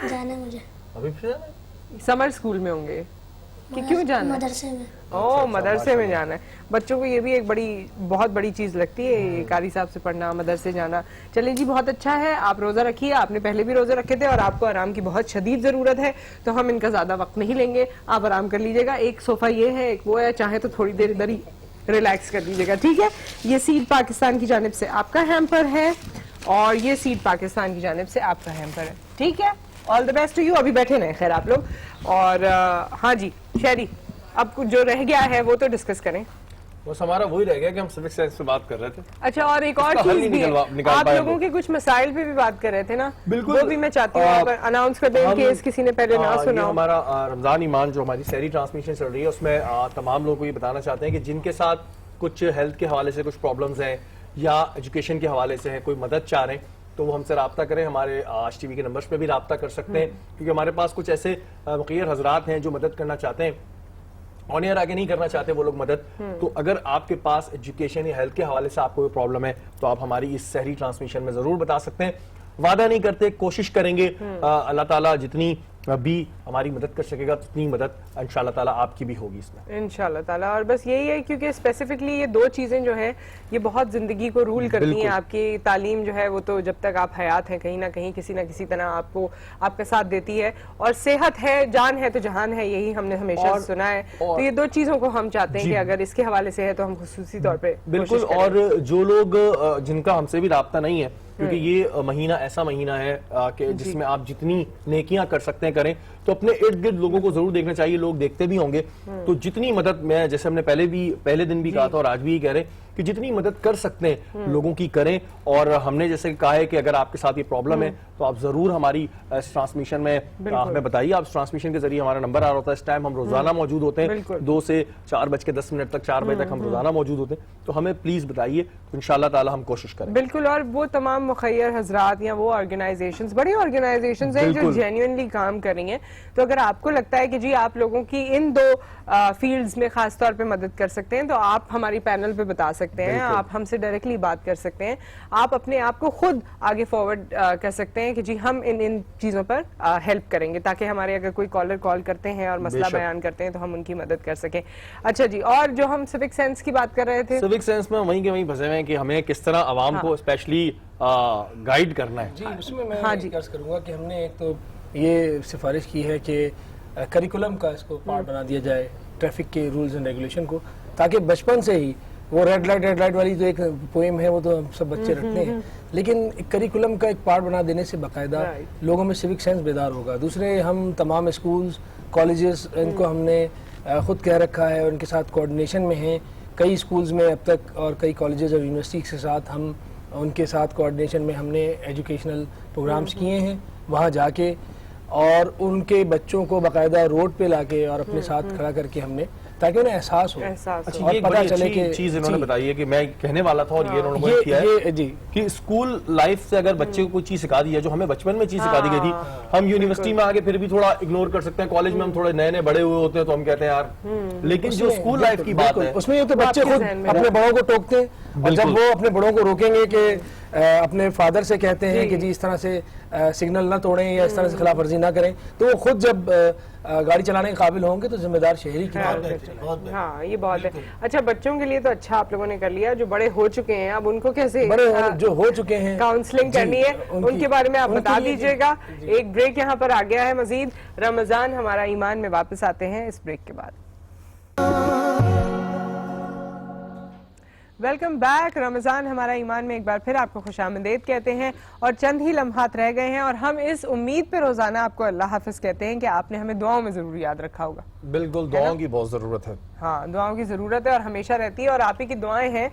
Speaker 17: जाना मुझे
Speaker 2: अभी फिर जाना?
Speaker 1: समर स्कूल में होंगे कि क्यों जाना?
Speaker 17: मदरसे में।
Speaker 1: ओह मदरसे में जाना है। बच्चों को ये भी एक बहुत बड़ी चीज लगती है, कारी साहब से पढ़ना, मदरसे जाना। चलिए जी, बहुत अच्छा है। आप रोजा रखिए, आपने पहले भी रोजा रखे थे और आपको आराम की बहुत शदीद जरूरत है, तो हम इनका ज्यादा वक्त नहीं लेंगे। आप आराम कर लीजिएगा। एक सोफा ये है, एक वो है, चाहे तो थोड़ी देर इधर ही रिलैक्स कर लीजिएगा, ठीक है? ये सीट पाकिस्तान की जानिब से आपका हैम्पर है और ये सीट पाकिस्तान की जानिब से आपका हैम्पर है, ठीक है? All the best to you. अभी बैठे नहीं खैर आप लोग। और हाँ जी शेरी, अब कुछ जो रह गया है वो तो डिस्कस करें।
Speaker 2: बस हमारा वही रह गया कि हम सिविक साइंस पे बात कर रहे थे।
Speaker 1: अच्छा, और एक और चीज भी है, आप लोगों के कुछ मसाइल पे भी बात कर रहे थे ना?
Speaker 2: बिल्कुल,
Speaker 1: वो भी मैं चाहती हूँ अनाउंस कर दें in case किसी ने पहले ना सुना हो।
Speaker 2: हमारा रमजान ईमान जो हमारी सहरी ट्रांसमिशन चल रही है उसमें तमाम लोगों को ये बताना चाहते हैं कि जिनके साथ कुछ हेल्थ के हवाले से कुछ प्रॉब्लम्स हैं या एजुकेशन के हवाले से है, कोई मदद चाह रहे हैं, तो वो हमसे रब्ता करें। हमारे आज टीवी के नंबर्स पे भी रब्ता कर सकते हैं, क्योंकि हमारे पास कुछ ऐसे मुखिर हजरात हैं जो मदद करना चाहते हैं, ऑन एयर आगे नहीं करना चाहते वो लोग मदद। तो अगर आपके पास एजुकेशन या हेल्थ के हवाले से आपको कोई प्रॉब्लम है तो आप हमारी इस सहरी ट्रांसमिशन में जरूर बता सकते हैं। वादा नहीं करते, कोशिश करेंगे। अल्लाह ताला जितनी भी हमारी मदद कर सकेगा उतनी मदद इंशाल्लाह ताला आपकी भी होगी इसमें,
Speaker 1: इंशाल्लाह ताला। और बस यही है, क्योंकि स्पेसिफिकली ये 2 चीजें जो हैं ये बहुत जिंदगी को रूल करती हैं। आपकी तालीम जो है वो तो जब तक आप हयात हैं कहीं ना कहीं किसी ना किसी तरह आपको आपका साथ देती है, और सेहत है, जान है तो जहान है, यही हमने हमेशा सुना है। तो ये 2 चीजों को हम चाहते हैं कि अगर इसके हवाले से है तो हम खुसूसी तौर पर
Speaker 2: बिल्कुल। और जो लोग जिनका हमसे भी राब्ता नहीं है, क्योंकि ये महीना ऐसा महीना है कि जिसमें आप जितनी नेकियां कर सकते हैं करें, तो अपने इर्द गिर्द लोगों को जरूर देखना चाहिए। लोग देखते भी होंगे, तो जितनी मदद, मैं जैसे हमने पहले दिन भी कहा था और आज भी कह रहे हैं कि जितनी मदद कर सकते हैं लोगों की करें। और हमने जैसे कहा है कि अगर आपके साथ ये प्रॉब्लम है तो आप जरूर हमारी इस ट्रांसमिशन में हमें बताइए। आप ट्रांसमिशन के जरिए, हमारा नंबर आ रहा होता है इस टाइम, हम रोजाना मौजूद होते हैं 2 से 4:10 तक, 4 बजे तक हम रोजाना मौजूद होते हैं। तो हमें प्लीज बताइए, तो इंशाल्लाह ताला हम कोशिश करें।
Speaker 1: बिल्कुल। और वो तमाम मुखैर हजरात या वो ऑर्गेनाइजेशंस, बड़ी ऑर्गेनाइजेशंस हैं जो जेन्युइनली काम कर रही हैं, तो अगर आपको लगता है कि जी आप लोगों की इन 2 फील्ड्स में खास तौर पे मदद कर सकते हैं, तो आप हमारी पैनल पे बता सकते हैं, आप हमसे डायरेक्टली बात कर सकते हैं, आप अपने आप को खुद आगे फॉरवर्ड कर सकते हैं कि जी हम इन चीजों पर हेल्प करेंगे, ताकि हमारे अगर कोई कॉलर कॉल करते हैं और मसला बयान करते हैं तो हम उनकी मदद कर सकें। अच्छा जी, और जो हम सिविक सेंस की बात कर रहे थे,
Speaker 2: सिविक सेंस में वहीं के वहीं फंसे हुए हैं कि हमें किस तरह आवाम को स्पेशली गाइड करना है।
Speaker 7: जी, उसमें मैं अर्ज करूंगा कि हमने एक तो ये सिफारिश की है कि करिकुलम का इसको पार्ट बना दिया जाए, ट्रैफिक के रूल्स एंड रेगुलेशन को, ताकि बचपन से ही वो रेड लाइट वाली जो एक पोएम है वो तो हम सब बच्चे रखते हैं, लेकिन करिकुलम का एक पार्ट बना देने से बाकायदा लोगों में सिविक सेंस बेदार होगा। दूसरे, हम तमाम स्कूल्स, कॉलेजेस, इनको हमने खुद कह रखा है और उनके साथ कोऑर्डिनेशन में हैं। कई स्कूल्स में अब तक और कई कॉलेजेस और यूनिवर्सिटी के साथ हम उनके साथ कोऑर्डिनेशन में हमने एजुकेशनल प्रोग्राम्स किए हैं वहाँ जाके, और उनके बच्चों को बाकायदा रोड पे लाके और अपने साथ खड़ा करके हमने, ताकि उन्हें एहसास हो।
Speaker 2: अच्छा, ये पता चले कि चीज इन्होंने बताई है कि मैं कहने वाला था, और ये इन्होंने किया है
Speaker 7: जी
Speaker 2: कि स्कूल लाइफ से अगर बच्चे को कोई चीज सिखा दी है जो हमें बचपन में चीज सिखा दी गई थी, हम यूनिवर्सिटी में आगे फिर भी थोड़ा इग्नोर कर सकते हैं, कॉलेज में हम थोड़े नए बड़े हुए होते हैं तो हम कहते हैं यार, लेकिन जो स्कूल लाइफ की बात है
Speaker 7: उसमें ये तो बच्चे खुद अपने बड़ों को टोकते हैं, और जब वो अपने बड़ों को रोकेंगे कि अपने फादर से कहते हैं कि जी इस तरह से सिग्नल ना तोड़ें या इस तरह से खिलाफ वर्जी ना करें, तो वो खुद जब गाड़ी चलाने के काबिल होंगे तो जिम्मेदार शहरी की बात है।
Speaker 1: हाँ, ये बहुत है। अच्छा, बच्चों के लिए तो अच्छा आप लोगों ने कर लिया, जो बड़े हो चुके हैं अब उनको कैसे
Speaker 7: जो हो चुके हैं
Speaker 1: काउंसलिंग करनी है उनके बारे में आप बता दीजिएगा। एक ब्रेक यहाँ पर आ गया है मजीद। रमजान हमारा ईमान में वापस आते हैं इस ब्रेक के बाद। Welcome back. रमज़ान हमारा ईमान में एक बार फिर आपको खुशामदीद कहते हैं और चंद ही लम्हात रह गए हैं और हम इस उम्मीद पे रोजाना आपको अल्लाह हाफिज कहते हैं कि आपने हमें दुआओं में जरूर याद रखा होगा।
Speaker 2: बिल्कुल, दुआओं की बहुत जरूरत है।
Speaker 1: हाँ, दुआओं की जरूरत है और हमेशा रहती है और आप ही की दुआएं हैं,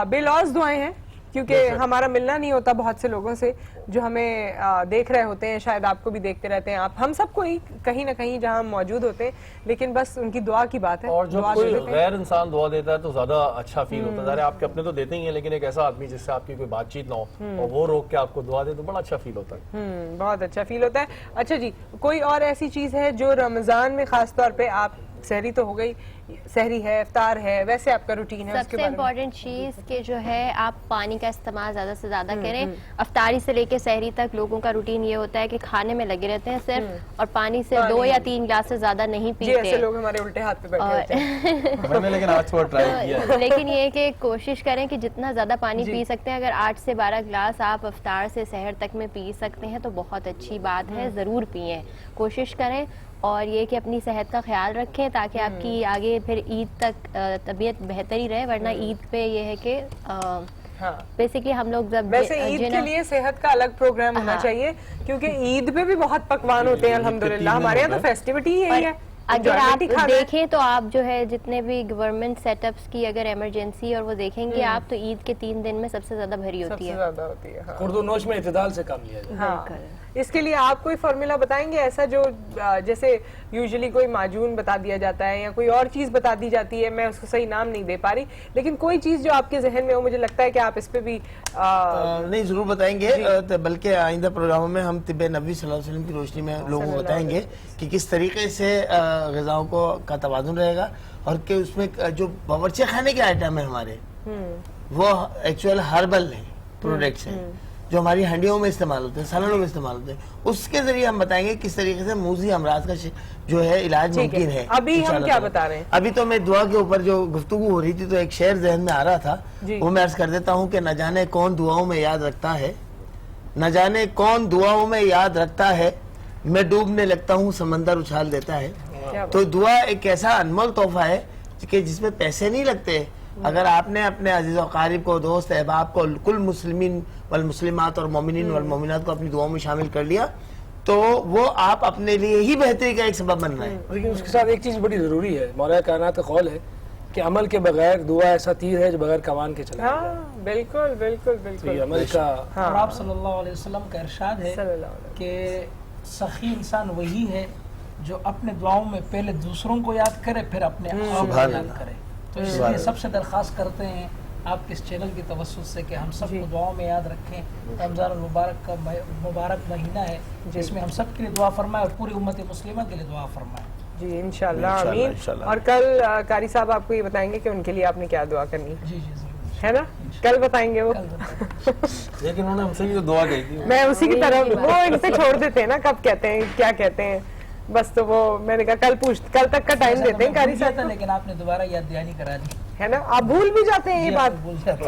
Speaker 1: बेलौस दुआएं हैं, क्योंकि हमारा मिलना नहीं होता बहुत से लोगों से जो हमें देख रहे होते हैं, शायद आपको भी देखते रहते हैं, आप हम सबको ही कहीं ना कहीं जहां हम मौजूद होते हैं, लेकिन बस उनकी दुआ की बात है।
Speaker 2: और जब कोई गैर इंसान दुआ देता है तो ज्यादा अच्छा फील होता है। आपके अपने तो देते ही हैं, लेकिन एक ऐसा आदमी जिससे आपकी कोई बातचीत ना हो और वो रोक के आपको दुआ दे तो बड़ा अच्छा फील होता है।
Speaker 1: बहुत अच्छा फील होता है। अच्छा जी, कोई और ऐसी चीज है जो रमजान में खास तौर पे आप, सहरी तो हो गई, सहरी है, इफ्तार है, वैसे आपका रूटीन है,
Speaker 14: सबसे इम्पोर्टेंट चीज के जो है आप पानी का इस्तेमाल ज्यादा से ज्यादा करें। अफ्तारी से लेके सहरी तक लोगों का रूटीन ये होता है कि खाने में लगे रहते हैं सिर्फ और पानी से 2 या 3 ग्लास से ज्यादा नहीं पीते।
Speaker 1: ऐसे लोग हमारे उल्टे हाथ पे बैठे हैं।
Speaker 2: मैंने लेकिन आज थोड़ा ट्राई किया है।
Speaker 14: लेकिन ये कि कोशिश करें कि जितना ज्यादा पानी पी सकते हैं, अगर 8 से 12 ग्लास आप अफ्तार से सहर तक में पी सकते हैं तो बहुत अच्छी बात है, जरूर पिए, कोशिश करें। और ये कि अपनी सेहत का ख्याल रखें ताकि आपकी आगे फिर ईद तक तबीयत बेहतर ही रहे, वरना ईद पे ये है कि बेसिकली हम लोग जब
Speaker 1: वैसे ईद के लिए सेहत का अलग प्रोग्राम होना चाहिए, क्योंकि ईद पे भी बहुत पकवान होते हैं अल्हम्दुलिल्लाह। हमारे यहाँ तो फेस्टिविटी ही यही है।
Speaker 14: अगर आप देखें तो आप जो है जितने भी गवर्नमेंट सेटअप्स की अगर इमरजेंसी और वो देखेंगे आप, तो ईद के 3 दिन में सबसे ज्यादा भरी होती है।
Speaker 7: उर्दू नोश में इत्तेदाल से काम लिया जाए।
Speaker 1: इसके लिए आप कोई फॉर्मूला बताएंगे ऐसा जो जैसे यूजुअली कोई माजून बता दिया जाता है या कोई और चीज बता दी जाती है, मैं उसको सही नाम नहीं दे पा रही, लेकिन कोई चीज जो आपके जहन में हो, मुझे लगता है कि आप इस पे भी
Speaker 3: नहीं जरूर बताएंगे, बल्कि आइंदा प्रोग्रामों में हम तिब्बे नबी सल्लल्लाहु अलैहि वसल्लम की रोशनी में लोगों को बताएंगे कि किस तरीके से ग़िज़ाओं को का तवाज़ुन रहेगा और कि उसमें जो बावर्ची खाने के आइटम है हमारे वो एक्चुअल हर्बल प्रोडक्ट्स हैं जो हमारी हंडियों में इस्तेमाल होते हैं, सलानों में इस्तेमाल होते हैं। उसके जरिए हम बताएंगे किस तरीके से मूजी अमराज का जो है इलाज मुमकिन है।
Speaker 1: अभी हम क्या बता रहे हैं?
Speaker 3: अभी तो मैं दुआ के ऊपर जो गुफ्तगू हो रही थी तो एक शेर जहन में आ रहा था, वो मैं अर्ज कर देता हूँ कि न जाने कौन दुआओं में याद रखता है, न जाने कौन दुआओं में याद रखता है, मैं डूबने लगता हूँ समंदर उछाल देता है। तो दुआ एक ऐसा अनमोल तोहफा है कि जिसमें पैसे नहीं लगते। अगर आपने अपने अजीज और कारिब को, दोस्त अहबाब को, कुल मुस्लिमीन वल मुस्लिमात और मोमिनीन वल मोमिनात को अपनी दुआओं में शामिल कर लिया तो वो आप अपने लिए ही बेहतरी का एक सबब बन रहे हैं।
Speaker 7: लेकिन उसके साथ एक चीज बड़ी जरूरी है, मौला कायनात का कौल है कि अमल के बगैर दुआ ऐसा तीर है जो बगैर कमान के चला।
Speaker 1: बिल्कुल बिल्कुल बिल्कुल।
Speaker 7: अमल का
Speaker 15: और आप सल्लल्लाहु अलैहि वसल्लम का इरशाद है कि सखी इंसान वही है जो अपने दुआओं में पहले दूसरों को याद करे फिर अपने आप को याद करे। तो इसलिए सबसे दरख्वास्त करते हैं आपके इस चैनल की तवज्जुह से कि हम सबको दुआओं में याद रखें। रमज़ान मुबारक का मुबारक महीना है जिसमें हम सब के लिए दुआ फरमाए और पूरी उम्मत मुस्लिमा के लिए दुआ फरमाए।
Speaker 1: जी इंशाल्लाह, आमीन। और कल कारी साहब आपको ये बताएंगे कि उनके लिए आपने क्या दुआ करनी है।
Speaker 15: जी
Speaker 1: है ना, कल बताएंगे वो।
Speaker 2: लेकिन उन्होंने हमसे भी तो दुआ कही थी।
Speaker 1: मैं उसी की तरफ, वो इन पे छोड़ देते हैं ना, कब कहते हैं क्या कहते हैं, बस तो वो मैंने कहा कल तक का टाइम देते हैं कारी साहब।
Speaker 15: लेकिन आपने दोबारा याद दहानी करा दी
Speaker 1: है ना, आप भूल भी जाते हैं ये बात।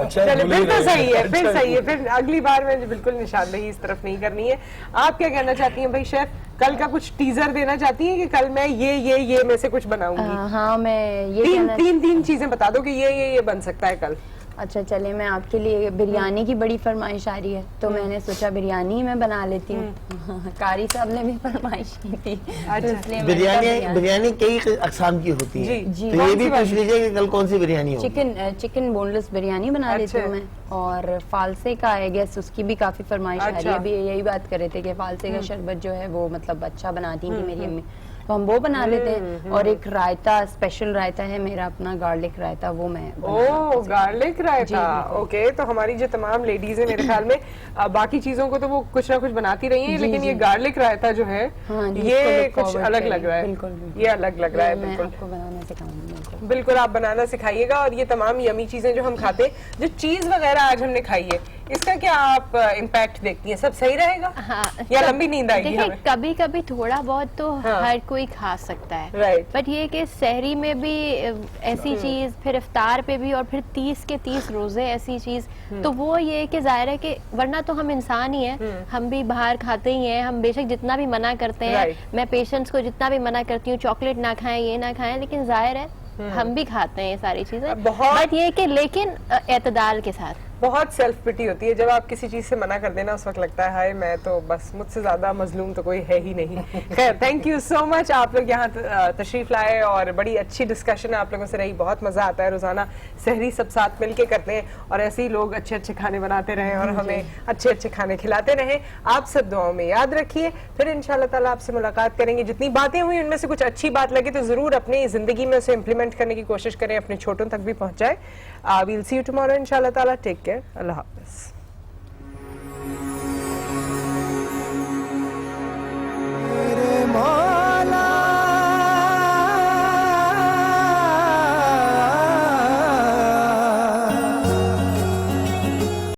Speaker 1: चलिए फिर तो सही है, फिर सही है, फिर अगली बार में बिल्कुल निशानदेही इस तरफ नहीं करनी है। आप क्या कहना चाहती हैं भाई शेफ, कल का कुछ टीजर देना चाहती हैं कि कल मैं ये में से कुछ बनाऊंगी?
Speaker 4: हाँ, मैं ये
Speaker 1: तीन चीजें बता दो कि ये बन सकता है कल।
Speaker 4: अच्छा चलिए, मैं आपके लिए बिरयानी की बड़ी फरमाइश आ रही है तो मैंने सोचा बिरयानी मैं बना लेती हूँ। कारी साहब ने भी फरमाइश की थी।
Speaker 3: अच्छा, बिरयानी कई अक़साम की होती है, तो ये भी पूछ लीजिए कि कल कौन सी बिरयानी होगी।
Speaker 4: चिकन बोनलेस बिरयानी बना लेती हूँ मैं। और फालसे का आई गेस उसकी भी काफी फरमाइश आ रही है। अभी यही बात कर रहे थे कि फालसे का शरबत जो है वो मतलब अच्छा बनाती थी मेरी अम्मी, तो हम वो बना लेते हैं। और एक रायता, स्पेशल रायता है मेरा अपना, गार्लिक रायता, वो मैं
Speaker 1: ओह गार्लिक रायता, ओके। तो हमारी जो तमाम लेडीज है मेरे ख्याल में बाकी चीजों को तो वो कुछ ना कुछ बनाती रही हैं, लेकिन ये गार्लिक रायता जो है ये कुछ अलग लग रहा है। बिल्कुल ये अलग लग रहा है। बिल्कुल
Speaker 4: आपको बनाना सिखाऊंगी।
Speaker 1: बिल्कुल आप बनाना सिखाइएगा। और ये तमाम यमी चीजें जो हम खाते हैं, जो चीज वगैरह आज हमने खाई है, इसका क्या आप इम्पैक्ट देखती हैं? सब सही रहेगा?
Speaker 14: हाँ,
Speaker 1: या लंबी नींद आएगी?
Speaker 14: देखिए कभी कभी थोड़ा बहुत तो हर कोई खा सकता है,
Speaker 1: राइट।
Speaker 14: बट ये कि सहरी में भी ऐसी चीज, फिर इफ्तार पे भी, और फिर 30 के 30 रोजे ऐसी चीज, तो वो ये कि जाहिर है कि वरना तो हम इंसान ही हैं, हम भी बाहर खाते ही हैं, हम बेशक जितना भी मना करते हैं, मैं पेशेंट्स को जितना भी मना करती हूँ चॉकलेट ना खाएं, ये ना खाएं, लेकिन जाहिर है हम भी खाते हैं ये सारी चीजें, बट ये कि लेकिन एतदाल के साथ।
Speaker 1: बहुत सेल्फ पिटी होती है जब आप किसी चीज से मना कर देना, उस वक्त लगता है हाय मैं तो बस, मुझसे ज्यादा मजलूम तो कोई है ही नहीं। खैर थैंक यू सो मच, आप लोग यहाँ तशरीफ लाए और बड़ी अच्छी डिस्कशन आप लोगों से रही। बहुत मजा आता है, रोजाना सहरी सब साथ मिलके करते हैं और ऐसे ही लोग अच्छे अच्छे खाने बनाते रहे और हमें अच्छे अच्छे खाने खिलाते रहे। आप सब दुआओं में याद रखिए, फिर इंशाल्लाह ताला आपसे मुलाकात करेंगे। जितनी बातें हुई उनमें से कुछ अच्छी बात लगी तो जरूर अपनी जिंदगी में उसे इम्प्लीमेंट करने की कोशिश करें, अपने छोटों तक भी पहुंचाए। वील सी यू टुमारो इंशाल्लाह ताला। टेक केयर, अल्लाह हाफिज।